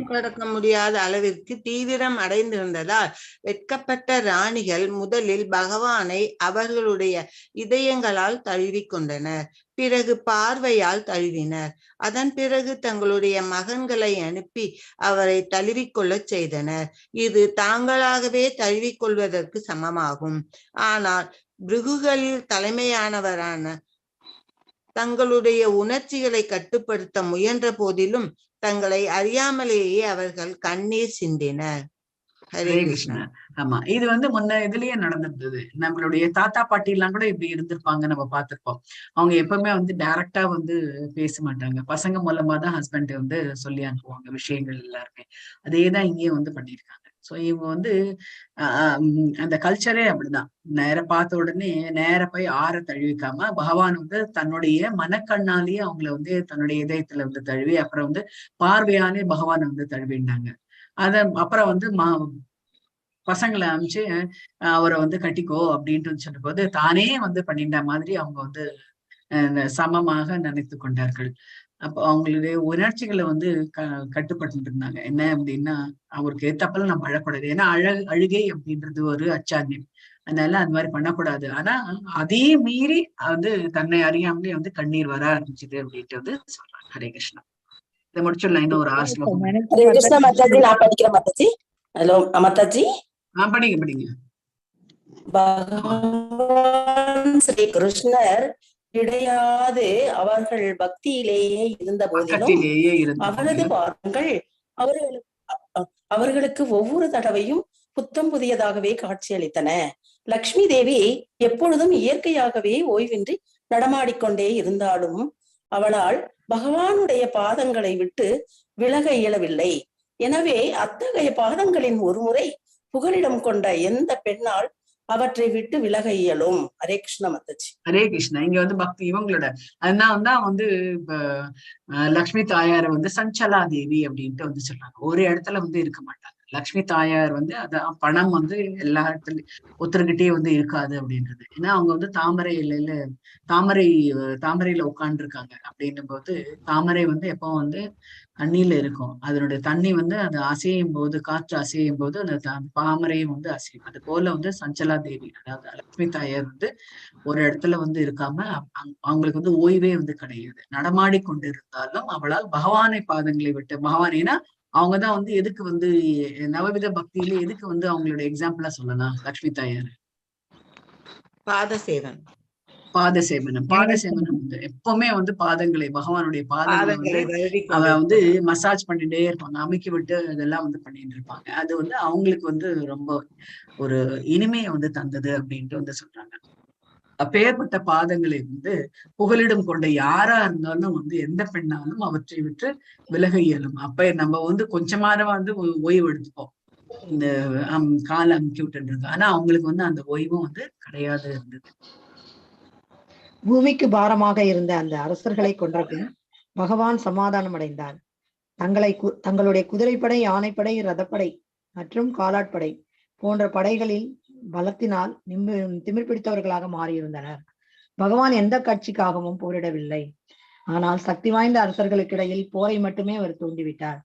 கடக்க முடியாத அளவிற்கு தீவிரம் அடைந்திருந்ததால் வெட்கப்பட்ட ராணிகள் முதலில் பகவானை அவர்களுடைய இதயங்களால் தழுவி கொண்டனர். பிறகு பார்வையால் தழுவினர். அதன் பிறகு தங்களுடைய மகன்களை அனுப்பி அவரை தழுவிக்கொள்ள செய்தனர். இது தாங்களாகவே தழுவிக்கொள்வதற்கு சமமாகும். ஆனால் பிருகுகளில் தலைமையானவரான தங்களுடைய உணர்ச்சிகளை கட்டுப்படுத்த முயன்ற போதிலும் தங்களை அறியாமலேயே அவர்கள் கண்ணீர் சிந்தினர். ஹரே கிருஷ்ணா. ஆமா, இது வந்து முன்ன இதுலயே நடந்திருந்தது. நம்மளுடைய தாத்தா பாட்டி எல்லாம் கூட இப்படி இருந்திருப்பாங்க, நம்ம பார்த்திருப்போம். அவங்க எப்பவுமே வந்து டைரக்டா வந்து பேச மாட்டாங்க. பசங்க மூலமா தான் ஹஸ்பண்ட் வந்து சொல்லி அனுப்புவாங்க விஷயங்கள் எல்லாருமே. அதேதான் இங்கேயும் வந்து பண்ணியிருக்காங்க. சோ இவங்க வந்து அந்த கல்ச்சரே அப்படிதான். நேர பார்த்த உடனே நேர போய் ஆற தழுவிக்காம பகவான் வந்து தன்னுடைய மனக்கண்ணாலேயே அவங்கள வந்து தன்னுடைய இதயத்துல வந்து தழுவி அப்புறம் வந்து பார்வையாலே பகவானை வந்து தழுவினாங்க. அப்புறம் வந்து பசங்களை அனுப்பிச்சு அவரை வந்து கட்டிக்கோ அப்படின்ட்டு சொன்ன போது தானே வந்து பண்ணிட்ட மாதிரி அவங்க வந்து சமமாக நினைத்து கொண்டார்கள். அப்போ அவங்களுடைய உணர்ச்சிகளை வந்து கட்டுப்பட்டு இருந்தாங்க. என்ன அப்படின்னா அவருக்கு ஏத்தப்பல நம்ம அழக்கூடாது. ஏன்னா அழுகை அப்படின்றது ஒரு அச்சான்யம். அதனால அந்த மாதிரி பண்ணக்கூடாது. ஆனா அதே மீறி வந்து தன்னை அறியாமலே வந்து கண்ணீர் வர ஆரம்பிச்சுது அப்படின்ட்டு வந்து சொல்றாங்க. ஹரே கிருஷ்ணா. இதை முடிச்சிடலாம். இன்னும் ஒரு 6 ஸ்லோகம். ஹரே கிருஷ்ணா மாதாஜி, நான் படிக்கிறேன் மாதாஜி. ஹலோ மாதாஜி. படிங்க. பகவான் ஸ்ரீ கிருஷ்ணர் கிடையாது அவர்கள் பக்தியிலேயே இருந்த போதிலும் அவரது பாதங்கள் அவர்களுக்கு ஒவ்வொரு தடவையும் புத்தம் புதியதாகவே காட்சியளித்தன. லக்ஷ்மி தேவி எப்பொழுதும் இயற்கையாகவே ஓய்வின்றி நடமாடிக்கொண்டே இருந்தாலும் அவளால் பகவானுடைய பாதங்களை விட்டு விலக இயலவில்லை. எனவே அத்தகைய பாதங்களின் ஒருமுறை புகலிடம் கொண்ட எந்த பெண்ணால் அவற்றை விட்டு விலக இயலும். ஹரே கிருஷ்ண மாதாஜி. ஹரே கிருஷ்ணா. இங்க வந்து பக்தி இவங்களோட அதனால தான் வந்து இப்ப லக்ஷ்மி தாயார வந்து சஞ்சலா தேவி அப்படின்ட்டு வந்து சொல்றாங்க. ஒரு இடத்துல வந்து இருக்க மாட்டாங்க. லக்ஷ்மி தாயார் வந்து அதான் பணம் வந்து எல்லா இடத்துலயும் ஒருத்தருக்கிட்டே வந்து இருக்காது அப்படின்றது. ஏன்னா அவங்க வந்து தாமரையில உட்கார்ந்துருக்காங்க அப்படின்னும் போது தாமரை வந்து எப்போ வந்து தண்ணியில இருக்கும். அதனுடைய தண்ணி வந்து அது அசையும் போது, காற்று அசையும் போது அந்த தாமரையும் வந்து அசையும். அது போல வந்து சஞ்சலா தேவி அதாவது லட்சுமி தாயார் வந்து ஒரு இடத்துல வந்து இருக்காம அவங்களுக்கு வந்து ஓய்வே வந்து கிடையாது. நடமாடி கொண்டு இருந்தாலும் அவளால் பகவானை பாதங்களை விட்டு பகவான் ஏன்னா அவங்கதான் வந்து எதுக்கு வந்து நவவித பக்தியில எதுக்கு வந்து அவங்களோட எக்ஸாம்பிளா சொல்லலாம் லக்ஷ்மி தாயார் பாதசேவனம் வந்து எப்பவுமே வந்து பாதங்களை பகவானுடைய பாதங்களை வந்து அவ வந்து மசாஜ் பண்ணிட்டே இருப்பாங்க. அமைக்கி விட்டு இதெல்லாம் வந்து பண்ணிட்டு இருப்பாங்க. அது வந்து அவங்களுக்கு வந்து ரொம்ப ஒரு இனிமையை வந்து தந்தது அப்படின்ட்டு வந்து சொல்றாங்க. அப்பேற்பட்ட பாதங்களை வந்து புகலிடம் கொண்ட யாரா இருந்தாலும் வந்து எந்த பெண்ணாலும் அவற்றை விட்டு விலக இயலும். அப்ப நம்ம வந்து கொஞ்சமார வந்து ஓய்வு எடுத்துப்போம். இந்த கால அமுக்கி விட்டுன்றது. ஆனா அவங்களுக்கு வந்து அந்த ஓய்வும் வந்து கிடையாது இருந்தது. பூமிக்கு பாரமாக இருந்த அந்த அரசர்களை கொன்ற பின் பகவான் சமாதானம் அடைந்தார். தங்களுடைய குதிரைப்படை, யானைப்படை, ரதப்படை மற்றும் காலாட்படை போன்ற படைகளில் பலத்தினால் திமிர் பிடித்தவர்களாக மாறியிருந்தனர். பகவான் எந்த கட்சிக்காகவும் போரிடவில்லை. ஆனால் சக்தி வாய்ந்த அரசர்களுக்கிடையில் போரை மட்டுமே அவர் தூண்டிவிட்டார்.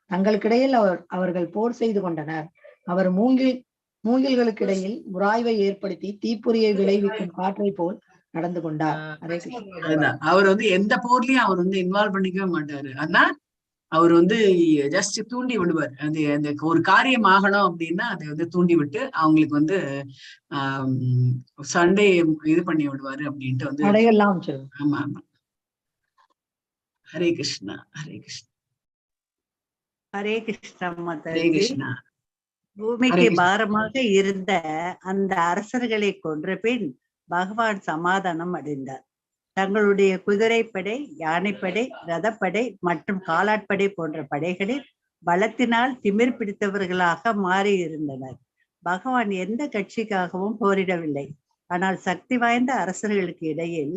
தங்களுக்கிடையில் அவர்கள் போர் செய்து கொண்டனர். அவர் மூங்கில்களுக்கிடையில் உராய்வை ஏற்படுத்தி தீப்பொறியை விளைவிக்கும் காற்றை போல் நடந்து கொண்டார். அவர் வந்து எந்த போர்லயும் அவர் வந்து இன்வால்வ் பண்ணிக்கவே மாட்டாரு. ஆனா அவர் வந்து ஜஸ்ட் தூண்டி விடுவார். அந்த ஒரு காரியம் ஆகணும் அப்படின்னா அதை வந்து தூண்டி விட்டு அவங்களுக்கு வந்து சண்டே இது பண்ணி விடுவாரு அப்படின்ட்டு வந்து. ஆமா. ஹரே கிருஷ்ணா. ஹரே கிருஷ்ணா. பூமிக்கு பாரமாக இருந்த அந்த அரசர்களை கொன்ற பின் பகவான் சமாதானம் அடைந்தார். தங்களுடைய குதிரைப்படை, யானைப்படை, ரதப்படை மற்றும் காலாட்படை போன்ற படைகளில் பலத்தினால் திமிர் பிடித்தவர்களாக மாறி இருந்தனர். பகவான் எந்த கட்சிக்காகவும் போரிடவில்லை. ஆனால் சக்தி வாய்ந்த அரசர்களுக்கு இடையில்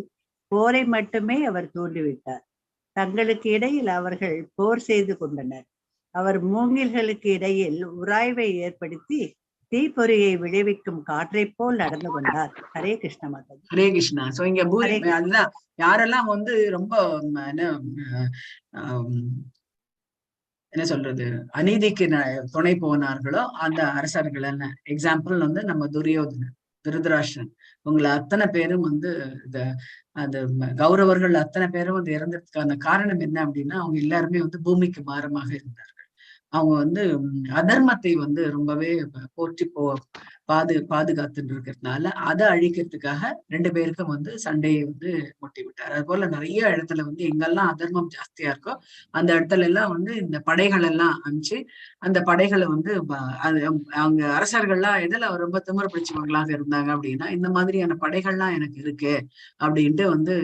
போரை மட்டுமே அவர் தூண்டிவிட்டார். தங்களுக்கு இடையில் அவர்கள் போர் செய்து கொண்டனர். அவர் மூங்கில்களுக்கு இடையில் உராய்வை ஏற்படுத்தி தீப்பொறியை விளைவிக்கும் காற்றை போல் நடந்து கொண்டார். ஹரே கிருஷ்ண மாதா. ஹரே கிருஷ்ணா. சோ இங்க அதுதான் யாரெல்லாம் வந்து ரொம்ப என்ன சொல்றது அநீதிக்கு துணை போனார்களோ அந்த அரசர்கள் என்ன எக்ஸாம்பிள் வந்து நம்ம துரியோதனன், திருதராஷ்டிரன் உங்களை அத்தனை பேரும் வந்து அந்த கௌரவர்கள் அத்தனை பேரும் வந்து இறந்ததுக்கான காரணம் என்ன அப்படின்னா அவங்க எல்லாருமே வந்து பூமிக்கு பாரமாக இருந்தார்கள். அவங்க வந்து அதர்மத்தை வந்து ரொம்பவே போற்றி பாதுகாத்துட்டு இருக்கிறதுனால அதை அழிக்கிறதுக்காக 2 பேருக்கும் வந்து சண்டையை வந்து முட்டி விட்டார். அது போல நிறைய இடத்துல வந்து எங்கெல்லாம் அதர்மம் ஜாஸ்தியா இருக்கோ அந்த இடத்துல எல்லாம் வந்து இந்த படைகள் எல்லாம் அனுப்பிச்சு அந்த படைகளை வந்து அவங்க அரசர்கள்லாம் எதுல ரொம்ப திமிர பிடிச்சவங்களாக இருந்தாங்க அப்படின்னா இந்த மாதிரியான படைகள்லாம் எனக்கு இருக்கு அப்படின்ட்டு வந்து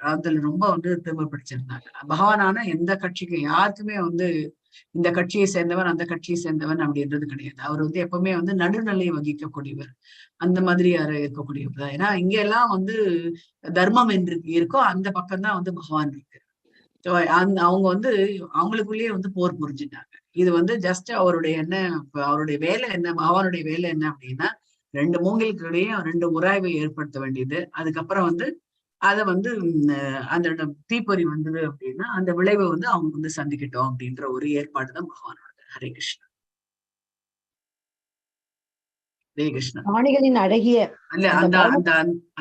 அதுல ரொம்ப வந்து திமிர பிடிச்சிருந்தாங்க. பகவானான எந்த கட்சிக்கு யாருக்குமே வந்து இந்த கட்சியை சேர்ந்தவன் அந்த கட்சியை சேர்ந்தவன் அப்படின்றது கிடையாது. அவர் வந்து எப்பவுமே வந்து நடுநிலை வகிக்கக்கூடியவர். அந்த மாதிரி யாரு இருக்கக்கூடியவர் தான். ஏன்னா இங்க எல்லாம் வந்து தர்மம் என்று இருக்கோ அந்த பக்கம்தான் வந்து பகவான் இருக்கு. அவங்க வந்து அவங்களுக்குள்ளேயே வந்து போர் புரிஞ்சுட்டாங்க. இது வந்து ஜஸ்ட் அவருடைய என்ன, அவருடைய வேலை என்ன, பகவானுடைய வேலை என்ன அப்படின்னா 2 மூங்கிலுக்கு இடையே 2 உராய்வை ஏற்படுத்த வேண்டியது. அதுக்கப்புறம் வந்து அதை வந்து அந்த தீப்பொறி வந்தது அப்படின்னா அந்த விளைவை வந்து அவங்க வந்து சந்திக்கிட்டோம் அப்படின்ற ஒரு ஏற்பாடுதான் பகவானோட. ஹரே கிருஷ்ணா. ஹரே கிருஷ்ணா. ஞானிகளின் அழகிய அல்ல அந்த அந்த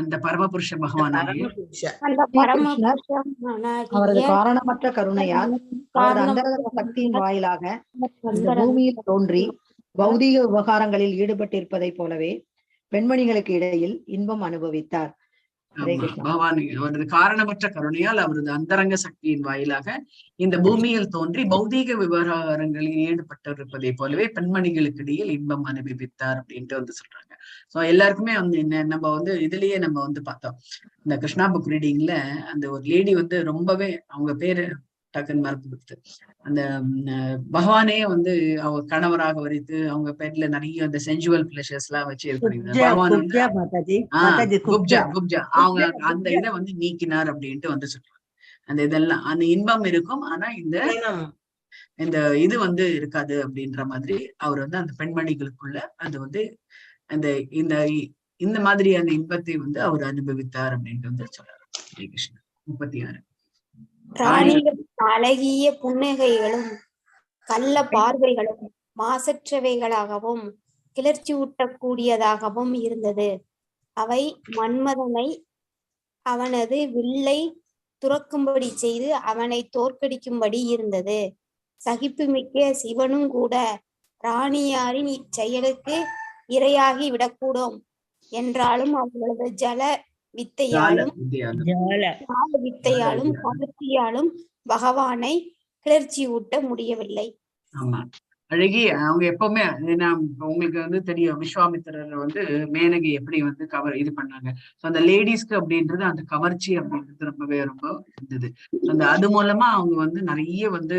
அந்த பரமபுருஷ பகவானாகிய அவரது காரணமற்ற கருணையால் அவரது அந்தரங்க சக்தியின் வாயிலாக இந்த பூமியில் தோன்றி பௌதீக விவகாரங்களில் ஈடுபட்டிருப்பதை போலவே பெண்மணிகளுக்கு இடையில் இன்பம் அனுபவித்தார். பகவான் அவரது காரணமற்ற கருணையால் அவரது அந்தரங்க சக்தியின் வாயிலாக இந்த பூமியில் தோன்றி பௌதீக விவகாரங்களில் ஈடுபட்டிருப்பதை போலவே பெண்மணிகளுக்கு இடையில் இன்பம் அனுபவித்தார் அப்படின்ட்டு வந்து சொல்றாங்க. சோ எல்லாருக்குமே வந்து என்ன, நம்ம வந்து இதுலயே நம்ம வந்து பார்த்தோம் இந்த கிருஷ்ணா புக் ரீடிங்ல அந்த ஒரு லேடி வந்து ரொம்பவே, அவங்க பேரு டக்குன்னு மறந்து கொடுத்து, அந்த பகவானே வந்து அவங்க கணவராக வரித்து அவங்க பேர்ல நிறைய அந்த சென்சுவல் பிளஷர்ஸ் எல்லாம் வச்சு இது பண்ணிருந்தாங்க. பகவான் வந்து குப்ஜா அவங்க அந்த இதை வந்து நீக்கினார் அப்படின்ட்டு வந்து சொல்றாங்க. அந்த இதெல்லாம் அந்த இன்பம் இருக்கும், ஆனா இந்த இது வந்து இருக்காது அப்படின்ற மாதிரி அவர் வந்து அந்த பெண்மணிகளுக்குள்ள அது வந்து அந்த இந்த மாதிரியான இன்பத்தை வந்து அவர் அனுபவித்தார் அப்படின்ட்டு வந்து சொல்றாரு. ஸ்ரீ கிருஷ்ணன் 36. ராணிகளின் அழகிய புன்னகைகளும் கள்ள பார்வைகளும் மாசற்றவைகளாகவும் கிளர்ச்சி ஊட்டக்கூடியதாகவும் இருந்தது. அவை மன்மதனை அவனது வில்லை துறக்கும்படி செய்து அவனை தோற்கடிக்கும்படி இருந்தது. சகிப்புமிக்க சிவனும் கூட ராணியாரின் இச்செயலுக்கு இரையாகி விடக்கூடும் என்றாலும் அவர்களது ஜல வித்தையாலும் கவர்ச்சியாலும் பகவானை கிளர்ச்சி ஊட்ட முடியவில்லை. ஆமா, அழகி அவங்க எப்பவுமே உங்களுக்கு வந்து தெரியும், விஸ்வாமித்திரர் வந்து மேனகை எப்படி வந்து இது பண்ணாங்க. ஸோ அந்த லேடிஸ்க்கு அப்படின்றது அந்த கவர்ச்சி அப்படின்றது ரொம்ப இருந்தது. அந்த அது மூலமா அவங்க வந்து நிறைய வந்து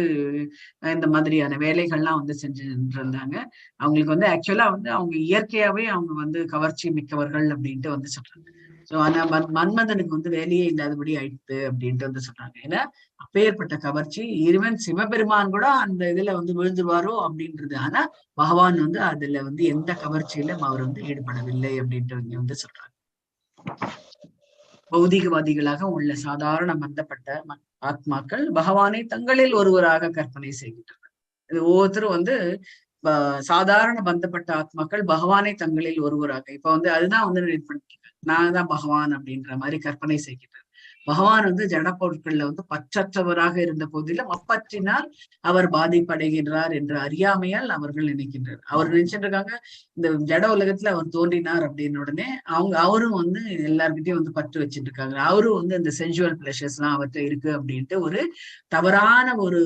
இந்த மாதிரியான வேலைகள்லாம் வந்து செஞ்சுட்டு இருந்தாங்க. அவங்களுக்கு வந்து ஆக்சுவலா வந்து அவங்க இயற்கையாவே அவங்க வந்து கவர்ச்சி மிக்கவர்கள் அப்படின்ட்டு வந்து சொல்றாங்க. சோ ஆனா மன்மதனுக்கு வந்து வேலையே இல்லாதபடி ஆயிடுது அப்படின்ட்டு வந்து சொல்றாங்க. ஏன்னா அப்பேற்பட்ட கவர்ச்சி ஈவன் சிவபெருமான் கூட அந்த இதுல வந்து விழுந்துருவாரோ அப்படின்றது. ஆனா பகவான் வந்து அதுல வந்து எந்த கவர்ச்சியிலும் அவர் வந்து ஈடுபடவில்லை அப்படின்ட்டு வந்து சொல்றாங்க. பௌதிகவாதிகளாக உள்ள சாதாரண பந்தப்பட்ட ஆத்மாக்கள் பகவானை தங்களில் ஒருவராக கற்பனை செய்கின்றனர். இது ஒவ்வொருத்தரும் வந்து சாதாரண பந்தப்பட்ட ஆத்மாக்கள் பகவானை தங்களில் ஒருவராக, இப்ப வந்து அதுதான் வந்து பண்ணிட்டு நான் தான் பகவான் அப்படின்ற மாதிரி கற்பனை செய்கின்றனர். பகவான் வந்து ஜட பொருட்கள்ல வந்து பற்றற்றவராக இருந்த போதிலும் அப்பற்றினால் அவர் பாதிப்படைகின்றார் என்று அறியாமையால் அவர்கள் நினைக்கின்றனர். அவர் நினைச்சிட்டு இருக்காங்க இந்த ஜட உலகத்துல அவர் தோன்றினார் அப்படின்னு உடனே அவரும் வந்து எல்லார்கிட்டையும் வந்து பற்று வச்சுட்டு இருக்காங்க. அவரும் வந்து இந்த சென்சுவல் பிளஷர்ஸ் எல்லாம் அவர்கிட்ட இருக்கு அப்படின்ட்டு ஒரு தவறான ஒரு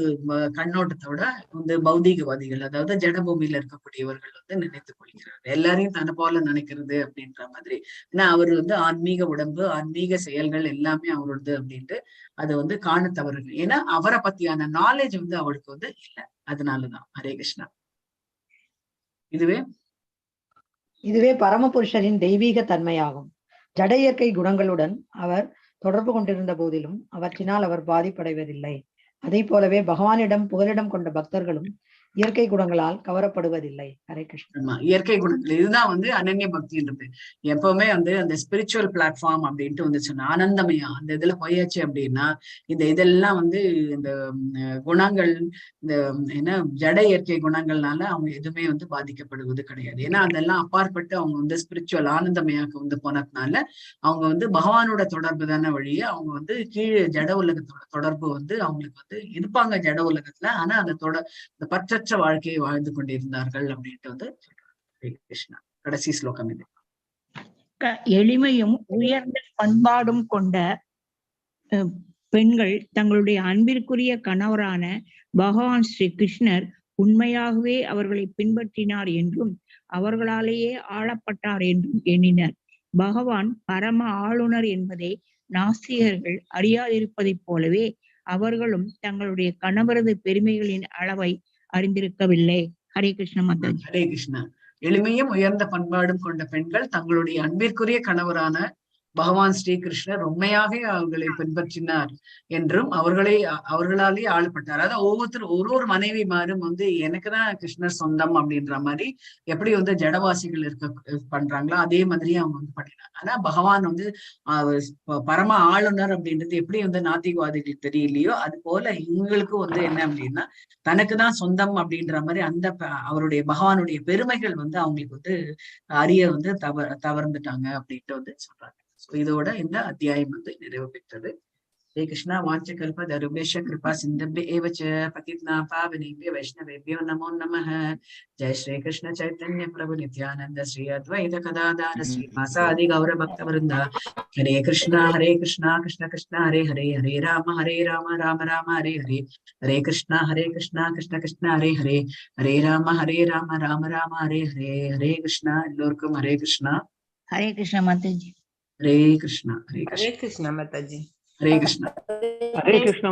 கண்ணோட்டத்தோட வந்து பௌதிகவாதிகள், அதாவது ஜடபூமியில இருக்கக்கூடியவர்கள் வந்து நினைத்துக் கொள்கிறார். எல்லாரையும் தன்னை போல நினைக்கிறது அப்படின்ற மாதிரி. ஏன்னா அவர் வந்து ஆன்மீக உடம்பு, ஆன்மீக செயல்கள் எல்லாமே அவரோடது அப்படின்ட்டு அதை வந்து காண தவறுங்க. ஏன்னா அவரை பத்தியான நாலேஜ் வந்து அவளுக்கு வந்து இல்லை. அதனாலதான். ஹரே கிருஷ்ணா. இதுவே பரமபுருஷரின் தெய்வீக தன்மையாகும். ஜட இயற்கை குணங்களுடன் அவர் தொடர்பு கொண்டிருந்த போதிலும் அவற்றினால் அவர் பாதிப்படைவதில்லை. அதை போலவே பகவானிடம் புகலிடம் கொண்ட பக்தர்களும் இயற்கை குணங்களால் கவரப்படுவதில்லை. ஹரே கிருஷ்ணா. இயற்கை குணங்கள் இதுதான் வந்து அனன்ய பக்தின்றது. எப்பவுமே வந்து அந்த ஸ்பிரிச்சுவல் பிளாட்ஃபார்ம் அப்படின்ட்டு வந்து சொன்ன ஆனந்தமயா அந்த இதுல போயாச்சு அப்படின்னா இதெல்லாம் வந்து இந்த குணங்கள், இந்த என்ன ஜட இயற்கை குணங்கள்னால அவங்க எதுவுமே வந்து பாதிக்கப்படுவது கிடையாது. ஏன்னா அதெல்லாம் அப்பாற்பட்டு அவங்க வந்து ஸ்பிரிச்சுவல் ஆனந்தமயாக்கு வந்து போனதுனால அவங்க வந்து பகவானோட தொடர்பு தானே வழிய அவங்க வந்து கீழே ஜட உலகத்தோட தொடர்பு வந்து அவங்களுக்கு வந்து இருப்பாங்க ஜட உலகத்துல. ஆனா அந்த பற்ற வாழ்க்கையை வாழ்ந்து கொண்டிருந்தார்கள் அப்படின்ட்டு வந்து கிருஷ்ணா. கடைசி ஸ்லோகம் இது. எளிமையும் உயர்ந்த பண்பாடும் கொண்ட பெண்கள் தங்களுடைய அன்பிற்குரிய கணவரான பகவான் ஸ்ரீ கிருஷ்ணர் உண்மையாகவே அவர்களை பின்பற்றினார் என்றும் அவர்களாலேயே ஆளப்பட்டார் என்றும் எண்ணினர். பகவான் பரம ஆளுநர் என்பதை நாஸ்திகர்கள் அறியாதிருப்பதைப் போலவே அவர்களும் தங்களுடைய கணவரது பெருமைகளின் அளவை அறிந்திருக்கவில்லை. ஹரே கிருஷ்ண மாதாஜி. ஹரே கிருஷ்ணா. எளிமையும் உயர்ந்த பண்பாடும் கொண்ட பெண்கள் தங்களுடைய அன்பிற்குரிய கணவரான பகவான் ஸ்ரீகிருஷ்ணர் உண்மையாக அவர்களை பின்பற்றினார் என்றும் அவர்களாலே ஆளப்பட்டார். அதாவது ஒவ்வொரு மனைவி மாரும் எனக்குதான் கிருஷ்ணர் சொந்தம் அப்படின்ற மாதிரி எப்படி ஜடவாசிகள் பண்றாங்களோ அதே மாதிரியே அவங்க பண்ணினாங்க. ஆனா பகவான் பரம ஆளுநர் அப்படின்றது எப்படி நாத்திகவாதிகளுக்கு தெரியலையோ அது போல இவங்களுக்கு என்ன அப்படின்னா தனக்குதான் சொந்தம் அப்படின்ற மாதிரி அந்த அவருடைய பகவானுடைய பெருமைகள் அவங்களுக்கு அறிய தவறந்துட்டாங்க அப்படின்ட்டு சொல்றாங்க. இதோட இந்த அத்தியாயம் நிறைவு பெற்றது. ஹரே கிருஷ்ணா. வாஞ்ச கல்ப தருபேஷ கிருபா சிந்தப்ய ஏவச்ச பதித்னா பாவனேபிய வைஷ்ணவேபியோ நமோ நமஹ. ஜெய் ஸ்ரீ கிருஷ்ண சைத்தன்ய பிரபு நித்யானந்த ஸ்ரீ அத்வைத கதாதார ஸ்ரீவாசாதி கௌர பக்த விருந்தா. ஹரே கிருஷ்ணா கிருஷ்ண கிருஷ்ண ஹரே ஹரே ஹரே ராம ராம ராம ஹரே ஹரே. ஹரே கிருஷ்ணா கிருஷ்ண கிருஷ்ண ஹரே ஹரே ஹரே ராம ராம ராம ஹரே ஹரே. ஹரே கிருஷ்ணா. எல்லோருக்கும் ஹரே கிருஷ்ணா. ஹரே கிருஷ்ணா மாதாஜி. ஹரே கிருஷ்ணா. ஹரே கிருஷ்ணா மாதாஜி. ஹரே கிருஷ்ணா. ஹரே கிருஷ்ணா.